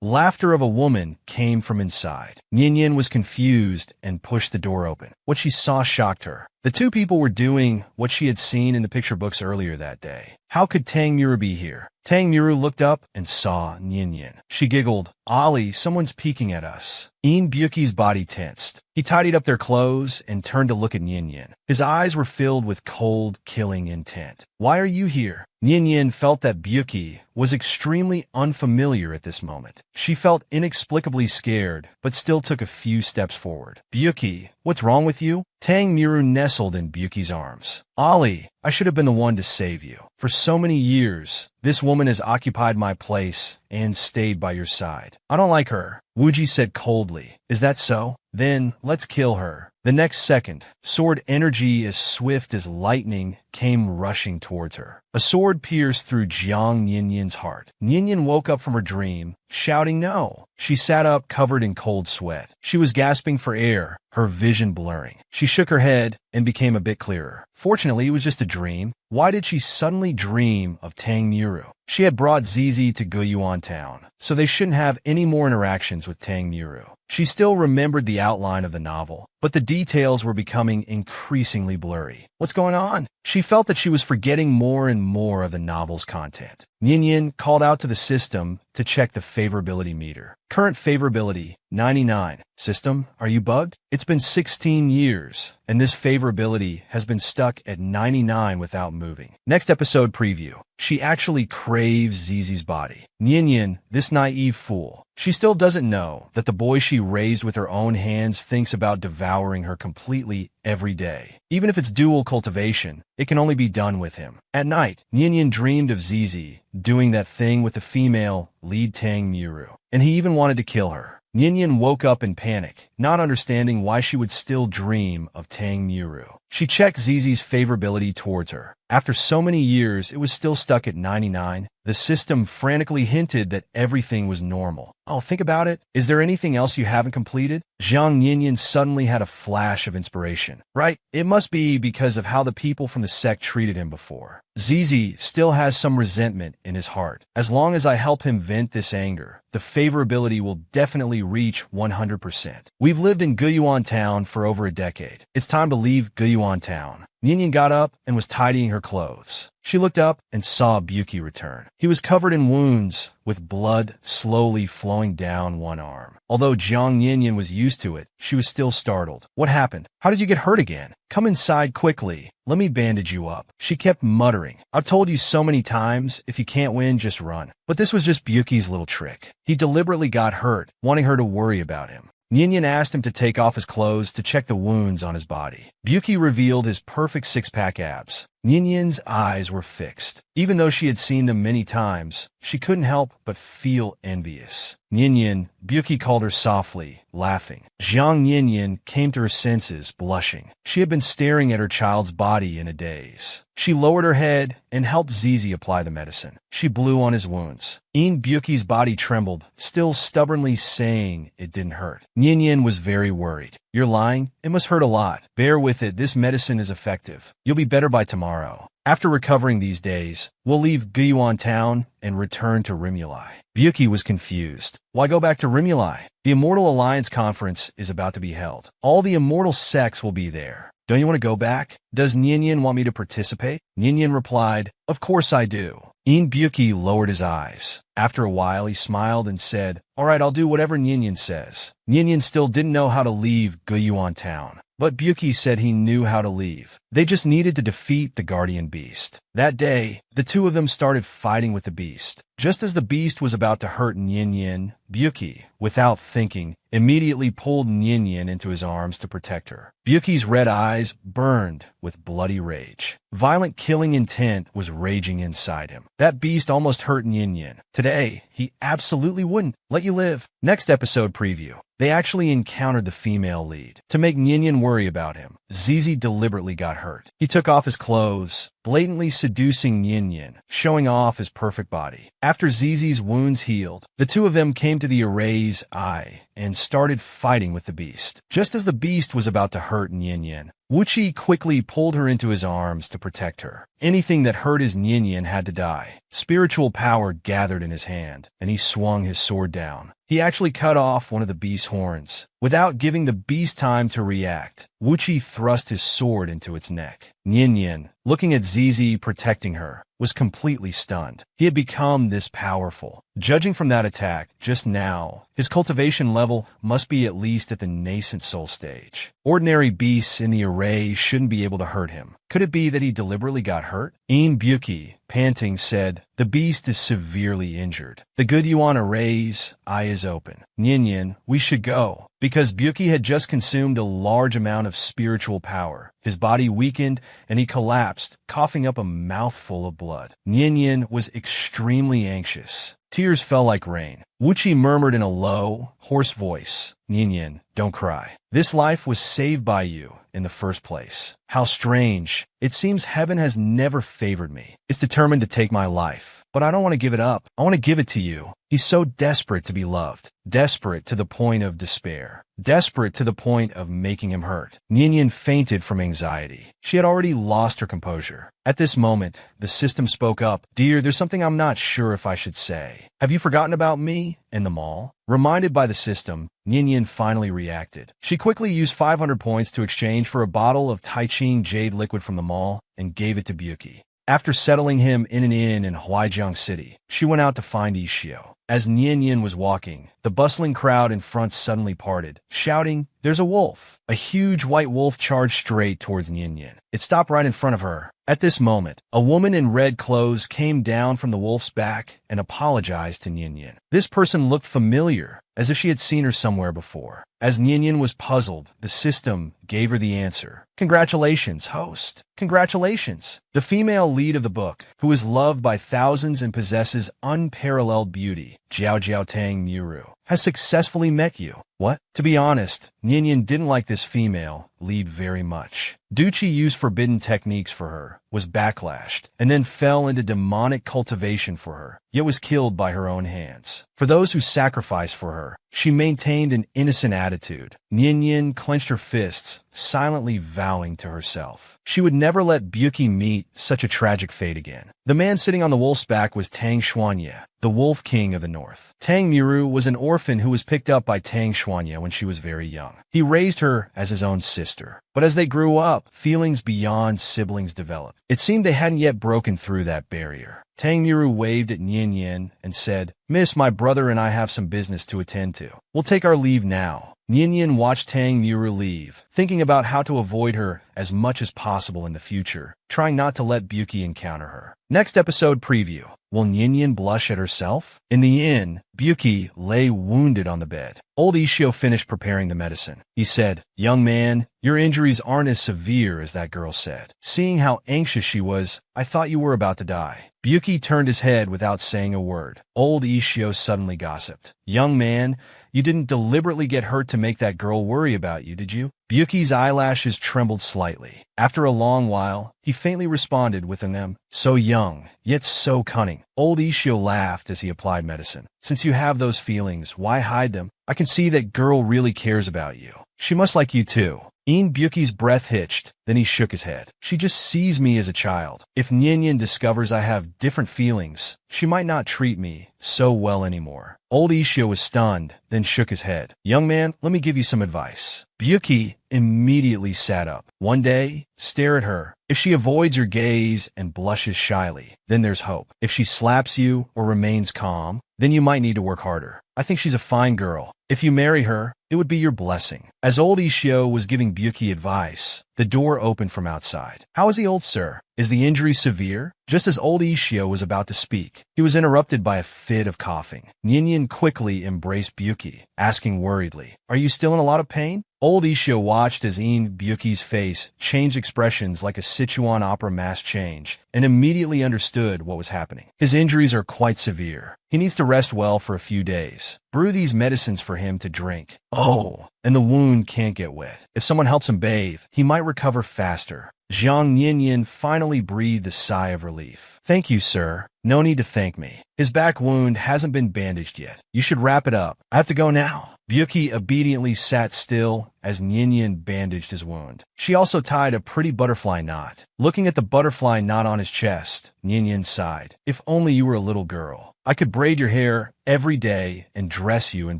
Laughter of a woman came from inside. Nyenyen was confused and pushed the door open. What she saw shocked her. The two people were doing what she had seen in the picture books earlier that day. How could Tang Miru be here? Tang Miru looked up and saw Nyin. She giggled. "Ollie, someone's peeking at us." Een Byuki's body tensed. He tidied up their clothes and turned to look at Nyin. His eyes were filled with cold, killing intent. "Why are you here?" Nyin felt that Byuki was extremely unfamiliar at this moment. She felt inexplicably scared, but still took a few steps forward. "Byuki, what's wrong with you?" Tang Miru nestled in Byuki's arms. "Ollie, I should have been the one to save you. For so many years, this woman has occupied my place and stayed by your side. I don't like her," Wuji said coldly. "Is that so? Then let's kill her." The next second, sword energy as swift as lightning came rushing towards her. A sword pierced through Jiang Ninyin's heart. Nyin woke up from her dream, shouting no. She sat up covered in cold sweat. She was gasping for air, her vision blurring. She shook her head and became a bit clearer. Fortunately, it was just a dream. Why did she suddenly dream of Tang Miru? She had brought Zizi to Guiyuan Town, so they shouldn't have any more interactions with Tang Miru. She still remembered the outline of the novel, but the details were becoming increasingly blurry. What's going on? She felt that she was forgetting more and more of the novel's content. Nyin called out to the system to check the favorability meter. Current favorability, 99. System, are you bugged? It's been 16 years, and this favorability has been stuck at 99 without moving. Next episode preview. She actually craves Zizi's body. Nyin, this naive fool. She still doesn't know that the boy she raised with her own hands thinks about devouring her completely every day. Even if it's dual cultivation, it can only be done with him. At night, Nyin dreamed of Zizi doing that thing with the female lead Tang Miru, and he even wanted to kill her. Nyin woke up in panic, not understanding why she would still dream of Tang Miru. She checked Zizi's favorability towards her. After so many years, it was still stuck at 99. The system frantically hinted that everything was normal. "Oh, think about it. Is there anything else you haven't completed?" Jiang Nyin suddenly had a flash of inspiration. Right, it must be because of how the people from the sect treated him before. Zizi still has some resentment in his heart. As long as I help him vent this anger, the favorability will definitely reach 100%. We've lived in Guiyuan Town for over a decade. It's time to leave Guiyuan Town. Nyin got up and was tidying her clothes. She looked up and saw Byuki return. He was covered in wounds, with blood slowly flowing down one arm. Although Jiang Nyin was used to it, she was still startled. "What happened? How did you get hurt again? Come inside quickly. Let me bandage you up." She kept muttering. "I've told you so many times, if you can't win, just run." But this was just Byuki's little trick. He deliberately got hurt, wanting her to worry about him. Nyin asked him to take off his clothes to check the wounds on his body. Byuki revealed his perfect six-pack abs. Ninyin's eyes were fixed. Even though she had seen them many times, she couldn't help but feel envious. "Nyin," Byuki called her softly, laughing. Jiang Nyin came to her senses, blushing. She had been staring at her child's body in a daze. She lowered her head and helped Zizi apply the medicine. She blew on his wounds. Een Byuki's body trembled, still stubbornly saying it didn't hurt. Nyin was very worried. "You're lying? It must hurt a lot. Bear with it, this medicine is effective. You'll be better by tomorrow. After recovering these days, we'll leave Guiyuan Town and return to Rimuli." Byuki was confused. Why go back to Rimuli? The Immortal Alliance Conference is about to be held. All the immortal sects will be there. Don't you want to go back? Does Nyin want me to participate? Nyin replied, "Of course I do." Een Byuki lowered his eyes. After a while, he smiled and said, "All right, I'll do whatever Nyin says." Nyin still didn't know how to leave Guiyuan Town, but Byuki said he knew how to leave. They just needed to defeat the Guardian Beast. That day, the two of them started fighting with the beast. Just as the beast was about to hurt Nyin, Byuki, without thinking, immediately pulled Nyin into his arms to protect her. Byuki's red eyes burned with bloody rage. Violent killing intent was raging inside him. That beast almost hurt Nyin. Today, he absolutely wouldn't let you live. Next episode preview. They actually encountered the female lead. To make Nyin worry about him, Zizi deliberately got hurt. He took off his clothes, blatantly seducing Nyin, showing off his perfect body. After Zizi's wounds healed, the two of them came to the Array's eye and started fighting with the beast. Just as the beast was about to hurt Nyin, Wuqi quickly pulled her into his arms to protect her. Anything that hurt his Nian had to die. Spiritual power gathered in his hand, and he swung his sword down. He actually cut off one of the beast's horns. Without giving the beast time to react, Wuqi thrust his sword into its neck. Nian, looking at Zizi protecting her, was completely stunned. He had become this powerful. Judging from that attack just now, his cultivation level must be at least at the nascent soul stage. Ordinary beasts in the array shouldn't be able to hurt him. Could it be that he deliberately got hurt? Buki, panting, said, "The beast is severely injured. The good Yuan array's eye is open. Nian, we should go." Because Buki had just consumed a large amount of spiritual power, his body weakened and he collapsed, coughing up a mouthful of blood. Nian was extremely anxious. Tears fell like rain. Wuqi murmured in a low, hoarse voice, "Nian, don't cry. This life was saved by you in the first place. How strange. It seems heaven has never favored me. It's determined to take my life. But I don't want to give it up. I want to give it to you." He's so desperate to be loved. Desperate to the point of despair. Desperate to the point of making him hurt. Nian fainted from anxiety. She had already lost her composure. At this moment, the system spoke up. "Dear, there's something I'm not sure if I should say. Have you forgotten about me in the mall?" Reminded by the system, Nian finally reacted. She quickly used 500 points to exchange for a bottle of Taiching jade liquid from the mall and gave it to Buki. After settling him in an inn in Huaijiang City, she went out to find Ishio. As Nian was walking, the bustling crowd in front suddenly parted, shouting, "There's a wolf!" A huge white wolf charged straight towards Nian. It stopped right in front of her. At this moment, a woman in red clothes came down from the wolf's back and apologized to Nian. This person looked familiar, as if she had seen her somewhere before. As Nian was puzzled, the system gave her the answer. "Congratulations, host. Congratulations." The female lead of the book, who is loved by thousands and possesses unparalleled beauty, Jiao Tang Muru, has successfully met you. What? To be honest, Nian didn't like this female lead very much. Ducci used forbidden techniques for her, was backlashed, and then fell into demonic cultivation for her, yet was killed by her own hands. For those who sacrificed for her, she maintained an innocent attitude. Nian clenched her fists, silently vowing to herself she would never let Buki meet such a tragic fate again. The man sitting on the wolf's back was Tang Xuanye, the Wolf King of the North. Tang Muru was an orphan who was picked up by Tang Xuanye when she was very young. He raised her as his own sister. But as they grew up, feelings beyond siblings developed. It seemed they hadn't yet broken through that barrier. Tang Muru waved at Nian and said, "Miss, my brother and I have some business to attend to. We'll take our leave now." Nian watched Tang Muru leave, thinking about how to avoid her as much as possible in the future, trying not to let Buki encounter her. Next episode preview. Will Nian blush at herself? In the inn, Buki lay wounded on the bed. Old Ishio finished preparing the medicine. He said, "Young man, your injuries aren't as severe as that girl said. Seeing how anxious she was, I thought you were about to die." Buki turned his head without saying a word. Old Ishio suddenly gossiped. "Young man, you didn't deliberately get hurt to make that girl worry about you, did you?" Buki's eyelashes trembled slightly. After a long while, he faintly responded with an "So young, yet so cunning." Old Ishio laughed as he applied medicine. "Since you have those feelings, why hide them? I can see that girl really cares about you. She must like you too." Buki's breath hitched, then he shook his head. "She just sees me as a child. If Nian discovers I have different feelings, she might not treat me so well anymore." Old Ishio was stunned, then shook his head. "Young man, let me give you some advice." Buki immediately sat up. "One day, stare at her. If she avoids your gaze and blushes shyly, then there's hope. If she slaps you or remains calm, then you might need to work harder. I think she's a fine girl. If you marry her, it would be your blessing." As old Ishio was giving Buki advice, the door opened from outside. "How is he, old sir? Is the injury severe?" Just as old Ishio was about to speak, he was interrupted by a fit of coughing. Nian quickly embraced Buki, asking worriedly, "Are you still in a lot of pain?" Old Ishio watched as Buki's face changed expressions like a Sichuan opera mask change, and immediately understood what was happening. His injuries are quite severe. He needs to rest well for a few days. Brew these medicines for him to drink. Oh, and the wound can't get wet. If someone helps him bathe, he might recover faster. Zhang Nian finally breathed a sigh of relief. "Thank you, sir. No need to thank me. His back wound hasn't been bandaged yet. You should wrap it up. I have to go now." Buki obediently sat still as Nyin bandaged his wound. She also tied a pretty butterfly knot. Looking at the butterfly knot on his chest, Nyin sighed. If only you were a little girl. I could braid your hair every day and dress you in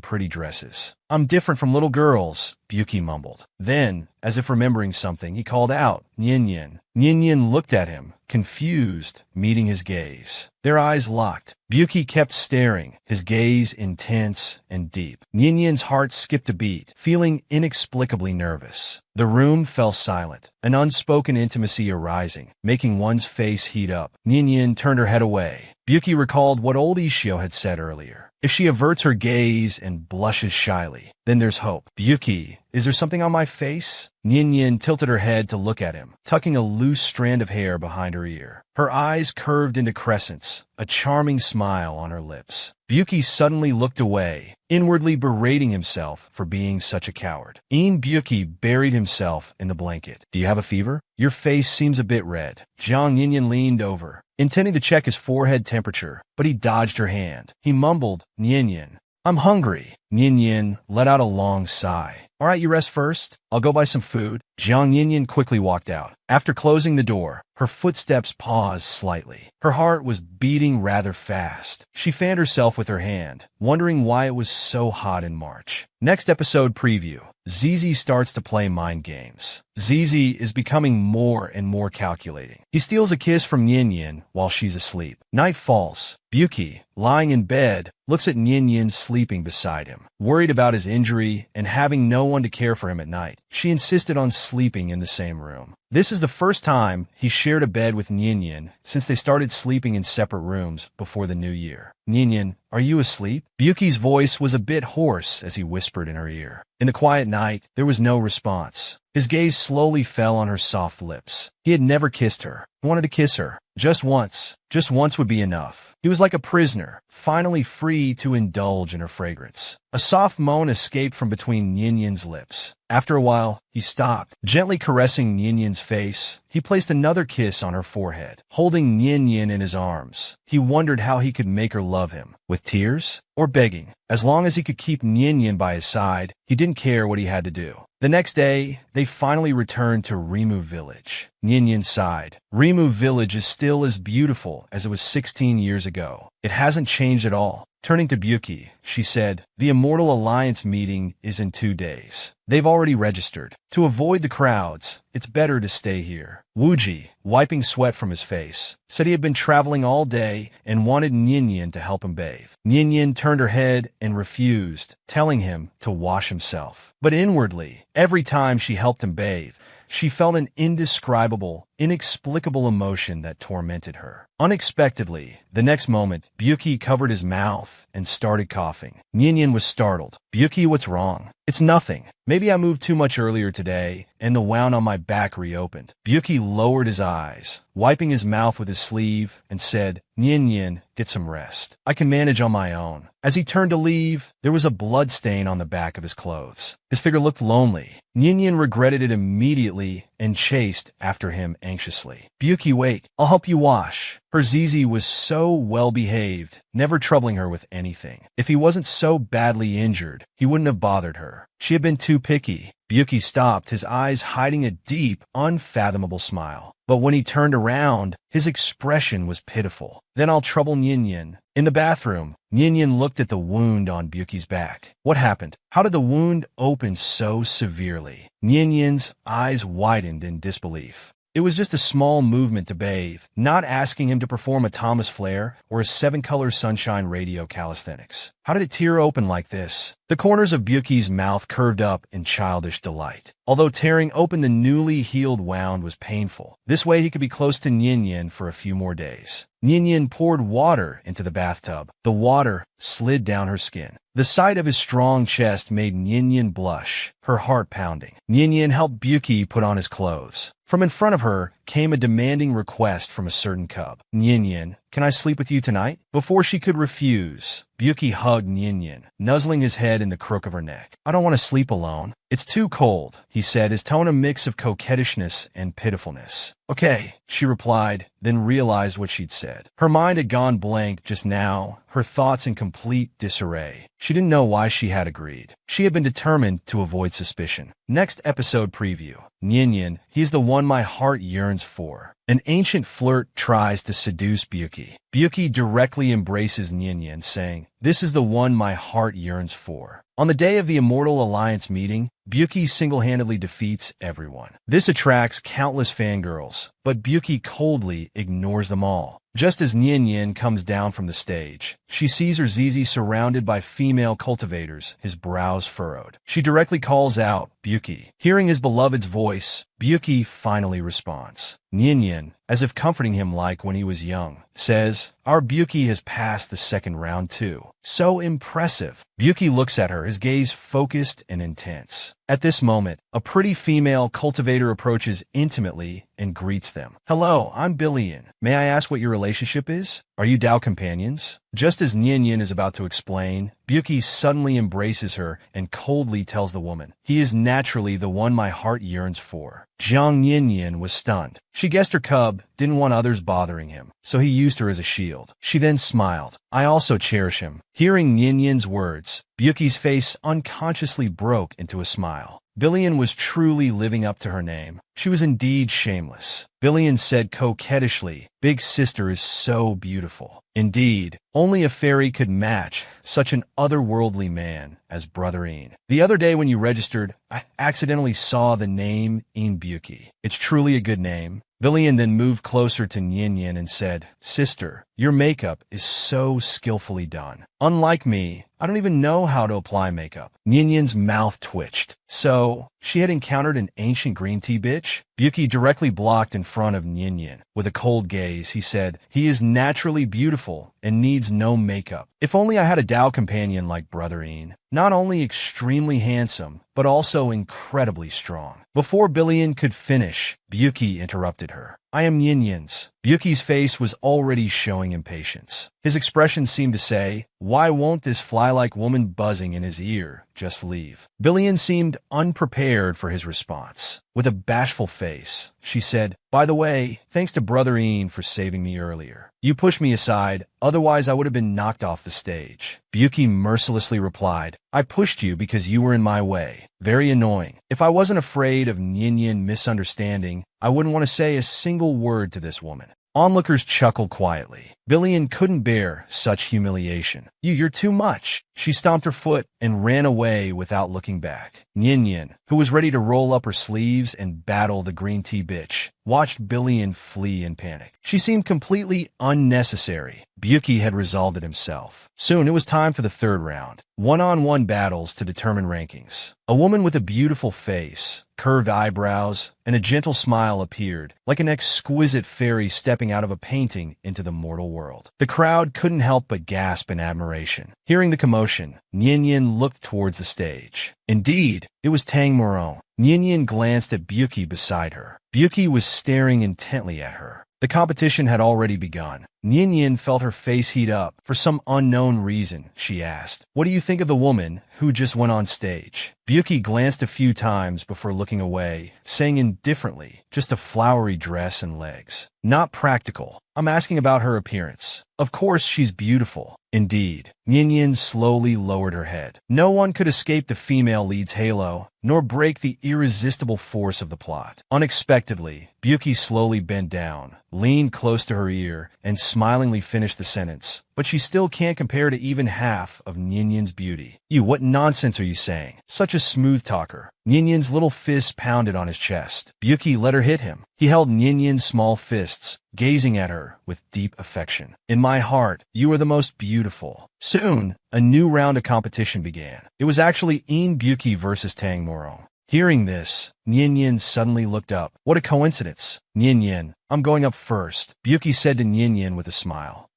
pretty dresses. I'm different from little girls, Byuki mumbled. Then, as if remembering something, he called out, Nyin. Nyin looked at him, confused, meeting his gaze. Their eyes locked. Byuki kept staring, his gaze intense and deep. Ninyin's heart skipped a beat, feeling inexplicably nervous. The room fell silent, an unspoken intimacy arising, making one's face heat up. Nyin turned her head away. Byuki recalled what old Ishio had said earlier. If she averts her gaze and blushes shyly, then there's hope. Byuki, is there something on my face? Nyin tilted her head to look at him, tucking a loose strand of hair behind her ear. Her eyes curved into crescents, a charming smile on her lips. Byuki suddenly looked away, inwardly berating himself for being such a coward. Byuki buried himself in the blanket. Do you have a fever? Your face seems a bit red. Jiang Nyin leaned over, intending to check his forehead temperature, but he dodged her hand. He mumbled, Nyin, I'm hungry. Nyin let out a long sigh. All right, you rest first. I'll go buy some food. Jiang Nyin quickly walked out. After closing the door, her footsteps paused slightly. Her heart was beating rather fast. She fanned herself with her hand, wondering why it was so hot in March. Next episode preview. Zizi starts to play mind games. Zizi is becoming more and more calculating. He steals a kiss from Nyin while she's asleep. Night falls. Byuki, lying in bed, looks at Nyin sleeping beside him. Worried about his injury and having no one to care for him at night, she insisted on sleeping in the same room. This is the first time he shared a bed with Nyin since they started sleeping in separate rooms before the new year. Nyin, are you asleep? Byuki's voice was a bit hoarse as he whispered in her ear. In the quiet night, there was no response. His gaze slowly fell on her soft lips. He had never kissed her. He wanted to kiss her. Just once. Just once would be enough. He was like a prisoner, finally free to indulge in her fragrance. A soft moan escaped from between Ninyin's lips. After a while, he stopped. Gently caressing Ninyin's face, he placed another kiss on her forehead. Holding Nyin in his arms, he wondered how he could make her love him. With tears? Or begging? As long as he could keep Nyin by his side, he didn't care what he had to do. The next day, they finally returned to Rimu Village. Nyin sighed. Rimu Village is still as beautiful as it was 16 years ago. It hasn't changed at all. Turning to Byuki, she said, the Immortal Alliance meeting is in 2 days. They've already registered. To avoid the crowds, it's better to stay here. Wuji, wiping sweat from his face, said he had been traveling all day and wanted Nyin to help him bathe. Nyin turned her head and refused, telling him to wash himself. But inwardly, every time she helped him bathe, she felt an indescribable, inexplicable emotion that tormented her. Unexpectedly, the next moment, Byuki covered his mouth and started coughing. Nyin was startled. Byuki, what's wrong? It's nothing. Maybe I moved too much earlier today, and the wound on my back reopened. Byuki lowered his eyes, wiping his mouth with his sleeve, and said, Nyin, get some rest. I can manage on my own. As he turned to leave, there was a blood stain on the back of his clothes. His figure looked lonely. Nyin regretted it immediately and chased after him anxiously. Byuki, wait. I'll help you wash. Her Zizi was so well-behaved, never troubling her with anything. If he wasn't so badly injured, he wouldn't have bothered her. She had been too picky. Byuki stopped, his eyes hiding a deep, unfathomable smile. But when he turned around, his expression was pitiful. Then I'll trouble Nyin. In the bathroom, Nyin looked at the wound on Byuki's back. What happened? How did the wound open so severely? Ninyin's eyes widened in disbelief. It was just a small movement to bathe, not asking him to perform a Thomas Flare or a 7-color sunshine radio calisthenics. How did it tear open like this? The corners of Byuki's mouth curved up in childish delight. Although tearing open the newly healed wound was painful, this way he could be close to Nyin for a few more days. Nyin poured water into the bathtub. The water slid down her skin. The sight of his strong chest made Nyin blush, her heart pounding. Nyin helped Byuki put on his clothes. From in front of her came a demanding request from a certain cub. Nyin, can I sleep with you tonight? Before she could refuse, Byuki hugged Nyin, nuzzling his head in the crook of her neck. I don't want to sleep alone. It's too cold, he said, his tone a mix of coquettishness and pitifulness. Okay, she replied, then realized what she'd said. Her mind had gone blank just now, her thoughts in complete disarray. She didn't know why she had agreed. She had been determined to avoid suspicion. Next episode preview. Nyenyen, he's the one my heart yearns for. An ancient flirt tries to seduce Byuki. Byuki directly embraces Nyenyen, saying, "This is the one my heart yearns for." On the day of the Immortal Alliance meeting, Byuki single-handedly defeats everyone. This attracts countless fangirls, but Byuki coldly ignores them all. Just as Nyenyen comes down from the stage, she sees her Zizi surrounded by female cultivators, his brows furrowed. She directly calls out, "Byuki." Hearing his beloved's voice, Byuki finally responds. Nyenyen, as if comforting him like when he was young, says, "Our Byuki has passed the second round too. So impressive." Byuki looks at her, his gaze focused and intense. At this moment, a pretty female cultivator approaches intimately and greets them. "Hello, I'm Billion. May I ask what your relationship is? Are you Dao companions?" Just as Nyenyen is about to explain, Byuki suddenly embraces her and coldly tells the woman, "He is naturally the one my heart yearns for." Jiang Nyenyen was stunned. She guessed her cub didn't want others bothering him, so he used her as a shield. She then smiled. "I also cherish him." Hearing Nyenyen's words, Byuki's face unconsciously broke into a smile. Billion was truly living up to her name. She was indeed shameless. Billion said coquettishly, "Big sister is so beautiful." Indeed, only a fairy could match such an otherworldly man as Brother Een. The other day when you registered, I accidentally saw the name Een Byuki. It's truly a good name. Billion then moved closer to Nyenyen and said, "Sister, your makeup is so skillfully done. Unlike me, I don't even know how to apply makeup." Nyenyen's mouth twitched. So, she had encountered an ancient green tea bitch? Byuki directly blocked in front of Nyenyen. With a cold gaze, he said, "He is naturally beautiful and needs no makeup. If only I had a Dao companion like Brother Een. Not only extremely handsome, but also incredibly strong." Before Billion could finish, Byuki interrupted her. "I am Nyenyen's." Byuki's face was already showing impatience. His expression seemed to say, "Why won't this fly-like woman buzzing in his ear just leave?" Billion seemed unprepared for his response. With a bashful face, she said, "By the way, thanks to Brother Een for saving me earlier. You pushed me aside, otherwise I would have been knocked off the stage." Byuki mercilessly replied, "I pushed you because you were in my way. Very annoying. If I wasn't afraid of Nyenyen misunderstanding, I wouldn't want to say a single word to this woman." Onlookers chuckled quietly. Billion couldn't bear such humiliation. You're too much." She stomped her foot and ran away without looking back. Nyenyen, who was ready to roll up her sleeves and battle the green tea bitch, watched Billion flee in panic. She seemed completely unnecessary. Byuki had resolved it himself. Soon it was time for the third round. One-on-one battles to determine rankings. A woman with a beautiful face, curved eyebrows, and a gentle smile appeared, like an exquisite fairy stepping out of a painting into the mortal world. The crowd couldn't help but gasp in admiration. Hearing the commotion, Nyenyen looked towards the stage. Indeed, it was Tang Moron. Nyenyen glanced at Byuki beside her. Byuki was staring intently at her. The competition had already begun. Nyenyen felt her face heat up. For some unknown reason, she asked, "What do you think of the woman who just went on stage?" Byuki glanced a few times before looking away, saying indifferently, "Just a flowery dress and legs. Not practical. I'm asking about her appearance. Of course she's beautiful." Indeed, Nyenyen slowly lowered her head. No one could escape the female lead's halo, nor break the irresistible force of the plot. Unexpectedly, Byuki slowly bent down, leaned close to her ear, and smilingly finished the sentence. "But she still can't compare to even half of Nyenyen's beauty." What nonsense are you saying? Such a smooth talker." Nyenyen's little fist pounded on his chest. Byuki let her hit him. He held Nyenyen's small fists, gazing at her with deep affection. "In my heart, you are the most beautiful." Soon, a new round of competition began. It was actually Een Byuki versus Tang Moron. Hearing this, Nyenyen suddenly looked up. What a coincidence. "Nyenyen, I'm going up first," Byuki said to Nyenyen with a smile.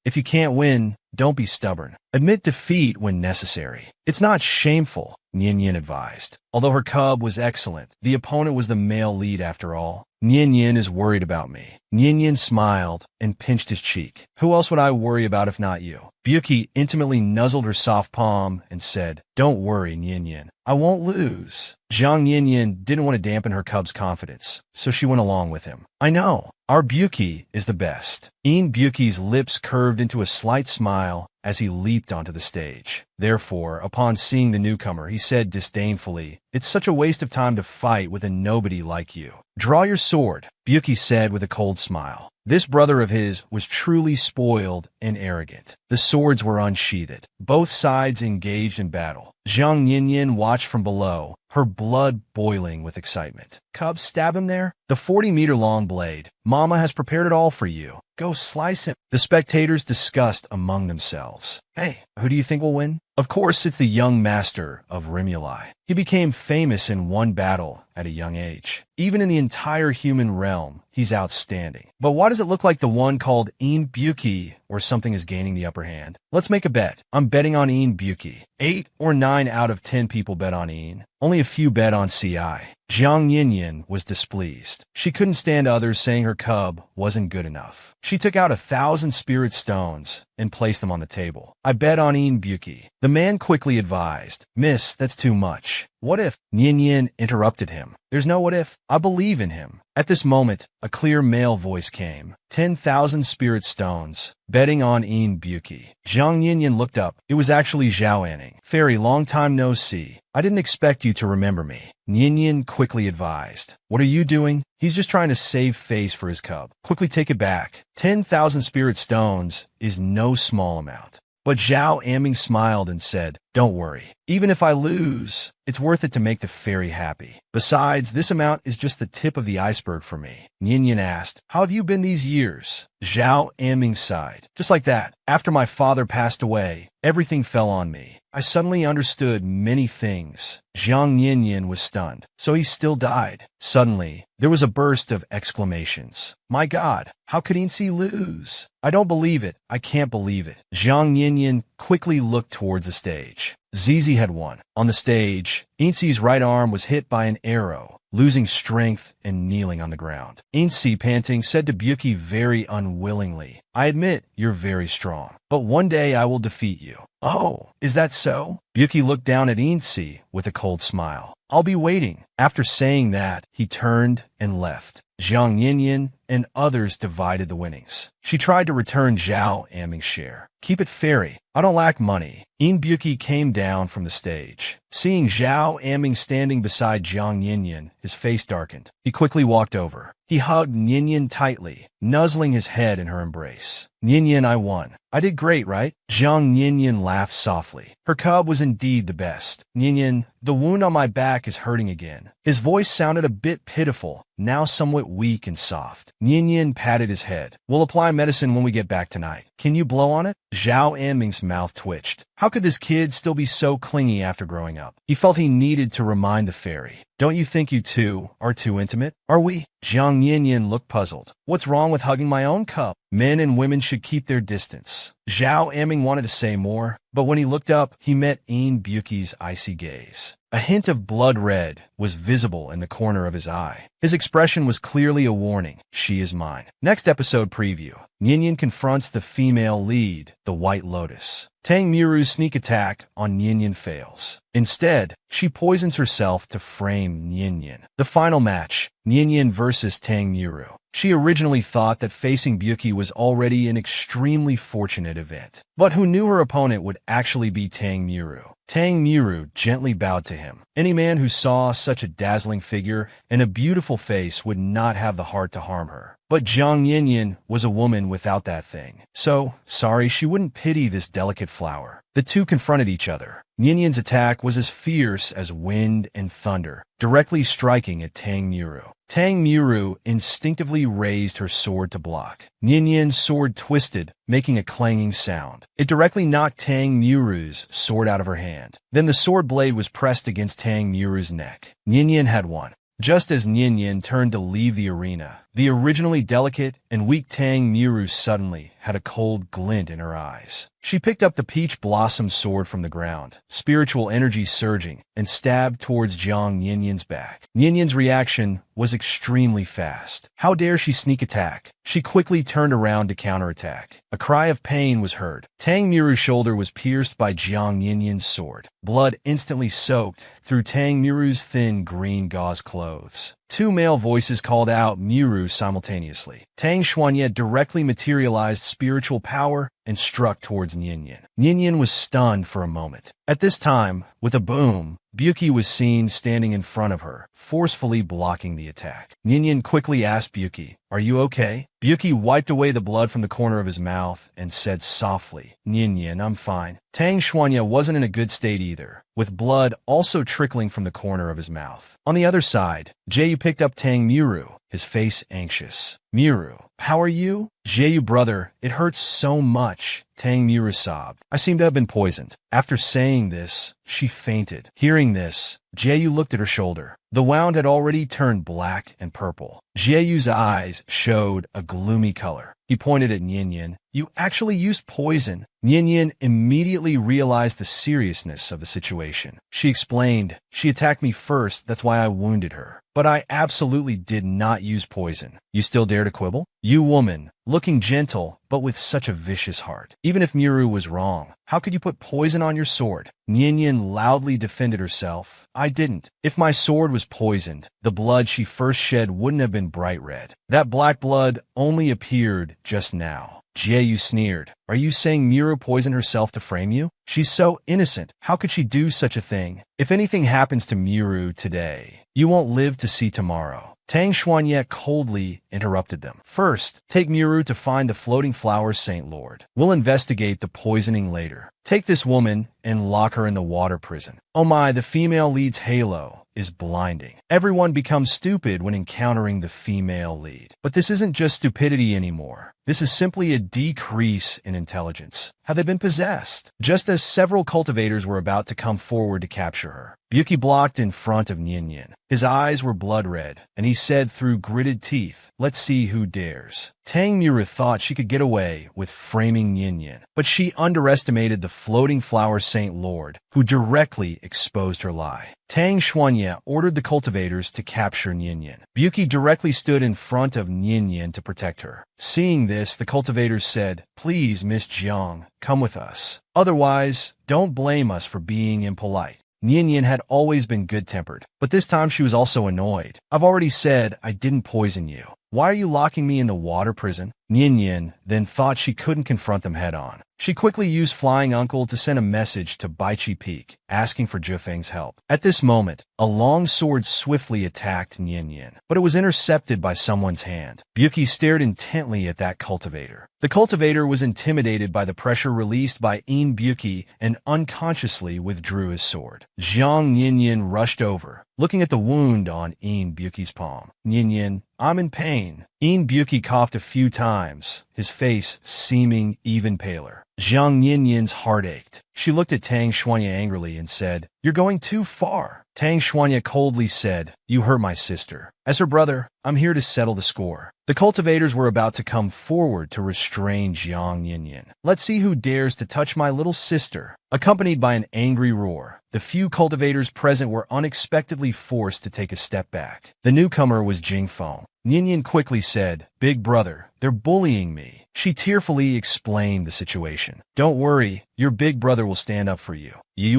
If you can't win, don't be stubborn. Admit defeat when necessary. It's not shameful," Nyenyen advised. Although her cub was excellent, the opponent was the male lead after all. Nian Yin is worried about me. Nian Yin smiled and pinched his cheek. Who else would I worry about if not you? Byuki intimately nuzzled her soft palm and said, Don't worry, Nian Yin. I won't lose. Zhang Nian didn't want to dampen her cub's confidence, so she went along with him. I know. Our Byuki is the best. Byuki's lips curved into a slight smile as he leaped onto the stage. Therefore, upon seeing the newcomer, he said disdainfully, It's such a waste of time to fight with a nobody like you. Draw your sword, Byuki said with a cold smile. This brother of his was truly spoiled and arrogant. The swords were unsheathed. Both sides engaged in battle. Zhang Nian watched from below, her blood boiling with excitement. Cub, stab him there? The 40-meter-long blade. Mama has prepared it all for you. Go slice him. The spectators discussed among themselves. Hey, who do you think will win? Of course, it's the young master of Rimuli. He became famous in one battle at a young age. Even in the entire human realm, he's outstanding. But why does it look like the one called Byuki or something is gaining the upper hand? Let's make a bet. I'm betting on Byuki. 8 or 9 out of 10 people bet on Ian. Only a few bet on CI. Zhang Nian was displeased. She couldn't stand others saying her cub wasn't good enough. She took out 1,000 spirit stones and placed them on the table. I bet on Byuki. The man quickly advised, Miss, that's too much. What if? Nian interrupted him. There's no what if. I believe in him. At this moment, a clear male voice came. 10,000 spirit stones. Betting on Byuki. Zhang Nian looked up. It was actually Zhao Anning. Fairy, long time no see. I didn't expect you to remember me. Nian quickly advised. What are you doing? He's just trying to save face for his cub. Quickly take it back. 10,000 spirit stones is no small amount. But Zhao Anning smiled and said, Don't worry. Even if I lose, it's worth it to make the fairy happy. Besides, this amount is just the tip of the iceberg for me. Nian asked, How have you been these years? Zhao Anning sighed. Just like that. After my father passed away, everything fell on me. I suddenly understood many things. Zhang Nian was stunned. So he still died. Suddenly, there was a burst of exclamations. My God, how could Incite lose? I don't believe it. I can't believe it. Zhang Nian quickly looked towards the stage. Zizi had won. On the stage, Incite's right arm was hit by an arrow, losing strength and kneeling on the ground. Incite, panting, said to Byuki very unwillingly, I admit you're very strong, but one day I will defeat you. Oh, is that so? Byuki looked down at Incite with a cold smile. I'll be waiting. After saying that, he turned and left. Zhang Nian and others divided the winnings. She tried to return Zhao Anning's share. Keep it fairy. I don't lack money. Byuki came down from the stage. Seeing Zhao Anning standing beside Zhang Nian, his face darkened. He quickly walked over. He hugged Nian tightly, nuzzling his head in her embrace. Nian, I won. I did great, right? Zhang Nian laughed softly. Her cub was indeed the best. Nian, the wound on my back is hurting again. His voice sounded a bit pitiful, now somewhat weak and soft. Nian patted his head. We'll apply medicine when we get back tonight. Can you blow on it? Zhao Anning's mouth twitched. How could this kid still be so clingy after growing up? He felt he needed to remind the fairy. Don't you think you two are too intimate? Are we? Zhang Nian looked puzzled. What's wrong with hugging my own cub? Men and women should keep their distance. Zhao Anning wanted to say more, but when he looked up, he met Byuki's icy gaze. A hint of blood red was visible in the corner of his eye. His expression was clearly a warning. She is mine. Next episode preview. Nian confronts the female lead, the White Lotus. Tang Miru's sneak attack on Nian fails. Instead, she poisons herself to frame Nian. The final match, Nian versus Tang Miru. She originally thought that facing Byuki was already an extremely fortunate event. But who knew her opponent would actually be Tang Miru? Tang Miru gently bowed to him. Any man who saw such a dazzling figure and a beautiful face would not have the heart to harm her. But Zhang Nian was a woman without that thing. So, sorry, she wouldn't pity this delicate flower. The two confronted each other. Nian's attack was as fierce as wind and thunder, directly striking at Tang Miru. Tang Miru instinctively raised her sword to block. Nian's sword twisted, making a clanging sound. It directly knocked Tang Miru's sword out of her hand. Then the sword blade was pressed against Tang Miru's neck. Nian had won. Just as Nian turned to leave the arena, The originally delicate and weak Tang Miru suddenly had a cold glint in her eyes. She picked up the peach blossom sword from the ground, spiritual energy surging, and stabbed towards Jiang Yinyan's back. Yinyan's reaction was extremely fast. How dare she sneak attack? She quickly turned around to counterattack. A cry of pain was heard. Tang Miru's shoulder was pierced by Jiang Yinyan's sword. Blood instantly soaked through Tang Miru's thin green gauze clothes. Two male voices called out Miru simultaneously. Tang Xuanye directly materialized spiritual power and struck towards Nyenyen. Nyenyen was stunned for a moment. At this time, with a boom, Byuki was seen standing in front of her, forcefully blocking the attack. Nyenyen quickly asked Byuki, "Are you okay?" Byuki wiped away the blood from the corner of his mouth and said softly, "Nyenyen, I'm fine." Tang Xuanye wasn't in a good state either, with blood also trickling from the corner of his mouth. On the other side, Jayu picked up Tang Miru, his face anxious. "Miru, how are you?" "Jayu, brother, it hurts so much," Tang Miru sobbed. "I seem to have been poisoned." After saying this, she fainted. Hearing this, Jayu looked at her shoulder. The wound had already turned black and purple. Jayu's eyes showed a gloomy color. He pointed at Nyenyen. "You actually used poison." Nyenyen immediately realized the seriousness of the situation. She explained, "She attacked me first, that's why I wounded her. But I absolutely did not use poison." "You still dare to quibble? You woman, looking gentle, but with such a vicious heart. Even if Miru was wrong, how could you put poison on your sword?" Nyenyen loudly defended herself. "I didn't. If my sword was poisoned, the blood she first shed wouldn't have been bright red. That black blood only appeared just now." Jayu sneered. "Are you saying Miru poisoned herself to frame you? She's so innocent. How could she do such a thing? If anything happens to Miru today, you won't live to see tomorrow." Tang Xuanye coldly interrupted them. "First, take Miru to find the floating flower Saint Lord. We'll investigate the poisoning later. Take this woman and lock her in the water prison." Oh my, the female lead's halo is blinding. Everyone becomes stupid when encountering the female lead. But this isn't just stupidity anymore. This is simply a decrease in intelligence. Have they been possessed? Just as several cultivators were about to come forward to capture her, Byuki blocked in front of Nyenyen. His eyes were blood red, and he said through gritted teeth, "Let's see who dares." Tang Miru thought she could get away with framing Nyenyen, but she underestimated the floating flower Saint Lord, who directly exposed her lie. Tang Xuanye ordered the cultivators to capture Nyenyen. Byuki directly stood in front of Nyenyen to protect her. Seeing this, the cultivators said, "Please, Miss Jiang, come with us. Otherwise, don't blame us for being impolite." Nyenyen had always been good-tempered, but this time she was also annoyed. "I've already said I didn't poison you. Why are you locking me in the water prison?" Nyenyen then thought she couldn't confront them head-on. She quickly used Flying Uncle to send a message to Baichi Peak, asking for Jufeng's help. At this moment, a long sword swiftly attacked Nyenyen, but it was intercepted by someone's hand. Byuki stared intently at that cultivator. The cultivator was intimidated by the pressure released by In Byuki and unconsciously withdrew his sword. Jiang Nyenyen rushed over, looking at the wound on In Byuki's palm. "Nyenyen, I'm in pain." In Byuki coughed a few times, his face seeming even paler. Jiang Nyenyen's heart ached. She looked at Tang Xuanye angrily and said, "You're going too far." Tang Xuanye coldly said, "You hurt my sister. As her brother, I'm here to settle the score." The cultivators were about to come forward to restrain Jiang Nyenyen. "Let's see who dares to touch my little sister." Accompanied by an angry roar, the few cultivators present were unexpectedly forced to take a step back. The newcomer was Jingfeng. Nyenyen quickly said, "Big brother, they're bullying me." She tearfully explained the situation. "Don't worry, your big brother will stand up for you." He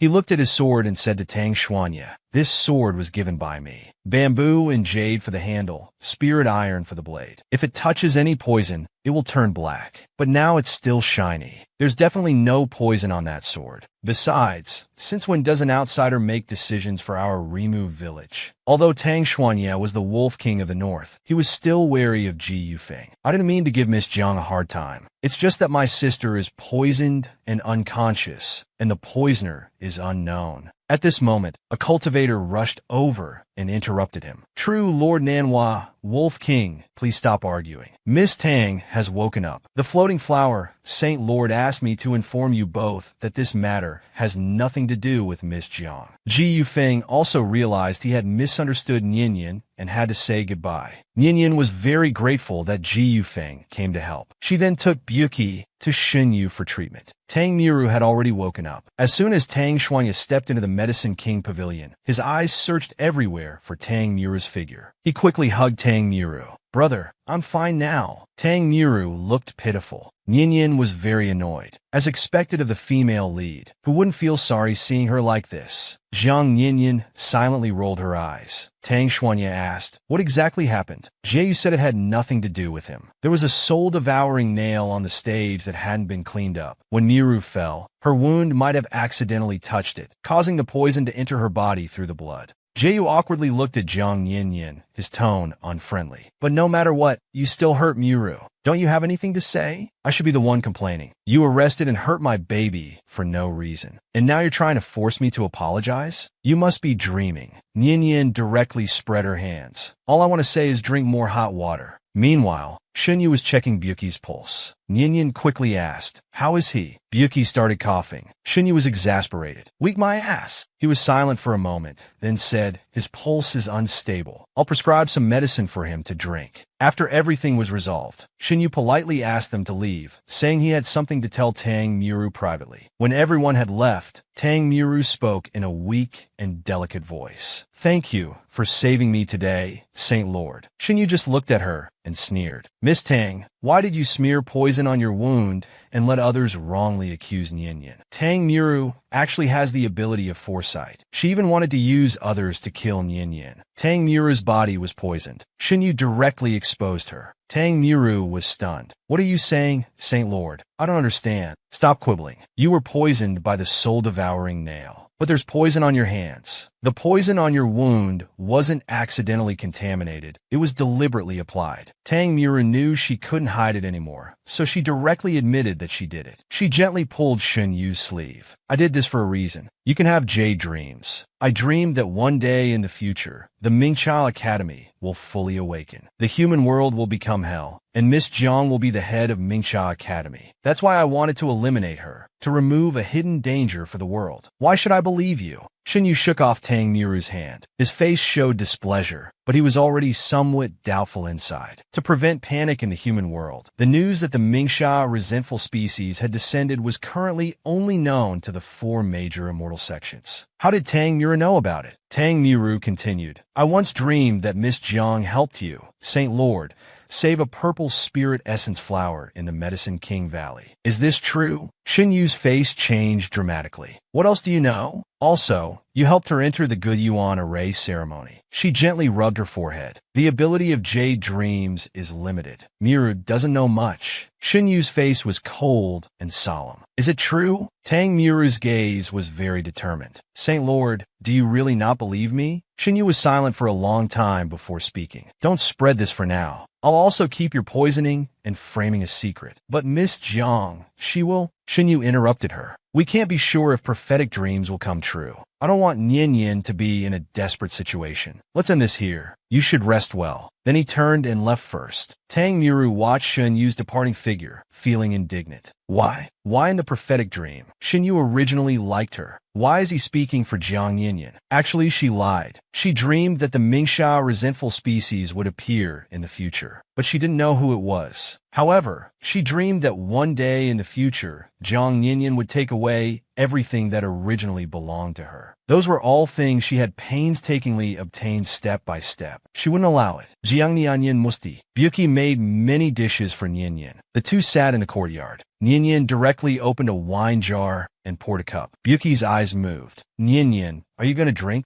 looked at his sword and said to Tang Xuanye, "This sword was given by me. Bamboo and jade for the handle, spirit iron for the blade. If it touches any poison, it will turn black. But now it's still shiny. There's definitely no poison on that sword. Besides, since when does an outsider make decisions for our Rimu village?" Although Tang Xuanye was the Wolf King of the North, he was still wary of Ji Yufeng. "I didn't mean to give Miss Jiang a hard time. It's just that my sister is poisoned and unconscious, and the poisoner is unknown." At this moment, a cultivator rushed over and interrupted him. "True, Lord Nanhua, Wolf King, please stop arguing. Miss Tang has woken up. The floating flower, Saint Lord asked me to inform you both that this matter has nothing to do with Miss Jiang." Ji Yufeng also realized he had misunderstood Nyenyen and had to say goodbye. Nyenyen was very grateful that Ji Yufeng came to help. She then took Byuki to Xinyu for treatment. Tang Miru had already woken up. As soon as Tang Xuanya stepped into the Medicine King pavilion, his eyes searched everywhere for Tang Miru's figure. He quickly hugged Tang Miru. "Brother, I'm fine now." Tang Miru looked pitiful. Nyenyen was very annoyed, as expected of the female lead, who wouldn't feel sorry seeing her like this. Zhang Nyenyen silently rolled her eyes. Tang Xuanya asked, "What exactly happened?" Jieyu said it had nothing to do with him. There was a soul-devouring nail on the stage that hadn't been cleaned up. When Miru fell, her wound might have accidentally touched it, causing the poison to enter her body through the blood. Jieyu awkwardly looked at Zhang Nyenyen, his tone unfriendly. "But no matter what, you still hurt Miru. Don't you have anything to say? I should be the one complaining. You arrested and hurt my baby for no reason. And now you're trying to force me to apologize? You must be dreaming." Nyenyen directly spread her hands. "All I want to say is drink more hot water." Meanwhile, Xinyu was checking Byuki's pulse. Nyenyen quickly asked, "How is he?" Byuki started coughing. Xinyu was exasperated. "Weak my ass." He was silent for a moment, then said, "His pulse is unstable. I'll prescribe some medicine for him to drink." After everything was resolved, Xinyu politely asked them to leave, saying he had something to tell Tang Miru privately. When everyone had left, Tang Miru spoke in a weak and delicate voice. "Thank you for saving me today, Saint Lord." Xinyu just looked at her and sneered. "Miss Tang, why did you smear poison on your wound and let others wrongly accuse Nyenyen?" Tang Miru actually has the ability of foresight. She even wanted to use others to kill Nyenyen. Tang Miru's body was poisoned. Xinyu directly exposed her. Tang Miru was stunned. "What are you saying, Saint Lord? I don't understand." "Stop quibbling. You were poisoned by the soul-devouring nail. But there's poison on your hands. The poison on your wound wasn't accidentally contaminated. It was deliberately applied." Tang Miru knew she couldn't hide it anymore, so she directly admitted that she did it. She gently pulled Xun Yu's sleeve. "I did this for a reason. You can have Jade dreams. I dreamed that one day in the future, the Mingqiao Academy will fully awaken. The human world will become hell, and Miss Jiang will be the head of Mingqiao Academy. That's why I wanted to eliminate her, to remove a hidden danger for the world. Why should I believe you?" Xinyu shook off Tang Miru's hand. His face showed displeasure, but he was already somewhat doubtful inside. To prevent panic in the human world, the news that the Mingxia resentful species had descended was currently only known to the 4 major immortal sections. How did Tang Miru know about it? Tang Miru continued, "I once dreamed that Miss Jiang helped you, Saint Lord, save a purple spirit essence flower in the Medicine King Valley. Is this true?" Xinyu's face changed dramatically. "What else do you know? Also, you helped her enter the Good Yuan array ceremony." She gently rubbed her forehead. "The ability of Jade Dreams is limited. Miru doesn't know much." Xinyu's face was cold and solemn. "Is it true?" Tang Miru's gaze was very determined. "Saint Lord, do you really not believe me?" Xinyu was silent for a long time before speaking. "Don't spread this for now. I'll also keep your poisoning and framing a secret. But Miss Jiang, she will—" Xinyu interrupted her. "We can't be sure if prophetic dreams will come true. I don't want Nyenyen to be in a desperate situation. Let's end this here. You should rest well." Then he turned and left first. Tang Miru watched Xinyu's departing figure, feeling indignant. Why? Why in the prophetic dream? Xinyu originally liked her. Why is he speaking for Jiang Nyenyen? Actually, she lied. She dreamed that the Mingxia resentful species would appear in the future, but she didn't know who it was. However, she dreamed that one day in the future, Jiang Nyenyen would take away everything that originally belonged to her. Those were all things she had painstakingly obtained step by step. She wouldn't allow it. Jiang Nyenyen musti. Byuki made many dishes for Nyenyen. The two sat in the courtyard. Nyenyen directly opened a wine jar and poured a cup. Byuki's eyes moved. "Nyenyen, are you going to drink?"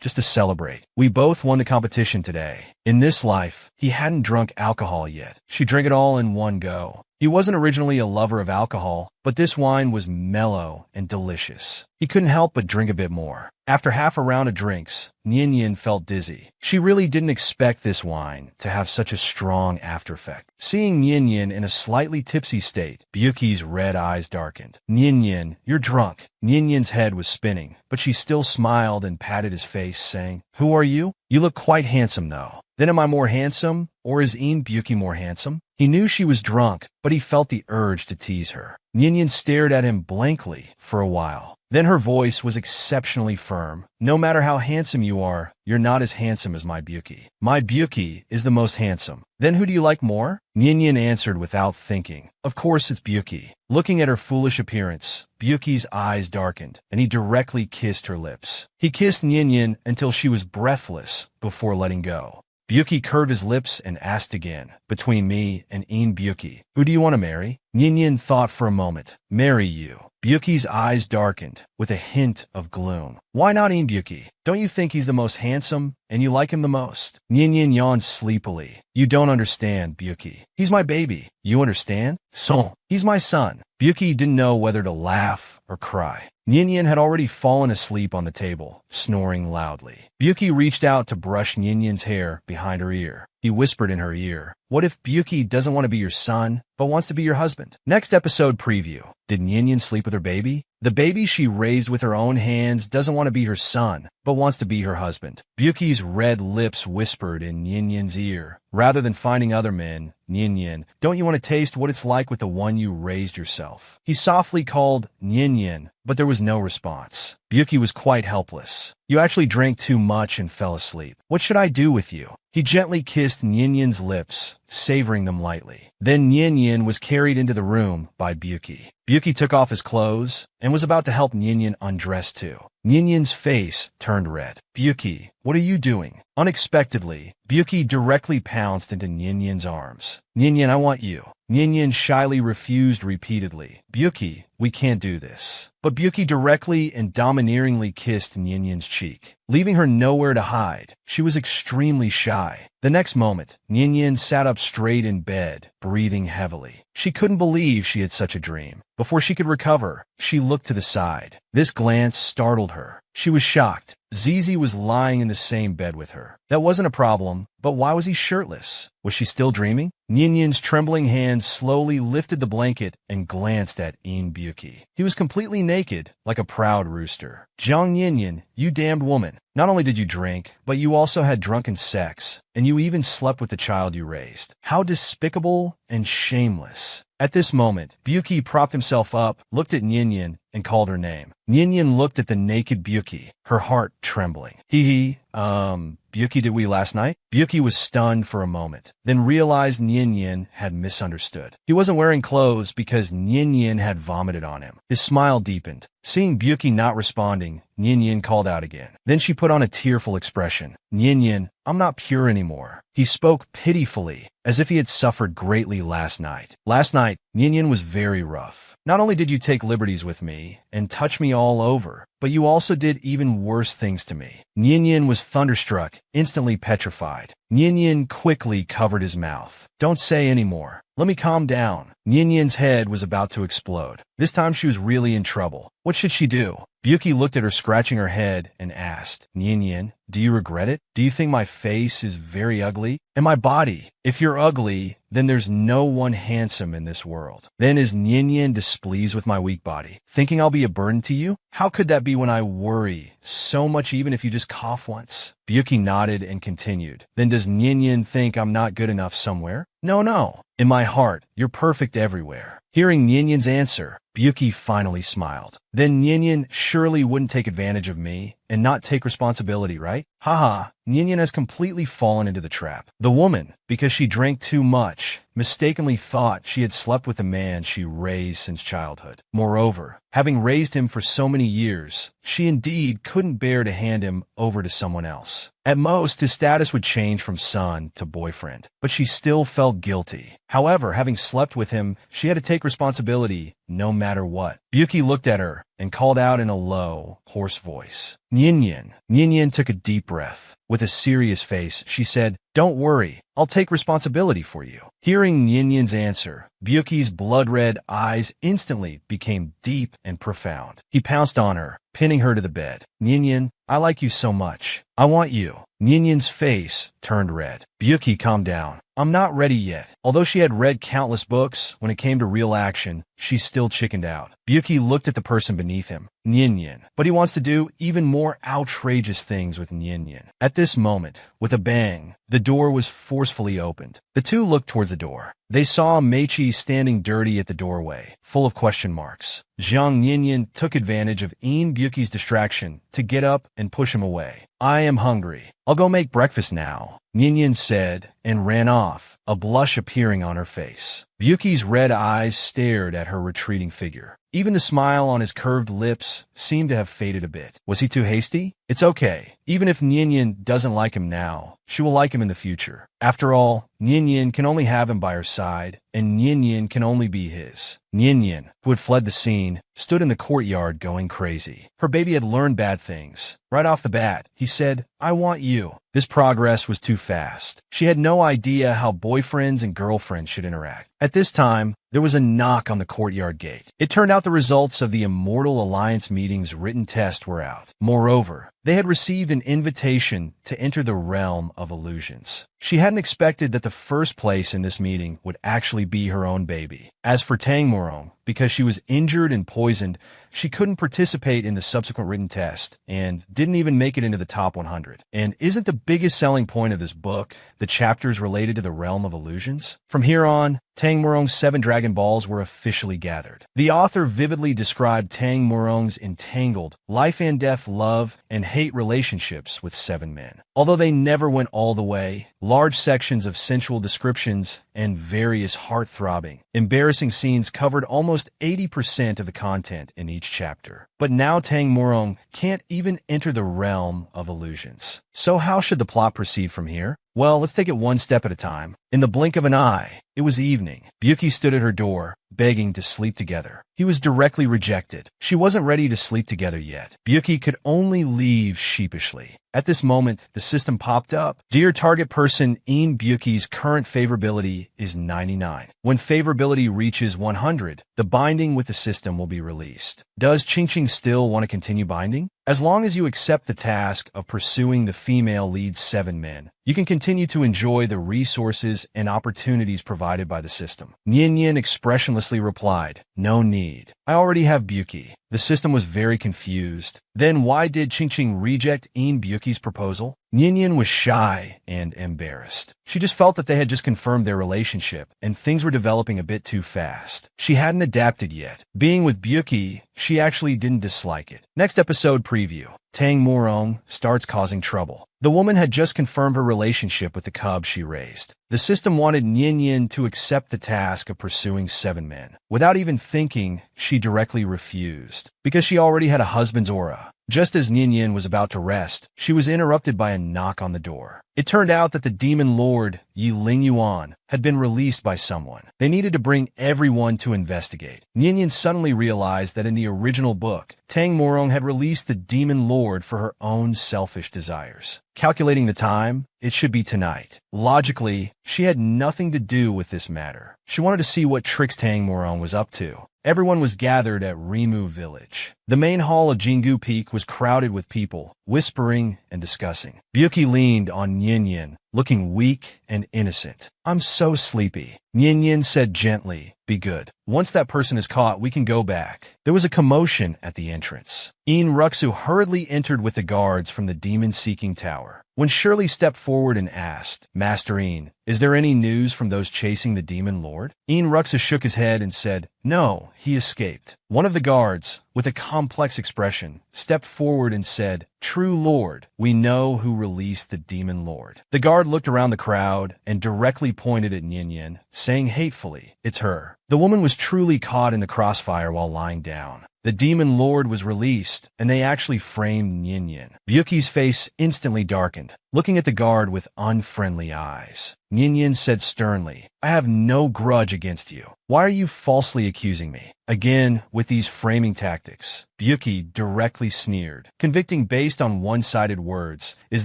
Just to celebrate. "We both won the competition today." In this life, he hadn't drunk alcohol yet. She drank it all in one go. He wasn't originally a lover of alcohol, but this wine was mellow and delicious. He couldn't help but drink a bit more. After half a round of drinks, Nyenyen felt dizzy. She really didn't expect this wine to have such a strong after effect. Seeing Nyenyen in a slightly tipsy state, Byuki's red eyes darkened. "Nyenyen, you're drunk." Nyenyen's head was spinning, but she still smiled and patted his face, saying, "Who are you? You look quite handsome, though." "Then am I more handsome, or is Byuki more handsome?" He knew she was drunk, but he felt the urge to tease her. Nyenyen stared at him blankly for a while. Then her voice was exceptionally firm. No matter how handsome you are, you're not as handsome as my Byuki. My Byuki is the most handsome. Then who do you like more? Nyenyen answered without thinking. Of course it's Byuki. Looking at her foolish appearance, Byuki's eyes darkened, and he directly kissed her lips. He kissed Nyenyen until she was breathless before letting go. Byuki curved his lips and asked again, between me and Byuki, who do you want to marry? Nyenyen thought for a moment. Marry you. Byuki's eyes darkened, with a hint of gloom. Why not Byuki? Don't you think he's the most handsome, and you like him the most? Nyenyen yawned sleepily. You don't understand, Byuki. He's my baby. You understand? So, he's my son. Byuki didn't know whether to laugh or cry. Nyenyen had already fallen asleep on the table, snoring loudly. Byuki reached out to brush Nyenyen's hair behind her ear. He whispered in her ear, what if Byuki doesn't want to be your son, but wants to be your husband? Next episode preview. Did Nyenyen sleep with her baby? The baby she raised with her own hands doesn't want to be her son, but wants to be her husband. Byuki's red lips whispered in Nyenyen's ear. Rather than finding other men, Nyenyen, don't you want to taste what it's like with the one you raised yourself? He softly called Nyenyen, but there was no response. Byuki was quite helpless. You actually drank too much and fell asleep. What should I do with you? He gently kissed Nyenyen's lips, savoring them lightly. Then Nyenyen was carried into the room by Byuki. Byuki took off his clothes and was about to help Nyenyen undress too. Nyenyen's face turned red. Byuki, what are you doing? Unexpectedly, Byuki directly pounced into Nyenyen's arms. Nyenyen, I want you. Nyenyen shyly refused repeatedly. Byuki, we can't do this. But Byuki directly and domineeringly kissed Nyenyen's cheek, leaving her nowhere to hide. She was extremely shy. The next moment, Nyenyen sat up straight in bed, breathing heavily. She couldn't believe she had such a dream. Before she could recover, she looked to the side. This glance startled her. She was shocked. Zizi was lying in the same bed with her. That wasn't a problem, but why was he shirtless? Was she still dreaming? Nyenyen's trembling hand slowly lifted the blanket and glanced at Byuki. He was completely naked, like a proud rooster. Jiang Nyenyen, you damned woman. Not only did you drink, but you also had drunken sex, and you even slept with the child you raised. How despicable and shameless. At this moment, Byuki propped himself up, looked at Nyenyen, and called her name. Nyenyen looked at the naked Byuki, her heart trembling. Byuki, did we last night? Byuki was stunned for a moment, then realized Nyenyen had misunderstood. He wasn't wearing clothes because Nyenyen had vomited on him. His smile deepened. Seeing Byuki not responding, Nyenyen called out again. Then she put on a tearful expression. Nyenyen, I'm not pure anymore. He spoke pitifully, as if he had suffered greatly last night. Last night, Nyenyen was very rough. Not only did you take liberties with me and touch me all over, but you also did even worse things to me. Nyenyen was thunderstruck, instantly petrified. Nyenyen quickly covered his mouth. Don't say any more. Let me calm down. Nyenyen's head was about to explode. This time she was really in trouble. What should she do? Byuki looked at her scratching her head and asked, Nyenyen, do you regret it? Do you think my face is very ugly? And my body? If you're ugly, then there's no one handsome in this world. Then is Nyenyen displeased with my weak body, thinking I'll be a burden to you? How could that be when I worry so much even if you just cough once? Byuki nodded and continued. Then does Nyenyen think I'm not good enough somewhere? No. In my heart, you're perfect everywhere. Hearing Nyenyen's answer, Byuki finally smiled. Then Nyenyen surely wouldn't take advantage of me and not take responsibility, right? Haha, Nyenyen has completely fallen into the trap. The woman, because she drank too much, mistakenly thought she had slept with a man she raised since childhood. Moreover, having raised him for so many years, she indeed couldn't bear to hand him over to someone else. At most, his status would change from son to boyfriend, but she still felt guilty. However, having slept with him, she had to take responsibility no matter what. Byuki looked at her and called out in a low, hoarse voice. Nyenyen. Nyenyen took a deep breath. With a serious face, she said, Don't worry, I'll take responsibility for you. Hearing Nyenyen's answer, Byuki's blood-red eyes instantly became deep and profound. He pounced on her, pinning her to the bed. Nyenyen, I like you so much. I want you. Nyenyen's face turned red. Byuki, calm down. I'm not ready yet. Although she had read countless books, when it came to real action, she still chickened out. Byuki looked at the person beneath him, Nyenyen, but he wants to do even more outrageous things with Nyenyen. At this moment, with a bang, the door was forcefully opened. The two looked towards the door. They saw Meichi standing dirty at the doorway, full of question marks. Zhang Yinyan took advantage of Byuki's distraction to get up and push him away. I am hungry. I'll go make breakfast now, Yinyan said, and ran off, a blush appearing on her face. Byuki's red eyes stared at her retreating figure. Even the smile on his curved lips seemed to have faded a bit. Was he too hasty? It's okay. Even if Nyenyen doesn't like him now, she will like him in the future. After all, Nyenyen can only have him by her side, and Nyenyen can only be his. Nyenyen, who had fled the scene, stood in the courtyard going crazy. Her baby had learned bad things. Right off the bat, he said, I want you. This progress was too fast. She had no idea how boyfriends and girlfriends should interact. At this time, there was a knock on the courtyard gate. It turned out the results of the Immortal Alliance meeting's written test were out. Moreover, they had received an invitation to enter the realm of illusions. She hadn't expected that the first place in this meeting would actually be her own baby. As for Tang Morong, because she was injured and poisoned, she couldn't participate in the subsequent written test and didn't even make it into the top 100. And isn't the biggest selling point of this book the chapters related to the realm of illusions? From here on, Tang Morong's 7 Dragon Balls were officially gathered. The author vividly described Tang Morong's entangled, life and death love and hate relationships with 7 men. Although they never went all the way, large sections of sensual descriptions and various heart-throbbing, embarrassing scenes covered almost 80% of the content in each chapter. But now Tang Morong can't even enter the realm of illusions. So how should the plot proceed from here? Well, let's take it one step at a time. In the blink of an eye, it was evening. Byuki stood at her door, begging to sleep together. He was directly rejected. She wasn't ready to sleep together yet. Byuki could only leave sheepishly. At this moment, the system popped up. Dear target person, Byuki's current favorability is 99. When favorability reaches 100, the binding with the system will be released. Does Qingqing still want to continue binding? As long as you accept the task of pursuing the female lead 7 men, you can continue to enjoy the resources and opportunities provided by the system. Nyenyen expressionlessly replied, no need. I already have Byuki. The system was very confused. Then why did Qingqing reject Byuki's proposal? Nyenyen was shy and embarrassed. She just felt that they had just confirmed their relationship, and things were developing a bit too fast. She hadn't adapted yet. Being with Byuki, she actually didn't dislike it. Next episode preview. Tang Morong starts causing trouble. The woman had just confirmed her relationship with the cub she raised. The system wanted Nyenyen to accept the task of pursuing 7 men. Without even thinking, she directly refused, because she already had a husband's aura. Just as Nyenyen was about to rest, she was interrupted by a knock on the door. It turned out that the demon lord, Yi Ling Yuan, had been released by someone. They needed to bring everyone to investigate. Nyenyen suddenly realized that in the original book, Tang Morong had released the demon lord for her own selfish desires. Calculating the time, it should be tonight. Logically, she had nothing to do with this matter. She wanted to see what tricks Tang Morong was up to. Everyone was gathered at Rimu Village. The main hall of Jingu Peak was crowded with people, whispering and discussing. Byuki leaned on Nyenyen, looking weak and innocent. I'm so sleepy. Nyenyen said gently, be good. Once that person is caught, we can go back. There was a commotion at the entrance. Ruxu hurriedly entered with the guards from the demon-seeking tower. When Shirley stepped forward and asked, Master is there any news from those chasing the demon lord? Ruxu shook his head and said, no, he escaped. One of the guards, with a complex expression, stepped forward and said, True Lord, we know who released the demon lord. The guard looked around the crowd and directly pointed at Nyenyen, saying hatefully, it's her. The woman was truly caught in the crossfire while lying down. The demon lord was released, and they actually framed Nyenyen. Byuki's face instantly darkened, looking at the guard with unfriendly eyes. Nyenyen said sternly, I have no grudge against you. Why are you falsely accusing me? Again, with these framing tactics, Byuki directly sneered, convicting based on one-sided words. Is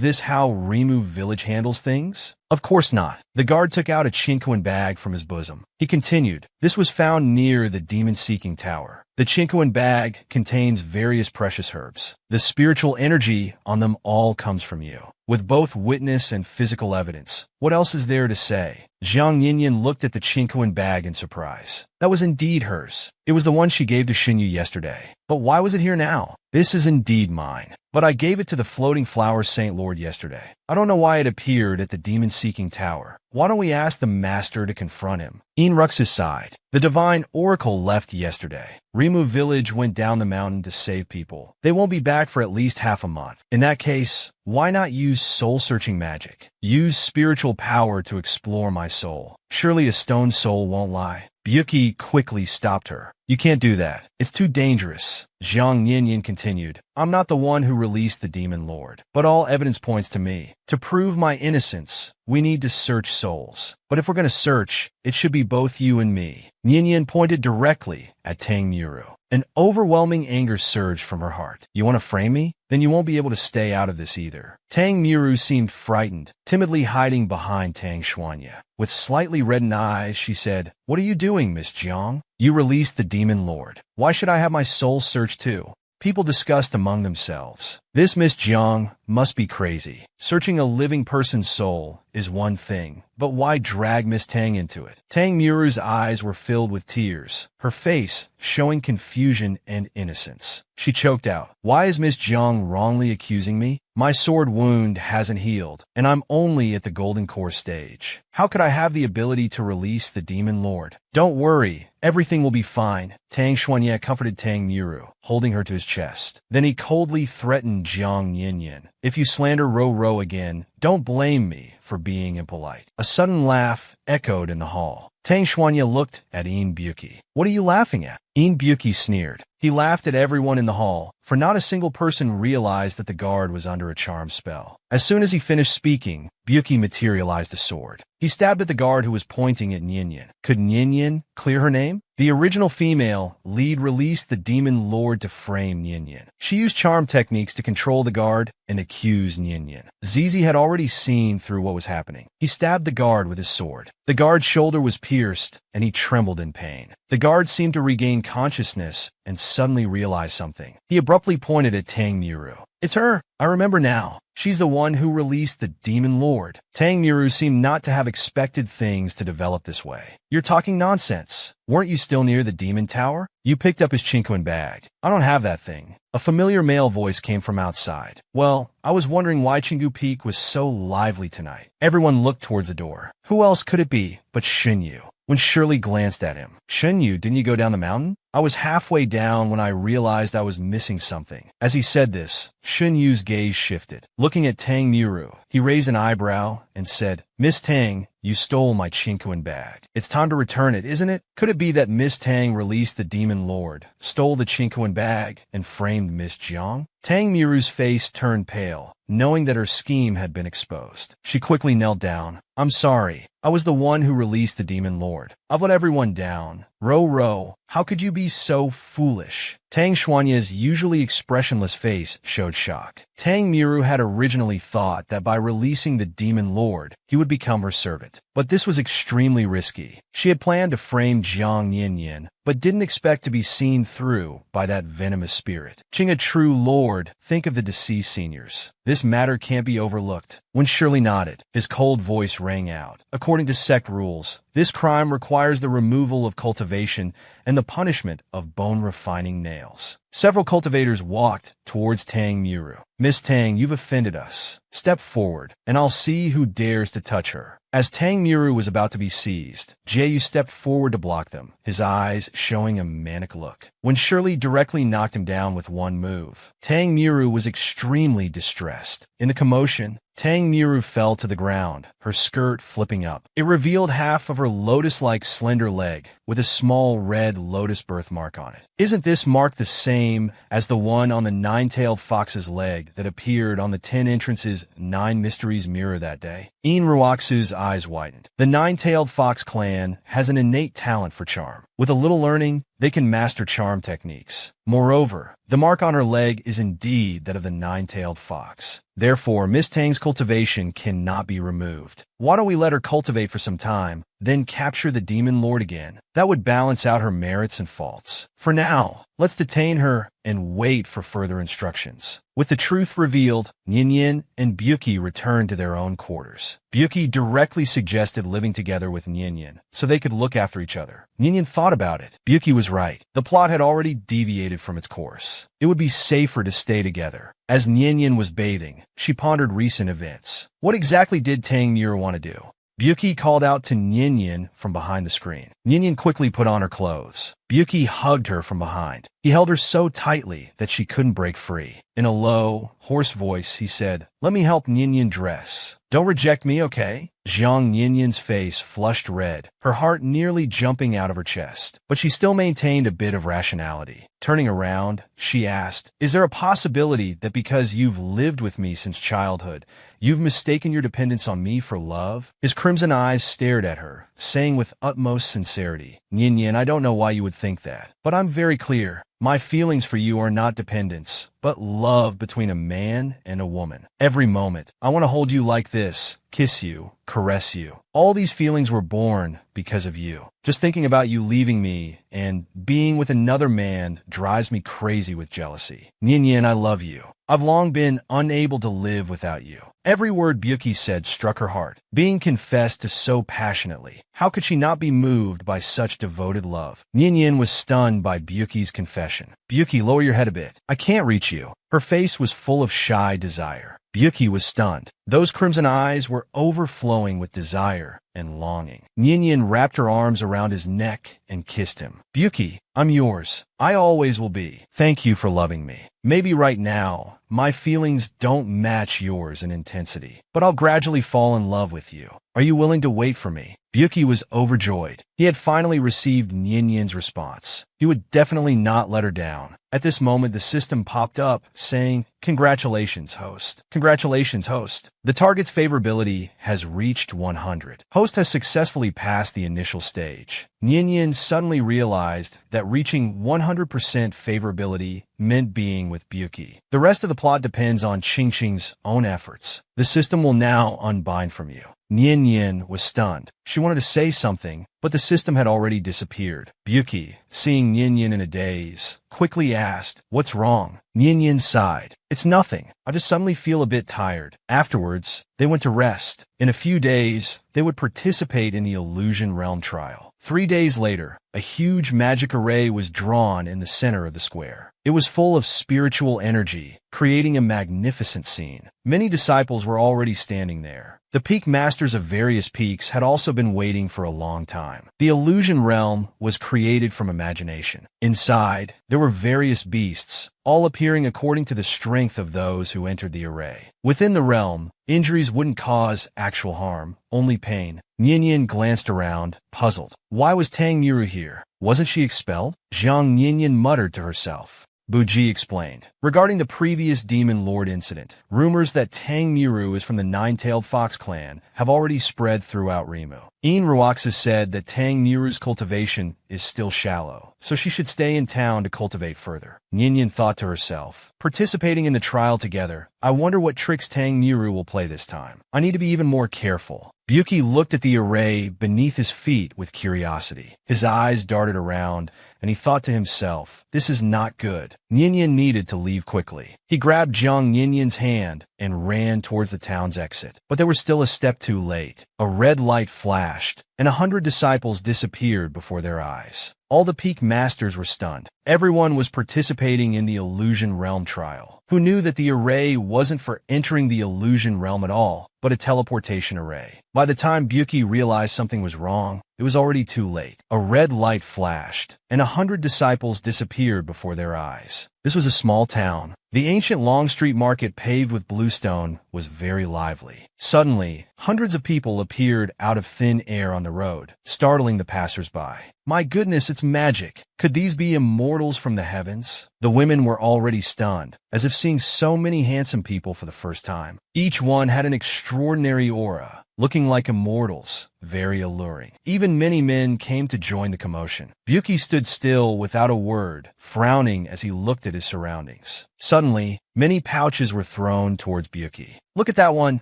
this how Rimu Village handles things? Of course not. The guard took out a Chinquan bag from his bosom. He continued, this was found near the demon-seeking tower. The Chinquan bag contains various precious herbs. The spiritual energy on them all comes from you, with both witness and physical evidence. What else is there to say? Zhang Yinyan looked at the Chinquan bag in surprise. That was indeed hers. It was the one she gave to Xinyu yesterday. But why was it here now? This is indeed mine. But I gave it to the floating flower Saint Lord yesterday. I don't know why it appeared at the demon-seeking tower. Why don't we ask the master to confront him? Enruxus sighed. The divine oracle left yesterday. Rimu village went down the mountain to save people. They won't be back for at least half a month. In that case, why not use soul-searching magic? Use spiritual power to explore my soul. Surely a stone soul won't lie. Byuki quickly stopped her. You can't do that. It's too dangerous. Zhang Yinyin continued. I'm not the one who released the demon lord, but all evidence points to me. To prove my innocence, we need to search souls. But if we're going to search, it should be both you and me. Yinyin pointed directly at Tang Muru. An overwhelming anger surged from her heart. You want to frame me? Then you won't be able to stay out of this either. Tang Muru seemed frightened, timidly hiding behind Tang Xuanya. With slightly reddened eyes, she said, What are you doing, Miss Jiang? You released the demon lord. Why should I have my soul searched too? People discussed among themselves. This Miss Jiang must be crazy. Searching a living person's soul is one thing, but why drag Miss Tang into it? Tang Muru's eyes were filled with tears, her face showing confusion and innocence. She choked out, Why is Miss Jiang wrongly accusing me? My sword wound hasn't healed, and I'm only at the Golden Core stage. How could I have the ability to release the demon lord? Don't worry, everything will be fine. Tang Xuanye comforted Tang Muru, holding her to his chest. Then he coldly threatened Zhang Yinyin. If you slander Ro again, don't blame me for being impolite. A sudden laugh echoed in the hall. Tang Xuanye looked at Yin Byuki. What are you laughing at? Yin Byuki sneered. He laughed at everyone in the hall, for not a single person realized that the guard was under a charm spell. As soon as he finished speaking, Byuki materialized a sword. He stabbed at the guard who was pointing at Yinyin. Could Yinyin clear her name? The original female lead released the demon lord to frame Yinyin. She used charm techniques to control the guard and accuse Yinyin. Zizi had already seen through what was happening. He stabbed the guard with his sword. The guard's shoulder was pierced, and he trembled in pain. The guard seemed to regain consciousness and suddenly realized something. He abruptly pointed at Tang Muru. It's her. I remember now. She's the one who released the demon lord. Tang Muru seemed not to have expected things to develop this way. You're talking nonsense. Weren't you still near the demon tower? You picked up his Chinquan bag. I don't have that thing. A familiar male voice came from outside. Well, I was wondering why Chingu Peak was so lively tonight. Everyone looked towards the door. Who else could it be but Xunyu? When Shirley glanced at him, Xunyu, didn't you go down the mountain? I was halfway down when I realized I was missing something. As he said this, Xunyu's gaze shifted. Looking at Tang Muru, he raised an eyebrow and said, Miss Tang, you stole my Chinquan bag. It's time to return it, isn't it? Could it be that Miss Tang released the demon lord, stole the Chinquan bag, and framed Miss Jiang? Tang Muru's face turned pale, knowing that her scheme had been exposed. She quickly knelt down. I'm sorry. I was the one who released the demon lord. I've let everyone down. Ro, how could you be so foolish? Tang Xuanye's usually expressionless face showed shock. Tang Muru had originally thought that by releasing the demon lord, he would become her servant. But this was extremely risky. She had planned to frame Zhang Yinyin, but didn't expect to be seen through by that venomous spirit. Qing a true lord, think of the deceased seniors. This matter can't be overlooked. When Shirley nodded, his cold voice rang out. According to sect rules, this crime requires the removal of cultivation and the punishment of bone-refining nails. Several cultivators walked towards Tang Muru. Miss Tang, you've offended us. Step forward, and I'll see who dares to touch her. As Tang Muru was about to be seized, Jieyu stepped forward to block them, his eyes showing a manic look. When Shirley directly knocked him down with one move, Tang Muru was extremely distressed. In the commotion, Tang Muru fell to the ground, her skirt flipping up. It revealed half of her lotus-like slender leg, with a small red lotus birthmark on it. Isn't this mark the same as the one on the nine-tailed fox's leg that appeared on the 10 entrances 9 mysteries mirror that day? Ian Ruaksu's eyes widened. The nine-tailed fox clan has an innate talent for charm. With a little learning, they can master charm techniques. Moreover, the mark on her leg is indeed that of the nine-tailed fox. Therefore, Miss Tang's cultivation cannot be removed. Why don't we let her cultivate for some time, then capture the demon lord again. That would balance out her merits and faults. For now, let's detain her and wait for further instructions. With the truth revealed, Nian and Byuki returned to their own quarters. Byuki directly suggested living together with Nian so they could look after each other. Nian thought about it. Byuki was right. The plot had already deviated from its course. It would be safer to stay together. As Nian was bathing, she pondered recent events. What exactly did Tang Miru want to do? Byuki called out to Nian from behind the screen. Nian quickly put on her clothes. Byuki hugged her from behind. He held her so tightly that she couldn't break free. In a low, hoarse voice, he said, "Let me help Nian dress. Don't reject me, okay?" Zhang Nian's face flushed red, her heart nearly jumping out of her chest. But she still maintained a bit of rationality. Turning around, she asked, "Is there a possibility that because you've lived with me since childhood, you've mistaken your dependence on me for love?" His crimson eyes stared at her, saying with utmost sincerity, "Nian, I don't know why you would think that, but I'm very clear. My feelings for you are not dependence, but love between a man and a woman. Every moment, I want to hold you like this, kiss you, caress you. All these feelings were born because of you. Just thinking about you leaving me and being with another man drives me crazy with jealousy. Nian, I love you. I've long been unable to live without you." Every word Byuki said struck her heart, being confessed to so passionately. How could she not be moved by such devoted love? Nian was stunned by Byuki's confession. "Byuki, lower your head a bit. I can't reach you." Her face was full of shy desire. Byuki was stunned. Those crimson eyes were overflowing with desire and longing. Nian wrapped her arms around his neck and kissed him. "Byuki, I'm yours. I always will be. Thank you for loving me. Maybe right now, my feelings don't match yours in intensity, but I'll gradually fall in love with you. Are you willing to wait for me?" Byuki was overjoyed. He had finally received Nian's response. He would definitely not let her down. At this moment, the system popped up, saying, "Congratulations, host. Congratulations, host. The target's favorability has reached 100. Host has successfully passed the initial stage." Nian suddenly realized that reaching 100% favorability meant being with Byuki. The rest of the plot depends on Qingqing's own efforts. The system will now unbind from you. Nian was stunned. She wanted to say something, but the system had already disappeared. Byuki, seeing Nian in a daze, quickly asked, "What's wrong?" Nian sighed. "It's nothing. I just suddenly feel a bit tired." Afterwards, they went to rest. In a few days, they would participate in the Illusion Realm trial. 3 days later, a huge magic array was drawn in the center of the square. It was full of spiritual energy, creating a magnificent scene. Many disciples were already standing there. The peak masters of various peaks had also been waiting for a long time. The illusion realm was created from imagination. Inside, there were various beasts, all appearing according to the strength of those who entered the array. Within the realm, injuries wouldn't cause actual harm, only pain. Nian glanced around, puzzled. Why was Tang Miru here? Wasn't she expelled? Zhang Nian muttered to herself. Buji explained. Regarding the previous Demon Lord incident, rumors that Tang Miru is from the Nine-Tailed Fox clan have already spread throughout Rimu. Ian Ruaxa said that Tang Miru's cultivation is still shallow, so she should stay in town to cultivate further. Nian thought to herself, participating in the trial together, I wonder what tricks Tang Miru will play this time. I need to be even more careful. Byuki looked at the array beneath his feet with curiosity. His eyes darted around, and he thought to himself, this is not good. Nian needed to leave quickly. He grabbed Zhang Nian's hand and ran towards the town's exit. But they were still a step too late. A red light flashed, and 100 disciples disappeared before their eyes. All the peak masters were stunned. Everyone was participating in the Illusion Realm trial, who knew that the array wasn't for entering the Illusion Realm at all, but a teleportation array. By the time Byuki realized something was wrong, it was already too late. A red light flashed, and 100 disciples disappeared before their eyes. This was a small town. The ancient Long Street Market paved with bluestone was very lively. Suddenly, hundreds of people appeared out of thin air on the road, startling the passers-by. My goodness, it's magic. Could these be immortals from the heavens? The women were already stunned, as if seeing so many handsome people for the first time. Each one had an extraordinary aura, looking like immortals, very alluring. Even many men came to join the commotion. Byuki stood still without a word, frowning as he looked at his surroundings. Suddenly, many pouches were thrown towards Byuki. Look at that one.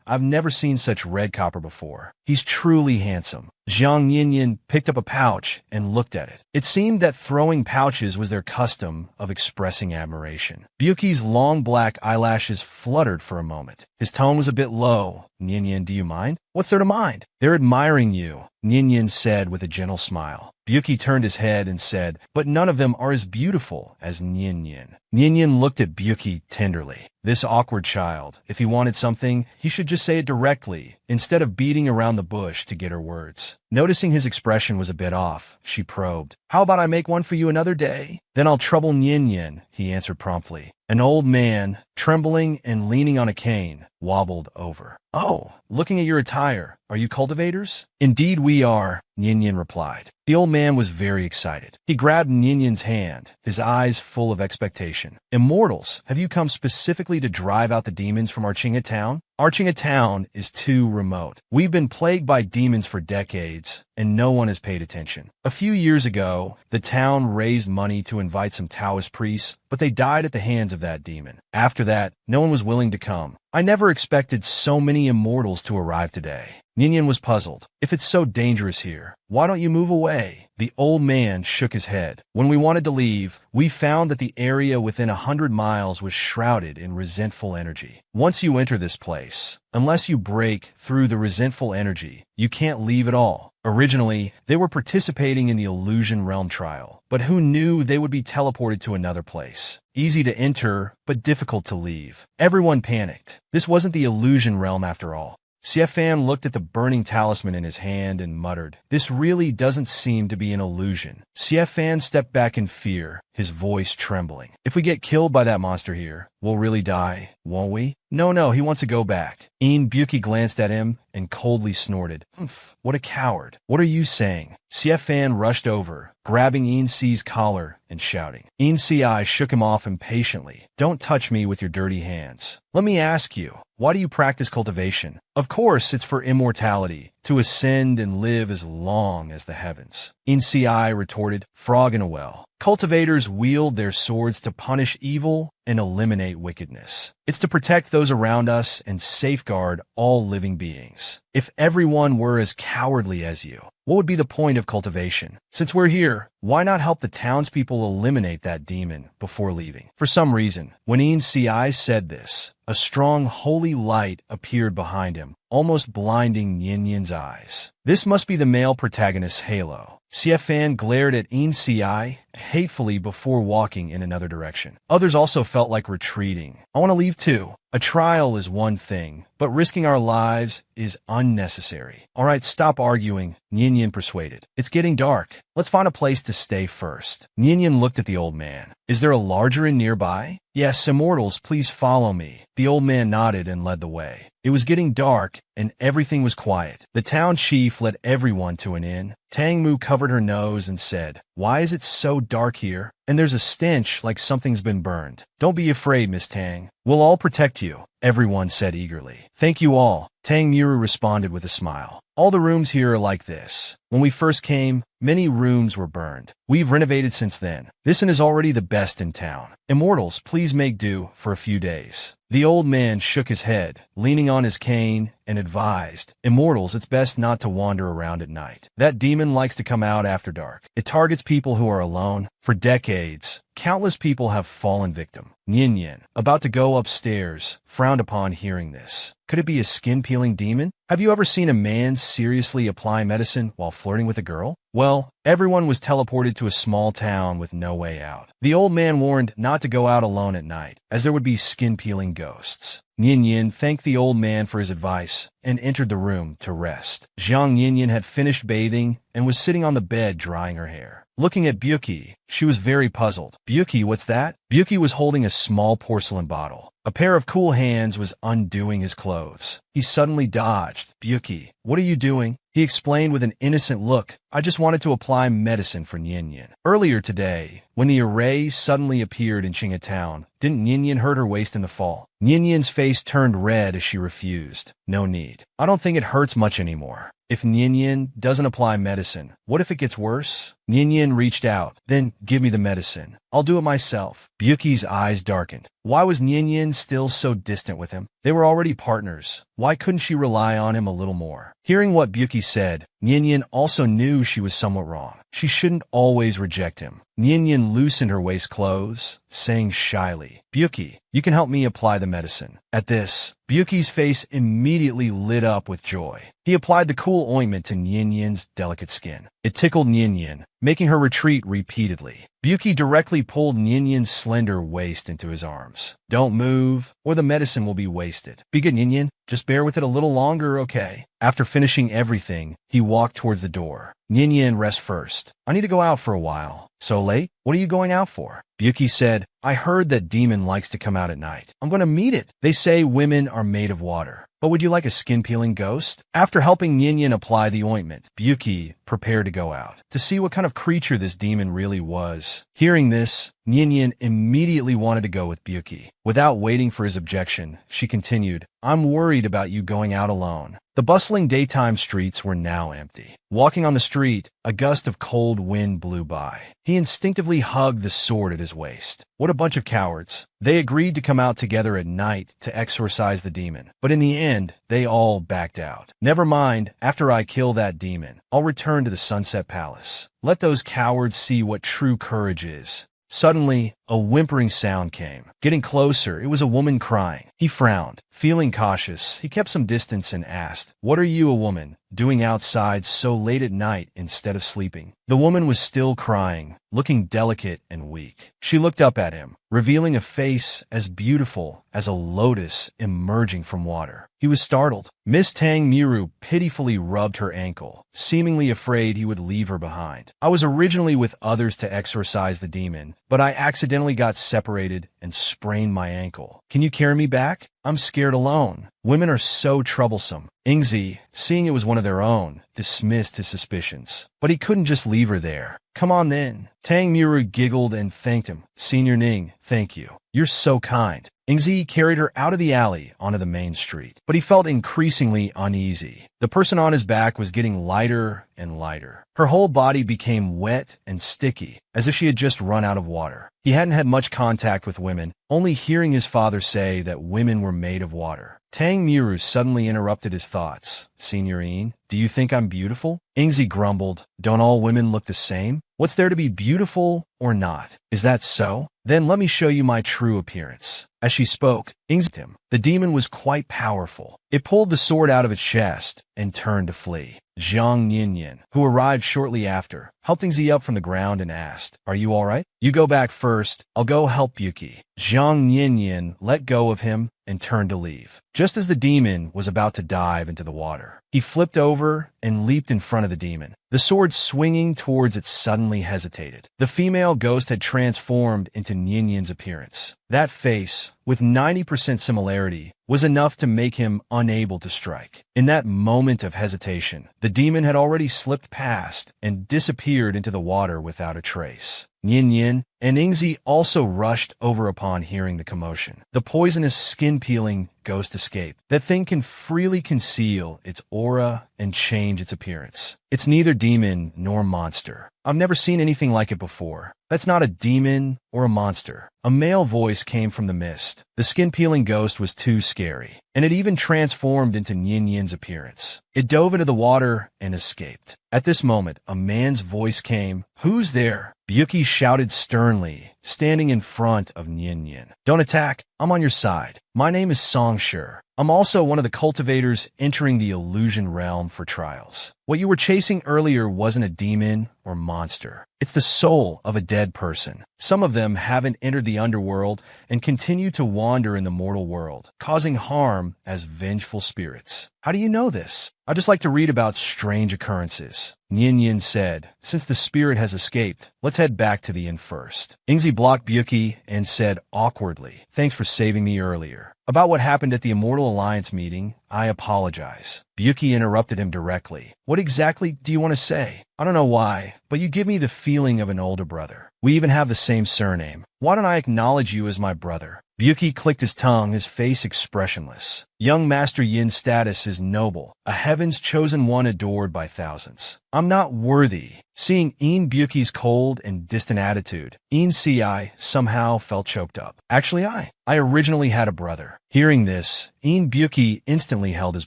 I've never seen such red copper before. He's truly handsome. Zhang Yinyan picked up a pouch and looked at it. It seemed that throwing pouches was their custom of expressing admiration. Byuki's long black eyelashes fluttered for a moment. His tone was a bit low. Yinyan, do you mind? What's there to mind? They're admiring you, Yinyan said with a gentle smile. Byuki turned his head and said, but none of them are as beautiful as Yinyan. Yinyan looked at Byuki tenderly. This awkward child, if he wanted something, he should just say it directly, instead of beating around the bush to get her words. Noticing his expression was a bit off, she probed. How about I make one for you another day? Then I'll trouble Yinyan, he answered promptly. An old man, trembling and leaning on a cane, wobbled over. Oh, looking at your attire, are you cultivators? Indeed we are, Yinyan replied. The old man was very excited. He grabbed Yinyan's hand, his eyes full of expectation. Immortals, have you come specifically to drive out the demons from Archinga town? Archinga town is too remote. We've been plagued by demons for decades, and no one has paid attention. A few years ago, the town raised money to invite some Taoist priests, but they died at the hands of that demon. After that, no one was willing to come. I never expected so many immortals to arrive today. Ninian was puzzled. If it's so dangerous here, why don't you move away? The old man shook his head. When we wanted to leave, we found that the area within 100 miles was shrouded in resentful energy. Once you enter this place, unless you break through the resentful energy, you can't leave at all. Originally, they were participating in the illusion realm trial, but who knew they would be teleported to another place? Easy to enter, but difficult to leave. Everyone panicked. This wasn't the illusion realm after all. Siefan looked at the burning talisman in his hand and muttered, "This really doesn't seem to be an illusion." Siefan stepped back in fear, his voice trembling. "If we get killed by that monster here, we'll really die, won't we?" No, he wants to go back." Byuki glanced at him and coldly snorted. "Oof, what a coward. What are you saying?" Siefan rushed over, grabbing Insi's collar and shouting. Insi shook him off impatiently. "Don't touch me with your dirty hands. Let me ask you, why do you practice cultivation?" "Of course, it's for immortality, to ascend and live as long as the heavens." Insi retorted, "Frog in a well." Cultivators wield their swords to punish evil and eliminate wickedness. It's to protect those around us and safeguard all living beings. If everyone were as cowardly as you, what would be the point of cultivation? Since we're here, why not help the townspeople eliminate that demon before leaving? For some reason, when Insi said this, a strong holy light appeared behind him, almost blinding Yinyan's eyes. This must be the male protagonist's halo. Siefan glared at Insi hatefully before walking in another direction. Others also felt like retreating. "I want to leave too. A trial is one thing, but risking our lives is unnecessary." "All right, stop arguing," Ninian persuaded. "It's getting dark. Let's find a place to stay first." Ninian looked at the old man. "Is there a larger inn nearby?" "Yes, immortals, please follow me." The old man nodded and led the way. It was getting dark, and everything was quiet. The town chief led everyone to an inn. Tang Mu covered her nose and said, "Why is it so dark here? And there's a stench like something's been burned." "Don't be afraid, Miss Tang. We'll all protect you," everyone said eagerly. "Thank you all," Tang Muru responded with a smile. "All the rooms here are like this. When we first came, many rooms were burned. We've renovated since then. This inn is already the best in town. Immortals, please make do for a few days." The old man shook his head, leaning on his cane, and advised, "Immortals, it's best not to wander around at night. That demon likes to come out after dark. It targets people who are alone. For decades, countless people have fallen victim." Ninian, about to go upstairs, frowned upon hearing this. Could it be a skin-peeling demon? Have you ever seen a man seriously apply medicine while flirting with a girl? Well, everyone was teleported to a small town with no way out. The old man warned not to go out alone at night, as there would be skin-peeling ghosts. Ninian thanked the old man for his advice and entered the room to rest. Zhang Ninian had finished bathing and was sitting on the bed drying her hair. Looking at Byuki, she was very puzzled. "Byuki, what's that?" Byuki was holding a small porcelain bottle. A pair of cool hands was undoing his clothes. He suddenly dodged. "Byuki, what are you doing?" He explained with an innocent look. "I just wanted to apply medicine for Ninian. Earlier today, When the array suddenly appeared in Qinghe town, didn't Nian hurt her waist in the fall? Nian's face turned red as she refused. No need. I don't think it hurts much anymore. If Nian doesn't apply medicine, what if it gets worse? Nian reached out. Then give me the medicine. I'll do it myself. Byuki's eyes darkened. Why was Nian still so distant with him? They were already partners. Why couldn't she rely on him a little more? Hearing what Byuki said, Nian also knew she was somewhat wrong. She shouldn't always reject him. Nian loosened her waist clothes, saying shyly, Byuki, you can help me apply the medicine. At this, Byuki's face immediately lit up with joy. He applied the cool ointment to Nian's delicate skin. It tickled Nian, making her retreat repeatedly. Byuki directly pulled Nian's slender waist into his arms. Don't move, or the medicine will be wasted. Be good, Nian. Just bear with it a little longer, okay? After finishing everything, he walked towards the door. Nian, rest first. I need to go out for a while. So late? What are you going out for? Byuki said, I heard that demon likes to come out at night. I'm going to meet it. They say women are made of water. But would you like a skin-peeling ghost? After helping Nian apply the ointment, Byuki prepared to go out, to see what kind of creature this demon really was. Hearing this, Nian immediately wanted to go with Byuki. Without waiting for his objection, she continued, I'm worried about you going out alone. The bustling daytime streets were now empty. Walking on the street, a gust of cold wind blew by. He instinctively hugged the sword at his waist. What a bunch of cowards. They agreed to come out together at night to exorcise the demon. But in the end, they all backed out. Never mind, after I kill that demon, I'll return to the Sunset Palace. Let those cowards see what true courage is. Suddenly, a whimpering sound came. Getting closer, it was a woman crying. He frowned. Feeling cautious, he kept some distance and asked, What are you, a woman, doing outside so late at night instead of sleeping? The woman was still crying, looking delicate and weak. She looked up at him, revealing a face as beautiful as a lotus emerging from water. He was startled. Miss Tang Miru pitifully rubbed her ankle, seemingly afraid he would leave her behind. I was originally with others to exorcise the demon, but I accidentally got separated and sprained my ankle. Can you carry me back? I'm scared alone. Women are so troublesome. Ingzi, seeing it was one of their own, dismissed his suspicions. But he couldn't just leave her there. Come on then. Tang Miru giggled and thanked him. Senior Ning, thank you. You're so kind. Ingzi carried her out of the alley onto the main street, but he felt increasingly uneasy. The person on his back was getting lighter and lighter. Her whole body became wet and sticky, as if she had just run out of water. He hadn't had much contact with women, only hearing his father say that women were made of water. Tang Miru suddenly interrupted his thoughts. Signorine, do you think I'm beautiful? Ingzi grumbled. Don't all women look the same? What's there to be beautiful or not? Is that so? Then let me show you my true appearance. As she spoke, Ingzi him. The demon was quite powerful. It pulled the sword out of its chest and turned to flee. Zhang Nian, who arrived shortly after, helped Ingzi up from the ground and asked, Are you all right? You go back first. I'll go help Byuki. Zhang Nian let go of him and turned to leave. Just as the demon was about to dive into the water, he flipped over and leaped in front of the demon. The sword swinging towards it suddenly hesitated. The female ghost had transformed into Nian's appearance. That face, with 90% similarity, was enough to make him unable to strike. In that moment of hesitation, the demon had already slipped past and disappeared into the water without a trace. Nian and Ingzi also rushed over upon hearing the commotion. The poisonous skin-peeling ghost escaped. That thing can freely conceal its aura and change its appearance. It's neither demon nor monster. I've never seen anything like it before. That's not a demon or a monster. A male voice came from the mist. The skin-peeling ghost was too scary, and it even transformed into Nian's appearance. It dove into the water and escaped. At this moment, a man's voice came. Who's there? Byuki shouted sternly, standing in front of Nian. Don't attack. I'm on your side. My name is Songshur. I'm also one of the cultivators entering the illusion realm for trials. What you were chasing earlier wasn't a demon or monster. It's the soul of a dead person. Some of them haven't entered the underworld and continue to wander in the mortal world, causing harm as vengeful spirits. How do you know this? I just like to read about strange occurrences. Nian said, Since the spirit has escaped, let's head back to the inn first. Ingzi blocked Byuki and said awkwardly, Thanks for saving me earlier. About what happened at the Immortal Alliance meeting, I apologize. Byuki interrupted him directly. What exactly do you want to say? I don't know why, but you give me the feeling of an older brother. We even have the same surname. Why don't I acknowledge you as my brother? Byuki clicked his tongue, his face expressionless. Young Master Yin's status is noble, a heaven's chosen one adored by thousands. I'm not worthy. Seeing Byuki's cold and distant attitude, Incite somehow felt choked up. Actually, I originally had a brother. Hearing this, Byuki instantly held his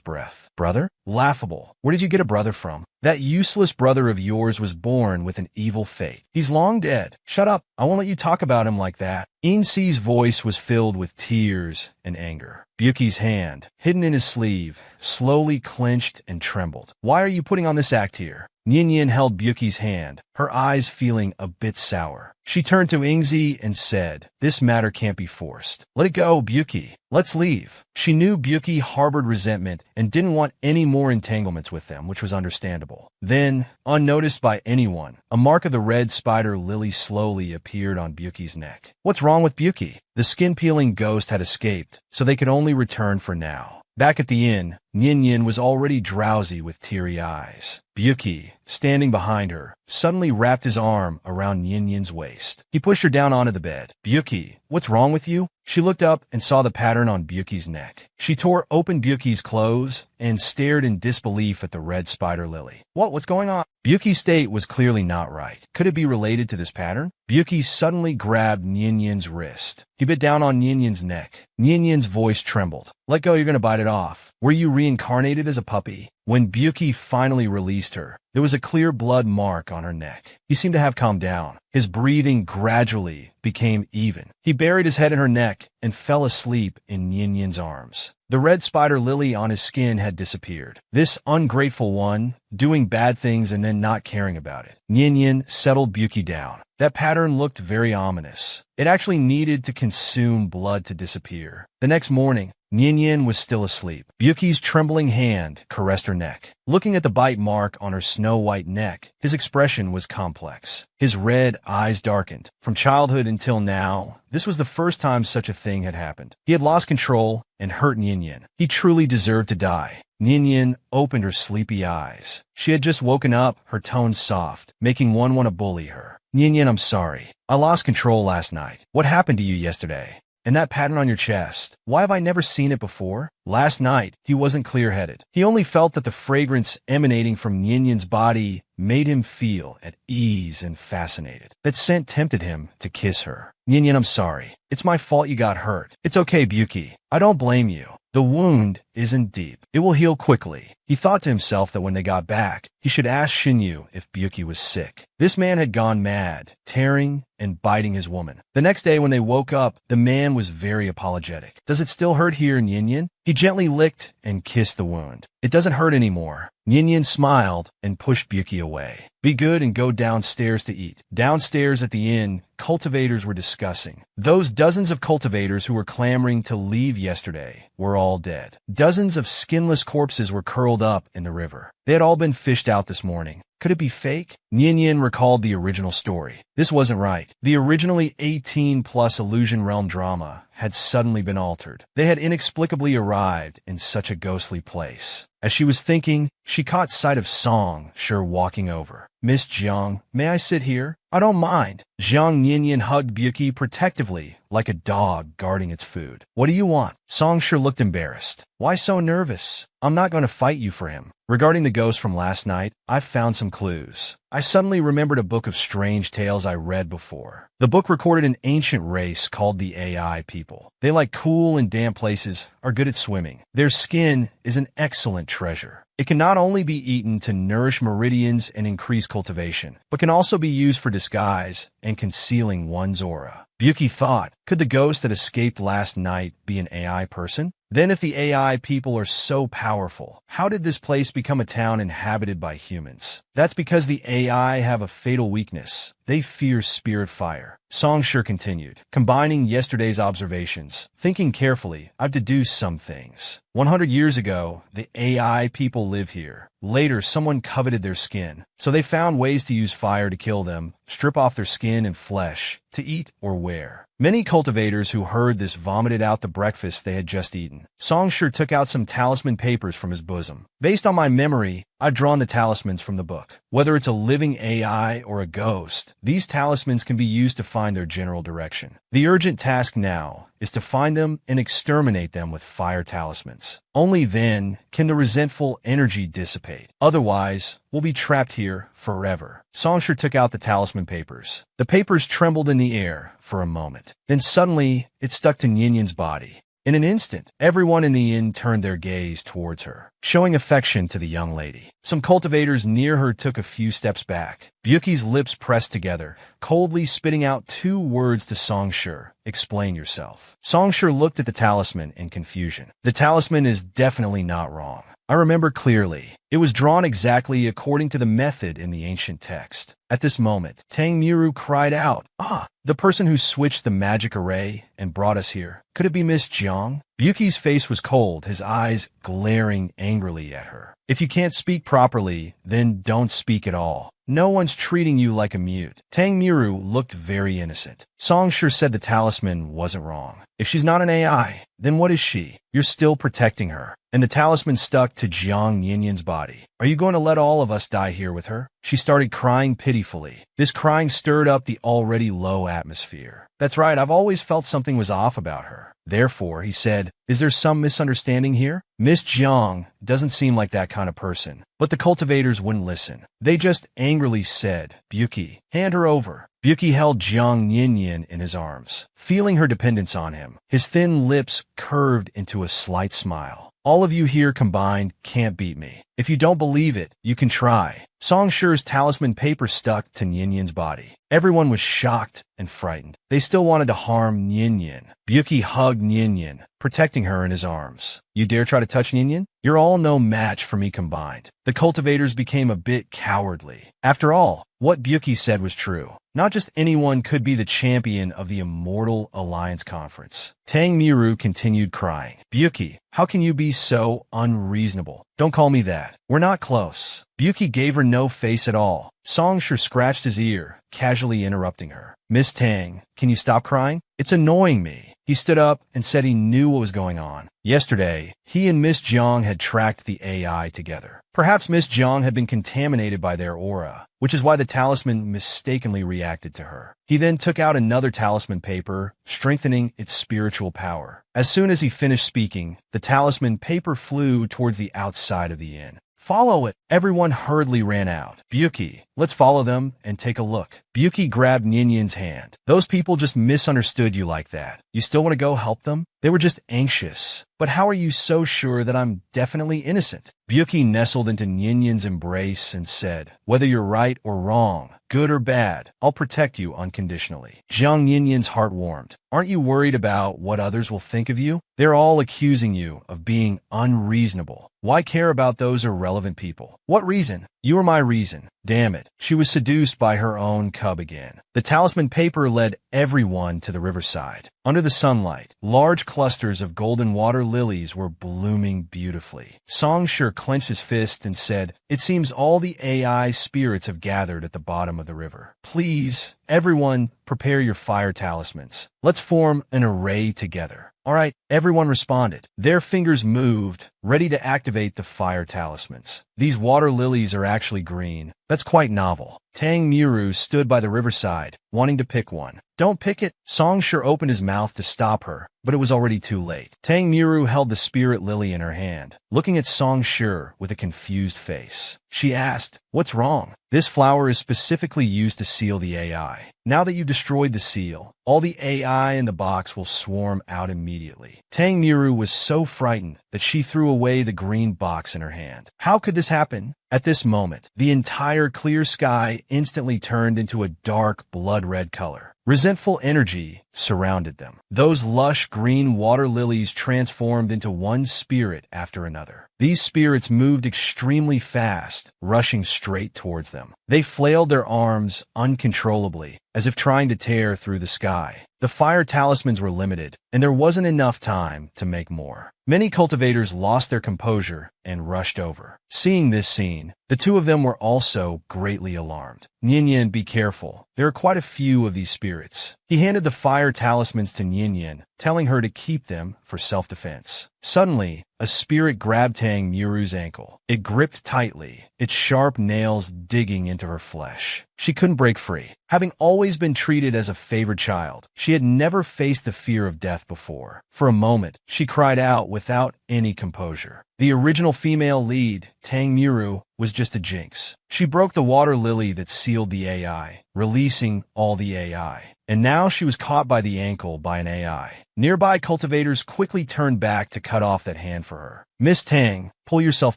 breath. Brother? Laughable. Where did you get a brother from? That useless brother of yours was born with an evil fate. He's long dead. Shut up. I won't let you talk about him like that. Incite's voice was filled with tears and anger. Byuki's hand, hidden in his sleeve, slowly clenched and trembled. Why are you putting on this act here? Yin held Byuki's hand, her eyes feeling a bit sour. She turned to Ingzi and said, "This matter can't be forced. Let it go, Byuki. Let's leave." She knew Byuki harbored resentment and didn't want any more entanglements with them, which was understandable. Then, unnoticed by anyone, a mark of the red spider lily slowly appeared on Byuki's neck. What's wrong with Byuki? The skin-peeling ghost had escaped, so they could only return for now. Back at the inn, Yin was already drowsy with teary eyes. Byuki, standing behind her, suddenly wrapped his arm around Yin's waist. He pushed her down onto the bed. "Byuki, what's wrong with you?" She looked up and saw the pattern on Byuki's neck. She tore open Byuki's clothes and stared in disbelief at the red spider lily. What's going on? Byuki's state was clearly not right. Could it be related to this pattern? Byuki suddenly grabbed Yin's wrist. He bit down on Yin's neck. Yin's voice trembled. "Let go, you're gonna bite it off. Were you reincarnated as a puppy?" When Byuki finally released her, there was a clear blood mark on her neck. He seemed to have calmed down. His breathing gradually became even. He buried his head in her neck and fell asleep in Yin's arms. The red spider lily on his skin had disappeared. This ungrateful one, doing bad things and then not caring about it. Yin settled Byuki down. That pattern looked very ominous. It actually needed to consume blood to disappear. The next morning, Yin was still asleep. Byuki's trembling hand caressed her neck. Looking at the bite mark on her snow-white neck, his expression was complex. His red eyes darkened. From childhood until now, this was the first time such a thing had happened. He had lost control and hurt Yin. He truly deserved to die. Yin opened her sleepy eyes. She had just woken up, her tone soft, making one want to bully her. Yin, I'm sorry. I lost control last night. What happened to you yesterday? And that pattern on your chest, why have I never seen it before? Last night, he wasn't clear-headed. He only felt that the fragrance emanating from Yin's body made him feel at ease and fascinated. That scent tempted him to kiss her. Yin, I'm sorry. It's my fault you got hurt. It's okay, Byuki. I don't blame you. The wound isn't deep. It will heal quickly. He thought to himself that when they got back, he should ask Shinyu if Byuki was sick. This man had gone mad, tearing and biting his woman. The next day when they woke up, the man was very apologetic. "Does it still hurt here, Yin?" He gently licked and kissed the wound. "It doesn't hurt anymore." Yin smiled and pushed Byuki away. "Be good and go downstairs to eat." Downstairs at the inn, cultivators were discussing. Those dozens of cultivators who were clamoring to leave yesterday were all dead. Dozens of skinless corpses were curled up in the river. They had all been fished out this morning. Could it be fake? Yin recalled the original story. This wasn't right. The originally 18+ Illusion Realm drama had suddenly been altered. They had inexplicably arrived in such a ghostly place. As she was thinking, she caught sight of Song Sure walking over. "Miss Jiang, may I sit here?" "I don't mind." Jiang Yin hugged Byuki protectively, like a dog guarding its food. "What do you want?" Song Sure looked embarrassed. "Why so nervous? I'm not going to fight you for him. Regarding the ghost from last night, I've found some clues. I suddenly remembered a book of strange tales I read before. The book recorded an ancient race called the AI people. They like cool and damp places, are good at swimming. Their skin is an excellent treasure. It can not only be eaten to nourish meridians and increase cultivation, but can also be used for disguise and concealing one's aura. Byuki thought, could the ghost that escaped last night be an AI person? Then if the AI people are so powerful, how did this place become a town inhabited by humans? That's because the AI have a fatal weakness. They fear spirit fire. Song Sure continued, combining yesterday's observations. Thinking carefully, I've deduced some things. 100 years ago, the AI people live here. Later, someone coveted their skin, so they found ways to use fire to kill them, strip off their skin and flesh, to eat or wear. Many cultivators who heard this vomited out the breakfast they had just eaten. Songshur took out some talisman papers from his bosom. Based on my memory, I've drawn the talismans from the book. Whether it's a living AI or a ghost, these talismans can be used to find their general direction. The urgent task now is to find them and exterminate them with fire talismans. Only then can the resentful energy dissipate. Otherwise, we'll be trapped here forever. Songshur took out the talisman papers. The papers trembled in the air for a moment. Then suddenly, it stuck to Nyenyen's body. In an instant, everyone in the inn turned their gaze towards her, showing affection to the young lady. Some cultivators near her took a few steps back. Byuki's lips pressed together, coldly spitting out 2 words to Songshur. Explain yourself. Songshur looked at the talisman in confusion. The talisman is definitely not wrong. I remember clearly. It was drawn exactly according to the method in the ancient text. At this moment, Tang Miru cried out, "Ah, the person who switched the magic array and brought us here. Could it be Miss Jiang?" Byuki's face was cold, his eyes glaring angrily at her. If you can't speak properly, then don't speak at all. No one's treating you like a mute. Tang Miru looked very innocent. Songshur said the talisman wasn't wrong. If she's not an AI, then what is she? You're still protecting her. And the talisman stuck to Jiang Nyenyen's body. Are you going to let all of us die here with her? She started crying pitifully. This crying stirred up the already low atmosphere. That's right, I've always felt something was off about her. Therefore, he said, is there some misunderstanding here? Miss Jiang doesn't seem like that kind of person. But the cultivators wouldn't listen. They just angrily said, Byuki, hand her over. Byuki held Jiang Nyenyen in his arms, feeling her dependence on him. His thin lips curved into a slight smile. All of you here combined can't beat me. If you don't believe it, you can try. Songshur's talisman paper stuck to Nyenyen's body. Everyone was shocked and frightened. They still wanted to harm Nyenyen. Byuki hugged Nyenyen, protecting her in his arms. You dare try to touch Nyenyen? You're all no match for me combined. The cultivators became a bit cowardly. After all, what Byuki said was true. Not just anyone could be the champion of the Immortal Alliance Conference. Tang Miru continued crying. Byuki, how can you be so unreasonable? Don't call me that. We're not close. Byuki gave her no face at all. Songshur scratched his ear, casually interrupting her. Miss Tang, can you stop crying? It's annoying me. He stood up and said he knew what was going on. Yesterday, he and Miss Jiang had tracked the AI together. Perhaps Miss Jiang had been contaminated by their aura, which is why the talisman mistakenly reacted to her. He then took out another talisman paper, strengthening its spiritual power. As soon as he finished speaking, the talisman paper flew towards the outside of the inn. Follow it! Everyone hurriedly ran out. Byuki, let's follow them and take a look. Byuki grabbed Nyenyen's hand. Those people just misunderstood you like that. You still want to go help them? They were just anxious. But how are you so sure that I'm definitely innocent? Byuki nestled into Nyenyen's embrace and said, whether you're right or wrong, good or bad, I'll protect you unconditionally. Jiang Nyenyen's heart warmed. Aren't you worried about what others will think of you? They're all accusing you of being unreasonable. Why care about those irrelevant people? What reason? You are my reason. Damn it. She was seduced by her own cub again. The talisman paper led everyone to the riverside. Under the sunlight, large clusters of golden water lilies were blooming beautifully. Songshur clenched his fist and said, it seems all the AI spirits have gathered at the bottom of the river. Please, everyone, prepare your fire talismans. Let's form an array together. All right, everyone responded. Their fingers moved, ready to activate the fire talismans. These water lilies are actually green. That's quite novel. Tang Miru stood by the riverside, wanting to pick one. Don't pick it. Songshur opened his mouth to stop her, but it was already too late. Tang Miru held the spirit lily in her hand, looking at Songshur with a confused face. She asked, what's wrong? This flower is specifically used to seal the AI. Now that you destroyed the seal, all the AI in the box will swarm out immediately. Tang Miru was so frightened that she threw away the green box in her hand. How could this happen? At this moment, the entire clear sky instantly turned into a dark, blood-red color. Resentful energy surrounded them. Those lush green water lilies transformed into one spirit after another. These spirits moved extremely fast, rushing straight towards them. They flailed their arms uncontrollably, as if trying to tear through the sky. The fire talismans were limited, and there wasn't enough time to make more. Many cultivators lost their composure and rushed over. Seeing this scene, the two of them were also greatly alarmed. Nian, be careful. There are quite a few of these spirits. He handed the fire talismans to Nian, telling her to keep them for self-defense. Suddenly, a spirit grabbed Tang Miru's ankle. It gripped tightly, its sharp nails digging into her flesh. She couldn't break free. Having always been treated as a favored child, she had never faced the fear of death before. For a moment, she cried out without any composure. The original female lead, Tang Miru, was just a jinx. She broke the water lily that sealed the AI, releasing all the AI. And now she was caught by the ankle by an AI. Nearby cultivators quickly turned back to cut off that hand for her. Miss Tang, pull yourself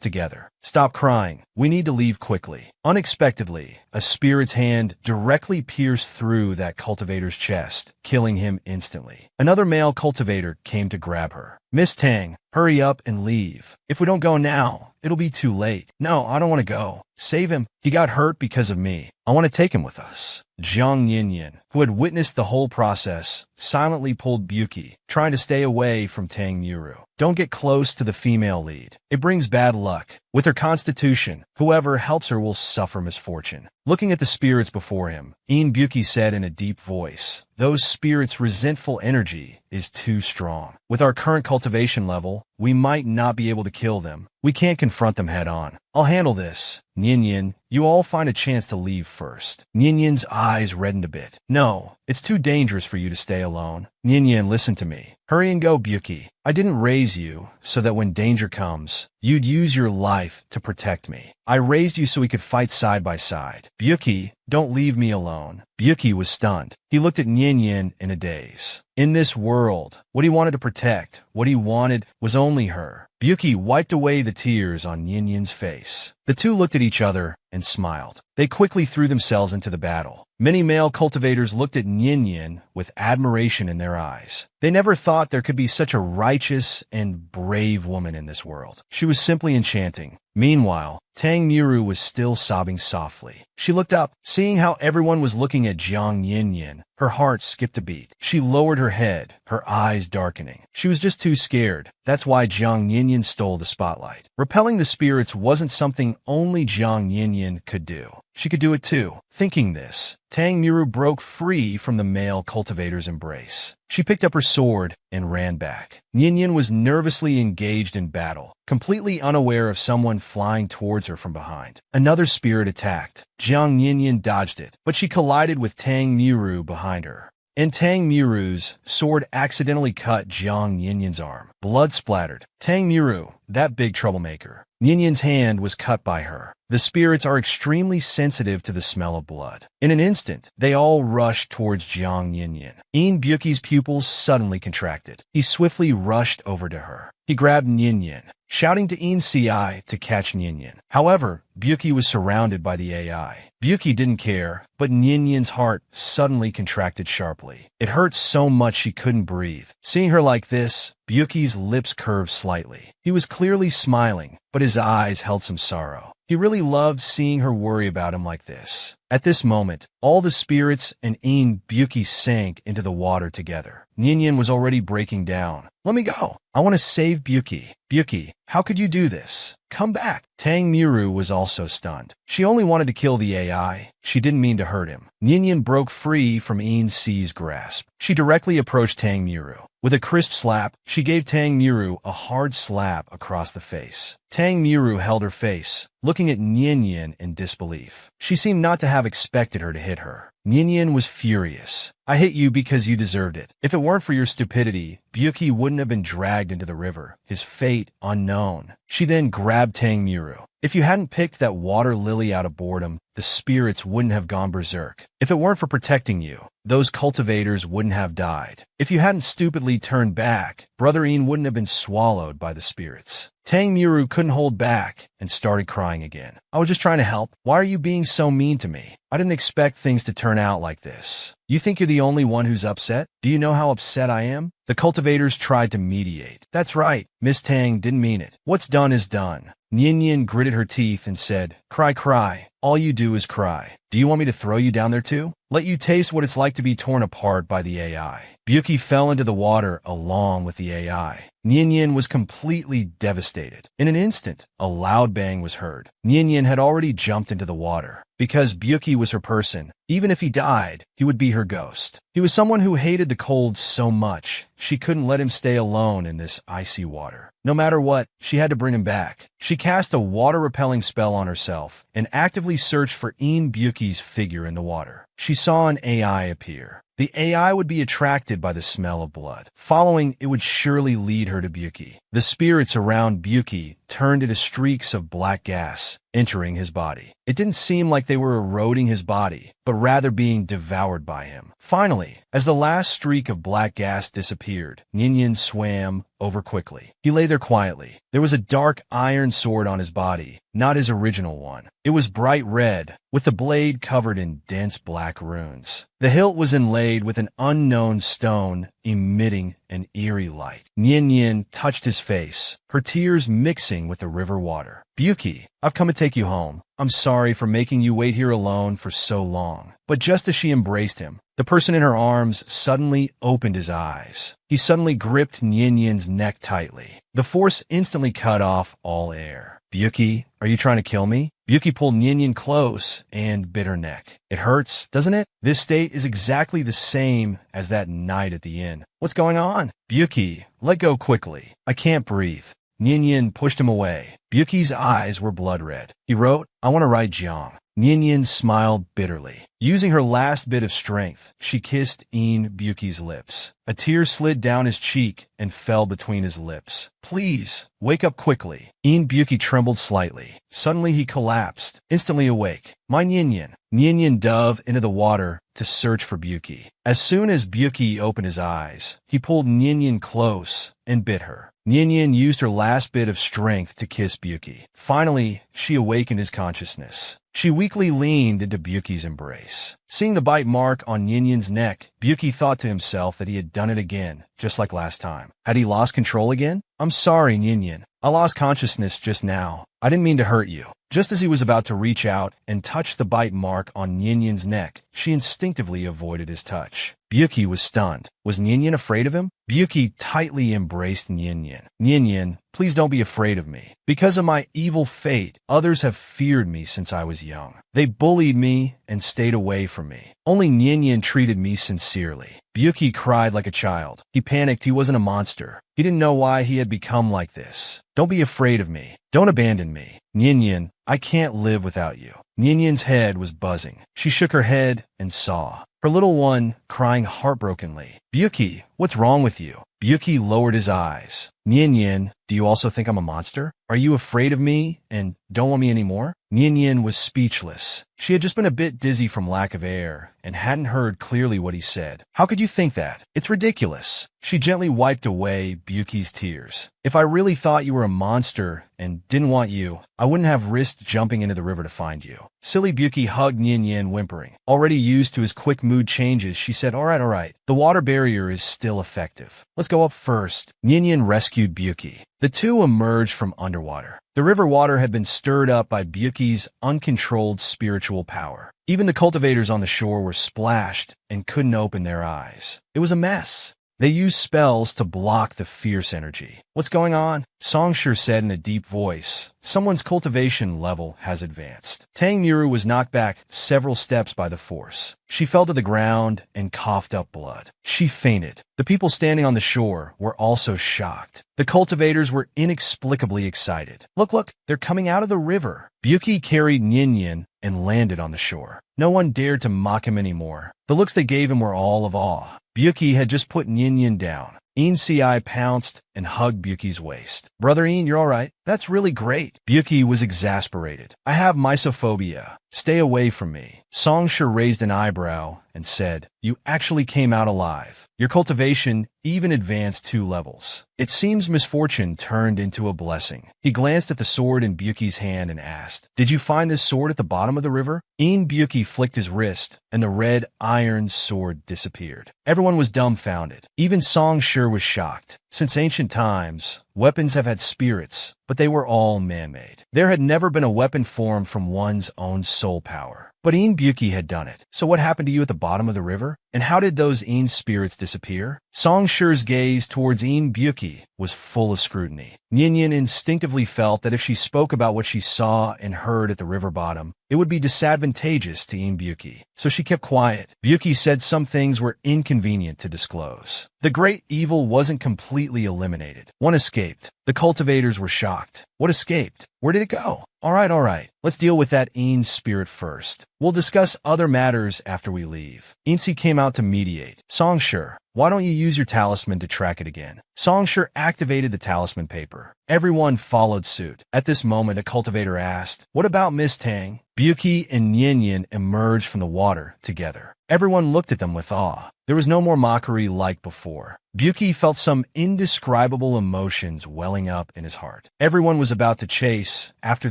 together. Stop crying. We need to leave quickly. Unexpectedly, a spirit's hand directly pierced through that cultivator's chest, killing him instantly. Another male cultivator came to grab her. Miss Tang, hurry up and leave. If we don't go now, it'll be too late. No, I don't want to go. Save him. He got hurt because of me. I want to take him with us. Jiang Yinyan, who had witnessed the whole process, silently pulled Buki, trying to stay away from Tang Miru. Don't get close to the female lead. It brings bad luck. With her constitution, whoever helps her will suffer misfortune. Looking at the spirits before him, Buki said in a deep voice, those spirits' resentful energy is too strong. With our current cultivation level, we might not be able to kill them. We can't confront them head on. I'll handle this. Nian, you all find a chance to leave first. Nian's eyes reddened a bit. No, it's too dangerous for you to stay alone. Nian, listen to me. Hurry and go, Buki. I didn't raise you so that when danger comes, you'd use your life to protect me. I raised you so we could fight side by side. Buki, don't leave me alone. Buki was stunned. He looked at Nian in a daze. In this world, what he wanted to protect, what he wanted, was only her. Buki wiped away the tears on Nian's face. The two looked at each other and smiled. They quickly threw themselves into the battle. Many male cultivators looked at Nian with admiration in their eyes. They never thought there could be such a righteous and brave woman in this world. She was simply enchanting. Meanwhile, Tang Miru was still sobbing softly. She looked up, seeing how everyone was looking at Jiang Yinyan. Her heart skipped a beat. She lowered her head, her eyes darkening. She was just too scared. That's why Jiang Yinyan stole the spotlight. Repelling the spirits wasn't something only Jiang Yinyan could do. She could do it too. Thinking this, Tang Miru broke free from the male cultivator's embrace. She picked up her sword and ran back. Nian was nervously engaged in battle, completely unaware of someone flying towards her from behind. Another spirit attacked. Jiang Yinyan dodged it, but she collided with Tang Miru behind her. And Tang Miru's sword accidentally cut Jiang Yinyan's arm. Blood splattered. Tang Miru, that big troublemaker. Nian's hand was cut by her. The spirits are extremely sensitive to the smell of blood. In an instant, they all rushed towards Jiang Yinyan. Buki's pupils suddenly contracted. He swiftly rushed over to her. He grabbed Nian, shouting to incite to catch Nian. However, Buki was surrounded by the AI. Buki didn't care, but Nian's heart suddenly contracted sharply. It hurt so much she couldn't breathe. Seeing her like this, Buki's lips curved slightly. He was clearly smiling, but his eyes held some sorrow. He really loved seeing her worry about him like this. At this moment, all the spirits and Buki sank into the water together. Nian was already breaking down. Let me go. I want to save Buki. Buki, how could you do this? Come back. Tang Miru was also stunned. She only wanted to kill the AI. She didn't mean to hurt him. Nian broke free from Ci's grasp. She directly approached Tang Miru. With a crisp slap, she gave Tang Miru a hard slap across the face. Tang Miru held her face, looking at Nian in disbelief. She seemed not to have expected her to hit her. Nian was furious. I hit you because you deserved it. If it weren't for your stupidity, Buki wouldn't have been dragged into the river, his fate unknown. She then grabbed Tang Miru. If you hadn't picked that water lily out of boredom, the spirits wouldn't have gone berserk. If it weren't for protecting you, those cultivators wouldn't have died. If you hadn't stupidly turned back, Brother wouldn't have been swallowed by the spirits. Tang Miru couldn't hold back and started crying again. I was just trying to help. Why are you being so mean to me? I didn't expect things to turn out like this. You think you're the only one who's upset? Do you know how upset I am? The cultivators tried to mediate. That's right. Miss Tang didn't mean it. What's done is done. Nian gritted her teeth and said, cry, cry. All you do is cry. Do you want me to throw you down there too? Let you taste what it's like to be torn apart by the AI. Byuki fell into the water along with the AI. Nian was completely devastated. In an instant, a loud bang was heard. Nian had already jumped into the water. Because Byuki was her person, even if he died, he would be her ghost. He was someone who hated the cold so much, she couldn't let him stay alone in this icy water. No matter what, she had to bring him back. She cast a water-repelling spell on herself and actively searched for Byuki's figure in the water. She saw an AI appear. The AI would be attracted by the smell of blood. Following, it would surely lead her to Byuki. The spirits around Byuki turned into streaks of black gas, entering his body. It didn't seem like they were eroding his body, but rather being devoured by him. Finally, as the last streak of black gas disappeared, Nian swam over quickly. He lay there quietly. There was a dark iron sword on his body, not his original one. It was bright red, with the blade covered in dense black runes. The hilt was inlaid with an unknown stone, emitting an eerie light. Nian touched his face, her tears mixing with the river water. Byuki, I've come to take you home. I'm sorry for making you wait here alone for so long. But just as she embraced him, the person in her arms suddenly opened his eyes. He suddenly gripped Nian's neck tightly. The force instantly cut off all air. Byuki, are you trying to kill me? Byuki pulled Nian close and bit her neck. It hurts, doesn't it? This state is exactly the same as that night at the inn. What's going on? Byuki, let go quickly. I can't breathe. Nian pushed him away. Byuki's eyes were blood red. He wrote, I want to write Jiang. Nian smiled bitterly. Using her last bit of strength, she kissed Byuki's lips. A tear slid down his cheek and fell between his lips. Please, wake up quickly. Byuki trembled slightly. Suddenly he collapsed, instantly awake. My Nian. Nian dove into the water to search for Byuki. As soon as Byuki opened his eyes, he pulled Nian close and bit her. Nian used her last bit of strength to kiss Byuki. Finally, she awakened his consciousness. She weakly leaned into Byuki's embrace. Seeing the bite mark on Nian's neck, Byuki thought to himself that he had done it again, just like last time. Had he lost control again? I'm sorry, Nian. I lost consciousness just now. I didn't mean to hurt you. Just as he was about to reach out and touch the bite mark on Nian's neck, she instinctively avoided his touch. Byuki was stunned. Was Nian afraid of him? Byuki tightly embraced Nian. Nian, please don't be afraid of me. Because of my evil fate, others have feared me since I was young. They bullied me and stayed away from me. Only Nian treated me sincerely. Byuki cried like a child. He panicked he wasn't a monster. He didn't know why he had become like this. Don't be afraid of me. Don't abandon me. Nian, I can't live without you. Nian's head was buzzing. She shook her head and saw her little one crying heartbrokenly. Byuki, what's wrong with you? Byuki lowered his eyes. Nian, do you also think I'm a monster? Are you afraid of me and don't want me anymore? Nian was speechless. She had just been a bit dizzy from lack of air and hadn't heard clearly what he said. How could you think that? It's ridiculous. She gently wiped away Byuki's tears. If I really thought you were a monster and didn't want you, I wouldn't have risked jumping into the river to find you. Silly Byuki hugged Nian, whimpering. Already used to his quick mood changes, she said, all right. The water barrier is still effective. Let's go up first. Nian rescued Byuki. The two emerged from underwater. The river water had been stirred up by Byuki's uncontrolled spiritual power. Even the cultivators on the shore were splashed and couldn't open their eyes. It was a mess. They used spells to block the fierce energy. What's going on? Songshur said in a deep voice. Someone's cultivation level has advanced. Tang Miru was knocked back several steps by the force. She fell to the ground and coughed up blood. She fainted. The people standing on the shore were also shocked. The cultivators were inexplicably excited. Look, they're coming out of the river. Byuki carried Nian and landed on the shore. No one dared to mock him anymore. The looks they gave him were all of awe. Byuki had just put Nian down. Incite pounced and hugged Byuki's waist. Brother Ian, you're all right? That's really great. Byuki was exasperated. I have mysophobia. Stay away from me. Songshur raised an eyebrow and said, you actually came out alive. Your cultivation even advanced 2 levels. It seems misfortune turned into a blessing. He glanced at the sword in Buki's hand and asked, "Did you find this sword at the bottom of the river?" Buki flicked his wrist, and the red iron sword disappeared. Everyone was dumbfounded. Even Song Shi was shocked. Since ancient times, weapons have had spirits, but they were all man-made. There had never been a weapon formed from one's own soul power. But Buki had done it. So what happened to you at the bottom of the river? And how did those spirits disappear? Song Shi's gaze towards Buki was full of scrutiny. Nyan instinctively felt that if she spoke about what she saw and heard at the river bottom, it would be disadvantageous to Buki. So she kept quiet. Buki said some things were inconvenient to disclose. The great evil wasn't completely eliminated. One escaped. The cultivators were shocked. What escaped? Where did it go? All right. Let's deal with that spirit first. We'll discuss other matters after we leave. Incite came out to mediate. Song Shi, why don't you use your talisman to track it again? Song Shi activated the talisman paper. Everyone followed suit. At this moment, a cultivator asked, "What about Miss Tang?" Buki and Nyan emerged from the water together. Everyone looked at them with awe. There was no more mockery like before. Buki felt some indescribable emotions welling up in his heart. Everyone was about to chase after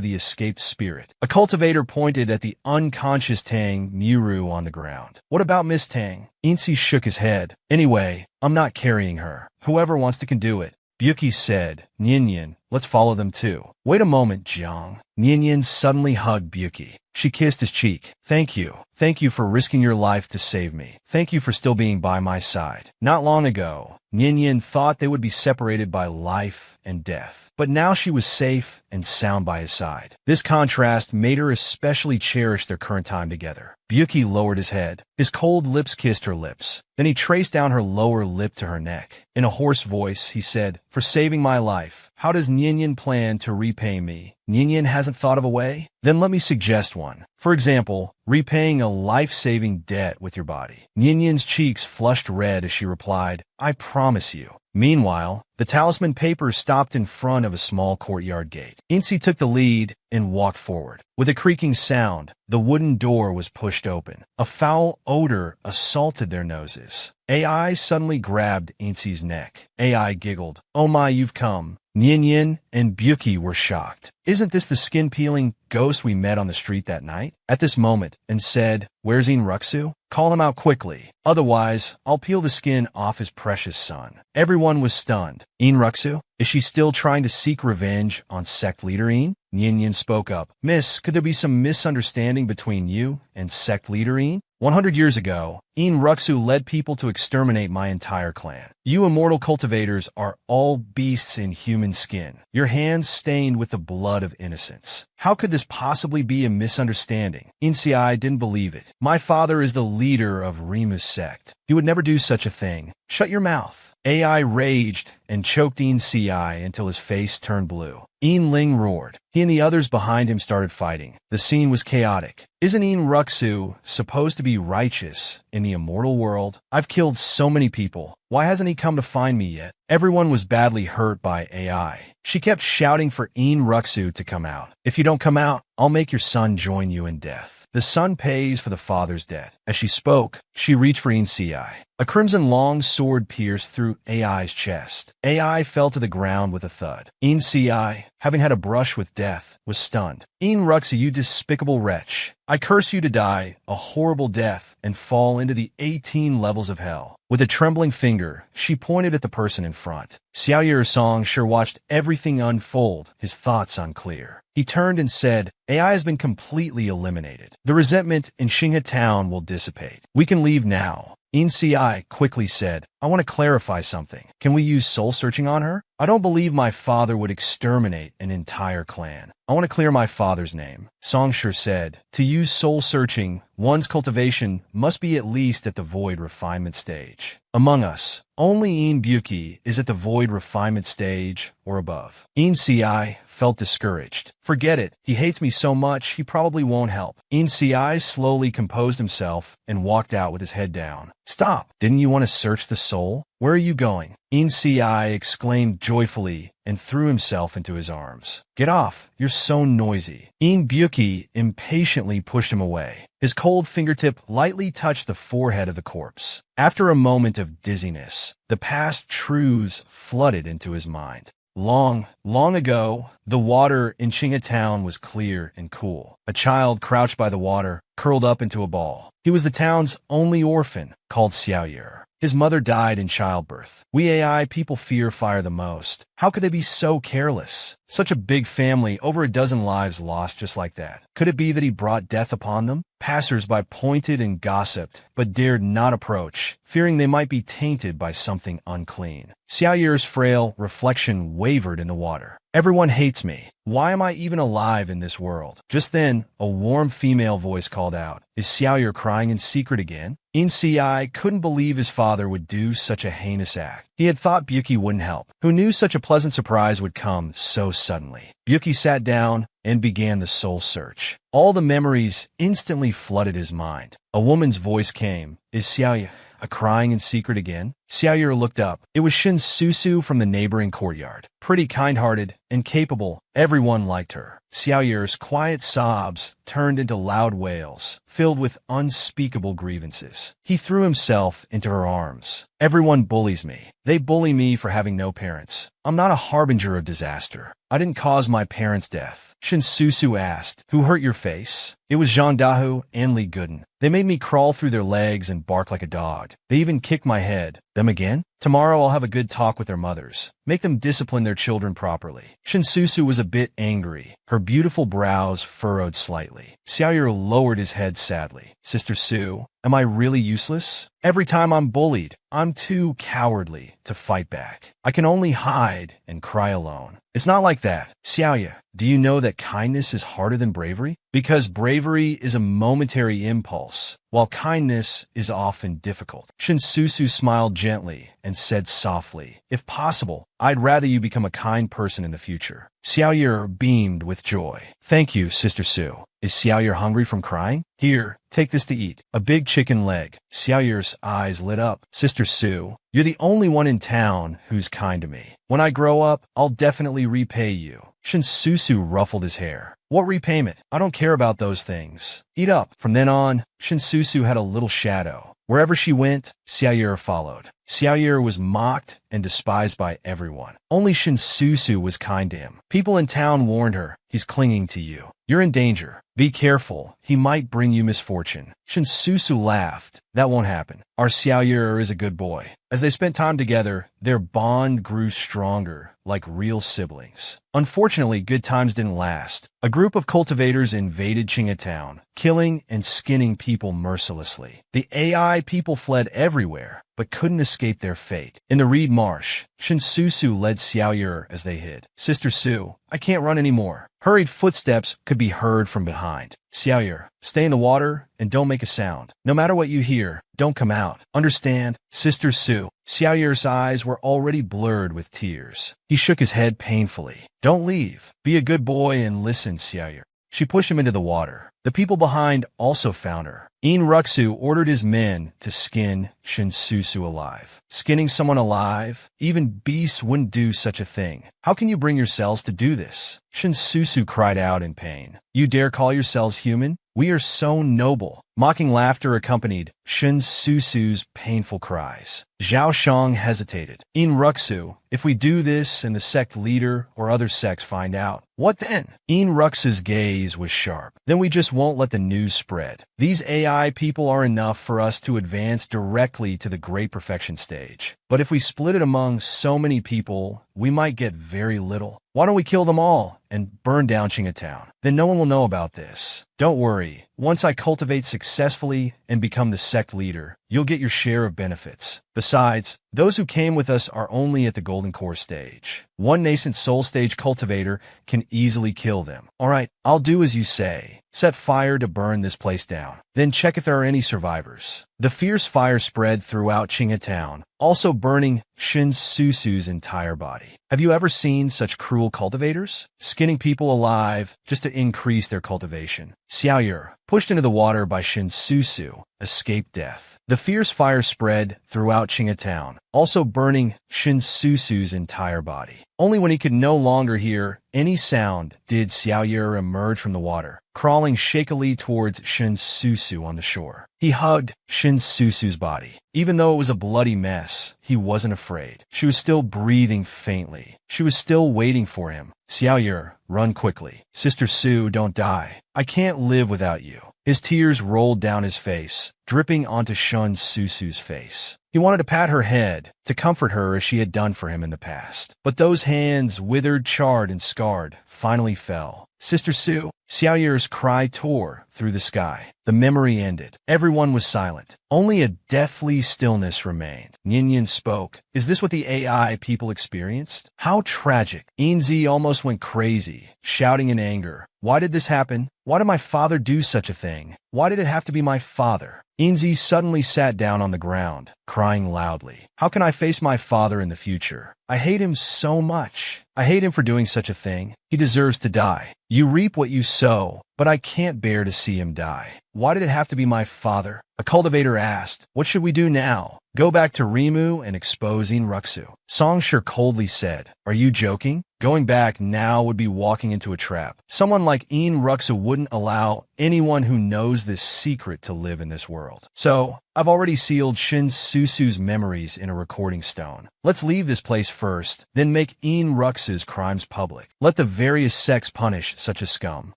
the escaped spirit. A cultivator pointed at the unconscious Tang Muru on the ground. "What about Miss Tang?" Incite shook his head. "Anyway, I'm not carrying her. Whoever wants to can do it." Buki said, "Nyan, let's follow them too." "Wait a moment, Jiang." Nyan suddenly hugged Buki. She kissed his cheek. Thank you. Thank you for risking your life to save me. Thank you for still being by my side." Not long ago, Nyan thought they would be separated by life and death. But now she was safe and sound by his side. This contrast made her especially cherish their current time together. Buki lowered his head. His cold lips kissed her lips. Then he traced down her lower lip to her neck. In a hoarse voice, he said, "For saving my life, how does Nyan plan to repay me?" Nyan hasn't thought of a way? Then let me suggest one. For example, repaying a life-saving debt with your body. Nyan's cheeks flushed red as she replied, "I promise you." Meanwhile, the talisman paper stopped in front of a small courtyard gate. Incite took the lead and walked forward. With a creaking sound, the wooden door was pushed open. A foul odor assaulted their noses. AI suddenly grabbed Incite's neck. AI giggled. "Oh my, you've come." Nyan and Buki were shocked. "Isn't this the skin-peeling ghost we met on the street that night?" At this moment, and said, "Where's Ruxu? Call him out quickly. Otherwise, I'll peel the skin off his precious son." Everyone was stunned. Ruxu? Is she still trying to seek revenge on sect leader Nyan spoke up. "Miss, could there be some misunderstanding between you and sect leader 100 years ago, Ruxu led people to exterminate my entire clan. You immortal cultivators are all beasts in human skin, your hands stained with the blood of innocence. How could this possibly be a misunderstanding?" Incite didn't believe it. "My father is the leader of Rimu's sect. He would never do such a thing. Shut your mouth." AI raged and choked Incite until his face turned blue. Ling roared. He and the others behind him started fighting. The scene was chaotic. Isn't Ruxu supposed to be righteous in the immortal world? I've killed so many people. Why hasn't he come to find me yet? Everyone was badly hurt by AI. She kept shouting for Ruxu to come out. "If you don't come out, I'll make your son join you in death. The son pays for the father's debt." As she spoke, she reached for Incite. A crimson long sword pierced through AI's chest. AI fell to the ground with a thud. Incite, having had a brush with death, was stunned. Ruxu, you despicable wretch. I curse you to die a horrible death and fall into the 18 levels of hell. With a trembling finger, she pointed at the person in front. Xiao Song sure watched everything unfold, his thoughts unclear. He turned and said, AI has been completely eliminated. The resentment in Xinghe town will dissipate. We can leave now. Incite quickly said, I want to clarify something. Can we use soul searching on her? I don't believe my father would exterminate an entire clan. I want to clear my father's name. Songshur said, to use soul searching, one's cultivation must be at least at the void refinement stage. Among us, only Buki is at the void refinement stage or above. Incite felt discouraged. Forget it. He hates me so much, he probably won't help. Incite slowly composed himself and walked out with his head down. Stop. Didn't you want to search the soul? Where are you going? Incite exclaimed joyfully and threw himself into his arms. "Get off, you're so noisy." Byuki impatiently pushed him away. His cold fingertip lightly touched the forehead of the corpse. After a moment of dizziness, the past truths flooded into his mind. Long, long ago, the water in Town was clear and cool. A child crouched by the water, curled up into a ball. He was the town's only orphan, called Xiaoyer. His mother died in childbirth. We AI people fear fire the most. How could they be so careless? Such a big family, over a dozen lives lost just like that. Could it be that he brought death upon them? Passers-by pointed and gossiped, but dared not approach, fearing they might be tainted by something unclean. Xiaoyer's frail reflection wavered in the water. "Everyone hates me. Why am I even alive in this world?" Just then, a warm female voice called out, "Is Xiaoyer crying in secret again?" Incite couldn't believe his father would do such a heinous act. He had thought Byuki wouldn't help. Who knew such a pleasant surprise would come so suddenly? Byuki sat down and began the soul search. All the memories instantly flooded his mind. A woman's voice came. "Is Xiaoyer crying in secret again?" Xiaoyer looked up. It was Susu from the neighboring courtyard. Pretty, kind-hearted, and capable, everyone liked her. Xiaoyer's quiet sobs turned into loud wails, filled with unspeakable grievances. He threw himself into her arms. "Everyone bullies me. They bully me for having no parents. I'm not a harbinger of disaster. I didn't cause my parents' death." Susu asked, "Who hurt your face?" "It was Jean Dahu and Li Gooden. They made me crawl through their legs and bark like a dog. They even kicked my head." "Them again?" "Tomorrow I'll have a good talk with their mothers. Make them discipline their children properly." Susu was a bit angry. Her beautiful brows furrowed slightly. Xiaoyer lowered his head sadly. "Sister Su, am I really useless? Every time I'm bullied, I'm too cowardly to fight back. I can only hide and cry alone." "It's not like that. Xiaoyer, do you know that kindness is harder than bravery? Because bravery is a momentary impulse, while kindness is often difficult." Susu smiled gently and said softly, "If possible, I'd rather you become a kind person in the future." Xiaoyer beamed with joy. "Thank you, Sister Su. Is Xiaoyer hungry from crying? Here, take this to eat." A big chicken leg. Xiaoyer's eyes lit up. "Sister Su, you're the only one in town who's kind to me. When I grow up, I'll definitely repay you." Susu ruffled his hair. "What repayment? I don't care about those things. Eat up." From then on, Susu had a little shadow. Wherever she went, Xiaoyer followed. Xiaoyer was mocked and despised by everyone. Only Susu was kind to him. People in town warned her, "He's clinging to you. You're in danger. Be careful. He might bring you misfortune." Susu laughed. "That won't happen. Our Xiaoyer is a good boy." As they spent time together, their bond grew stronger, like real siblings. Unfortunately, good times didn't last. A group of cultivators invaded Town, killing and skinning people mercilessly. The AI people fled everywhere, but couldn't escape their fate. In the reed marsh, Susu led Xiaoyer as they hid. "Sister Su, I can't run anymore." Hurried footsteps could be heard from behind. "Xiaoyer, stay in the water and don't make a sound. No matter what you hear, don't come out. Understand? Sister Su." Xiaoyer's eyes were already blurred with tears. He shook his head painfully. "Don't leave. Be a good boy and listen, Xiaoyer." She pushed him into the water. The people behind also found her. Ruxu ordered his men to skin Susu alive. Skinning someone alive? Even beasts wouldn't do such a thing. How can you bring yourselves to do this? Susu cried out in pain. "You dare call yourselves human? We are so noble." Mocking laughter accompanied Susu's painful cries. Zhao Shang hesitated. Ruxu, if we do this and the sect leader or other sects find out, what then? Ruxu's gaze was sharp. Then we just won't let the news spread. These AI people are enough for us to advance directly to the great perfection stage. But if we split it among so many people, we might get very little. Why don't we kill them all and burn down Town? Then no one will know about this. Don't worry. Once I cultivate successfully and become the sect leader, you'll get your share of benefits. Besides, those who came with us are only at the golden core stage. One nascent soul stage cultivator can easily kill them. All right, I'll do as you say. Set fire to burn this place down. Then check if there are any survivors. The fierce fire spread throughout Town, also burning Susu's entire body. Have you ever seen such cruel cultivators? Skinning people alive just to increase their cultivation. Xiaoyer, pushed into the water by Susu, escaped death. The fierce fire spread throughout Qinghe town, also burning Shin Susu's entire body. Only when he could no longer hear any sound did Xiaoyu emerge from the water, crawling shakily towards Shin Susu on the shore. He hugged Shin Susu's body. Even though it was a bloody mess, he wasn't afraid. She was still breathing faintly. She was still waiting for him. Xiaoyu, run quickly. Sister Su, don't die. I can't live without you. His tears rolled down his face, dripping onto Shun Susu's face. He wanted to pat her head, to comfort her as she had done for him in the past. But those hands, withered, charred, and scarred, finally fell. Sister Su, Xiaoyu's cry tore through the sky. The memory ended. Everyone was silent. Only a deathly stillness remained. Ninian spoke. Is this what the AI people experienced? How tragic. Inzi almost went crazy, shouting in anger. Why did this happen? Why did my father do such a thing? Why did it have to be my father? Inzi suddenly sat down on the ground, crying loudly. How can I face my father in the future? I hate him so much. I hate him for doing such a thing. He deserves to die. You reap what you sow, but I can't bear to see him die. Why did it have to be my father? A cultivator asked. What should we do now? Go back to Rimu and expose Ruxu. Songshur coldly said. Are you joking? Going back now would be walking into a trap. Someone like Ruxu wouldn't allow anyone who knows this secret to live in this world. So, I've already sealed Shin Susu's memories in a recording stone. Let's leave this place first, then make Ruxu's crimes public. Let the various sects punish such a scum.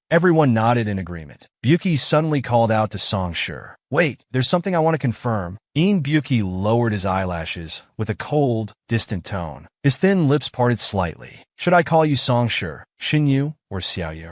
Everyone nodded in agreement. Byuki suddenly called out to Songshur. Wait, there's something I want to confirm. Byuki lowered his eyelashes with a cold, distant tone. His thin lips parted slightly. Should I call you Songshur, Xinyu, or Xiaoyu?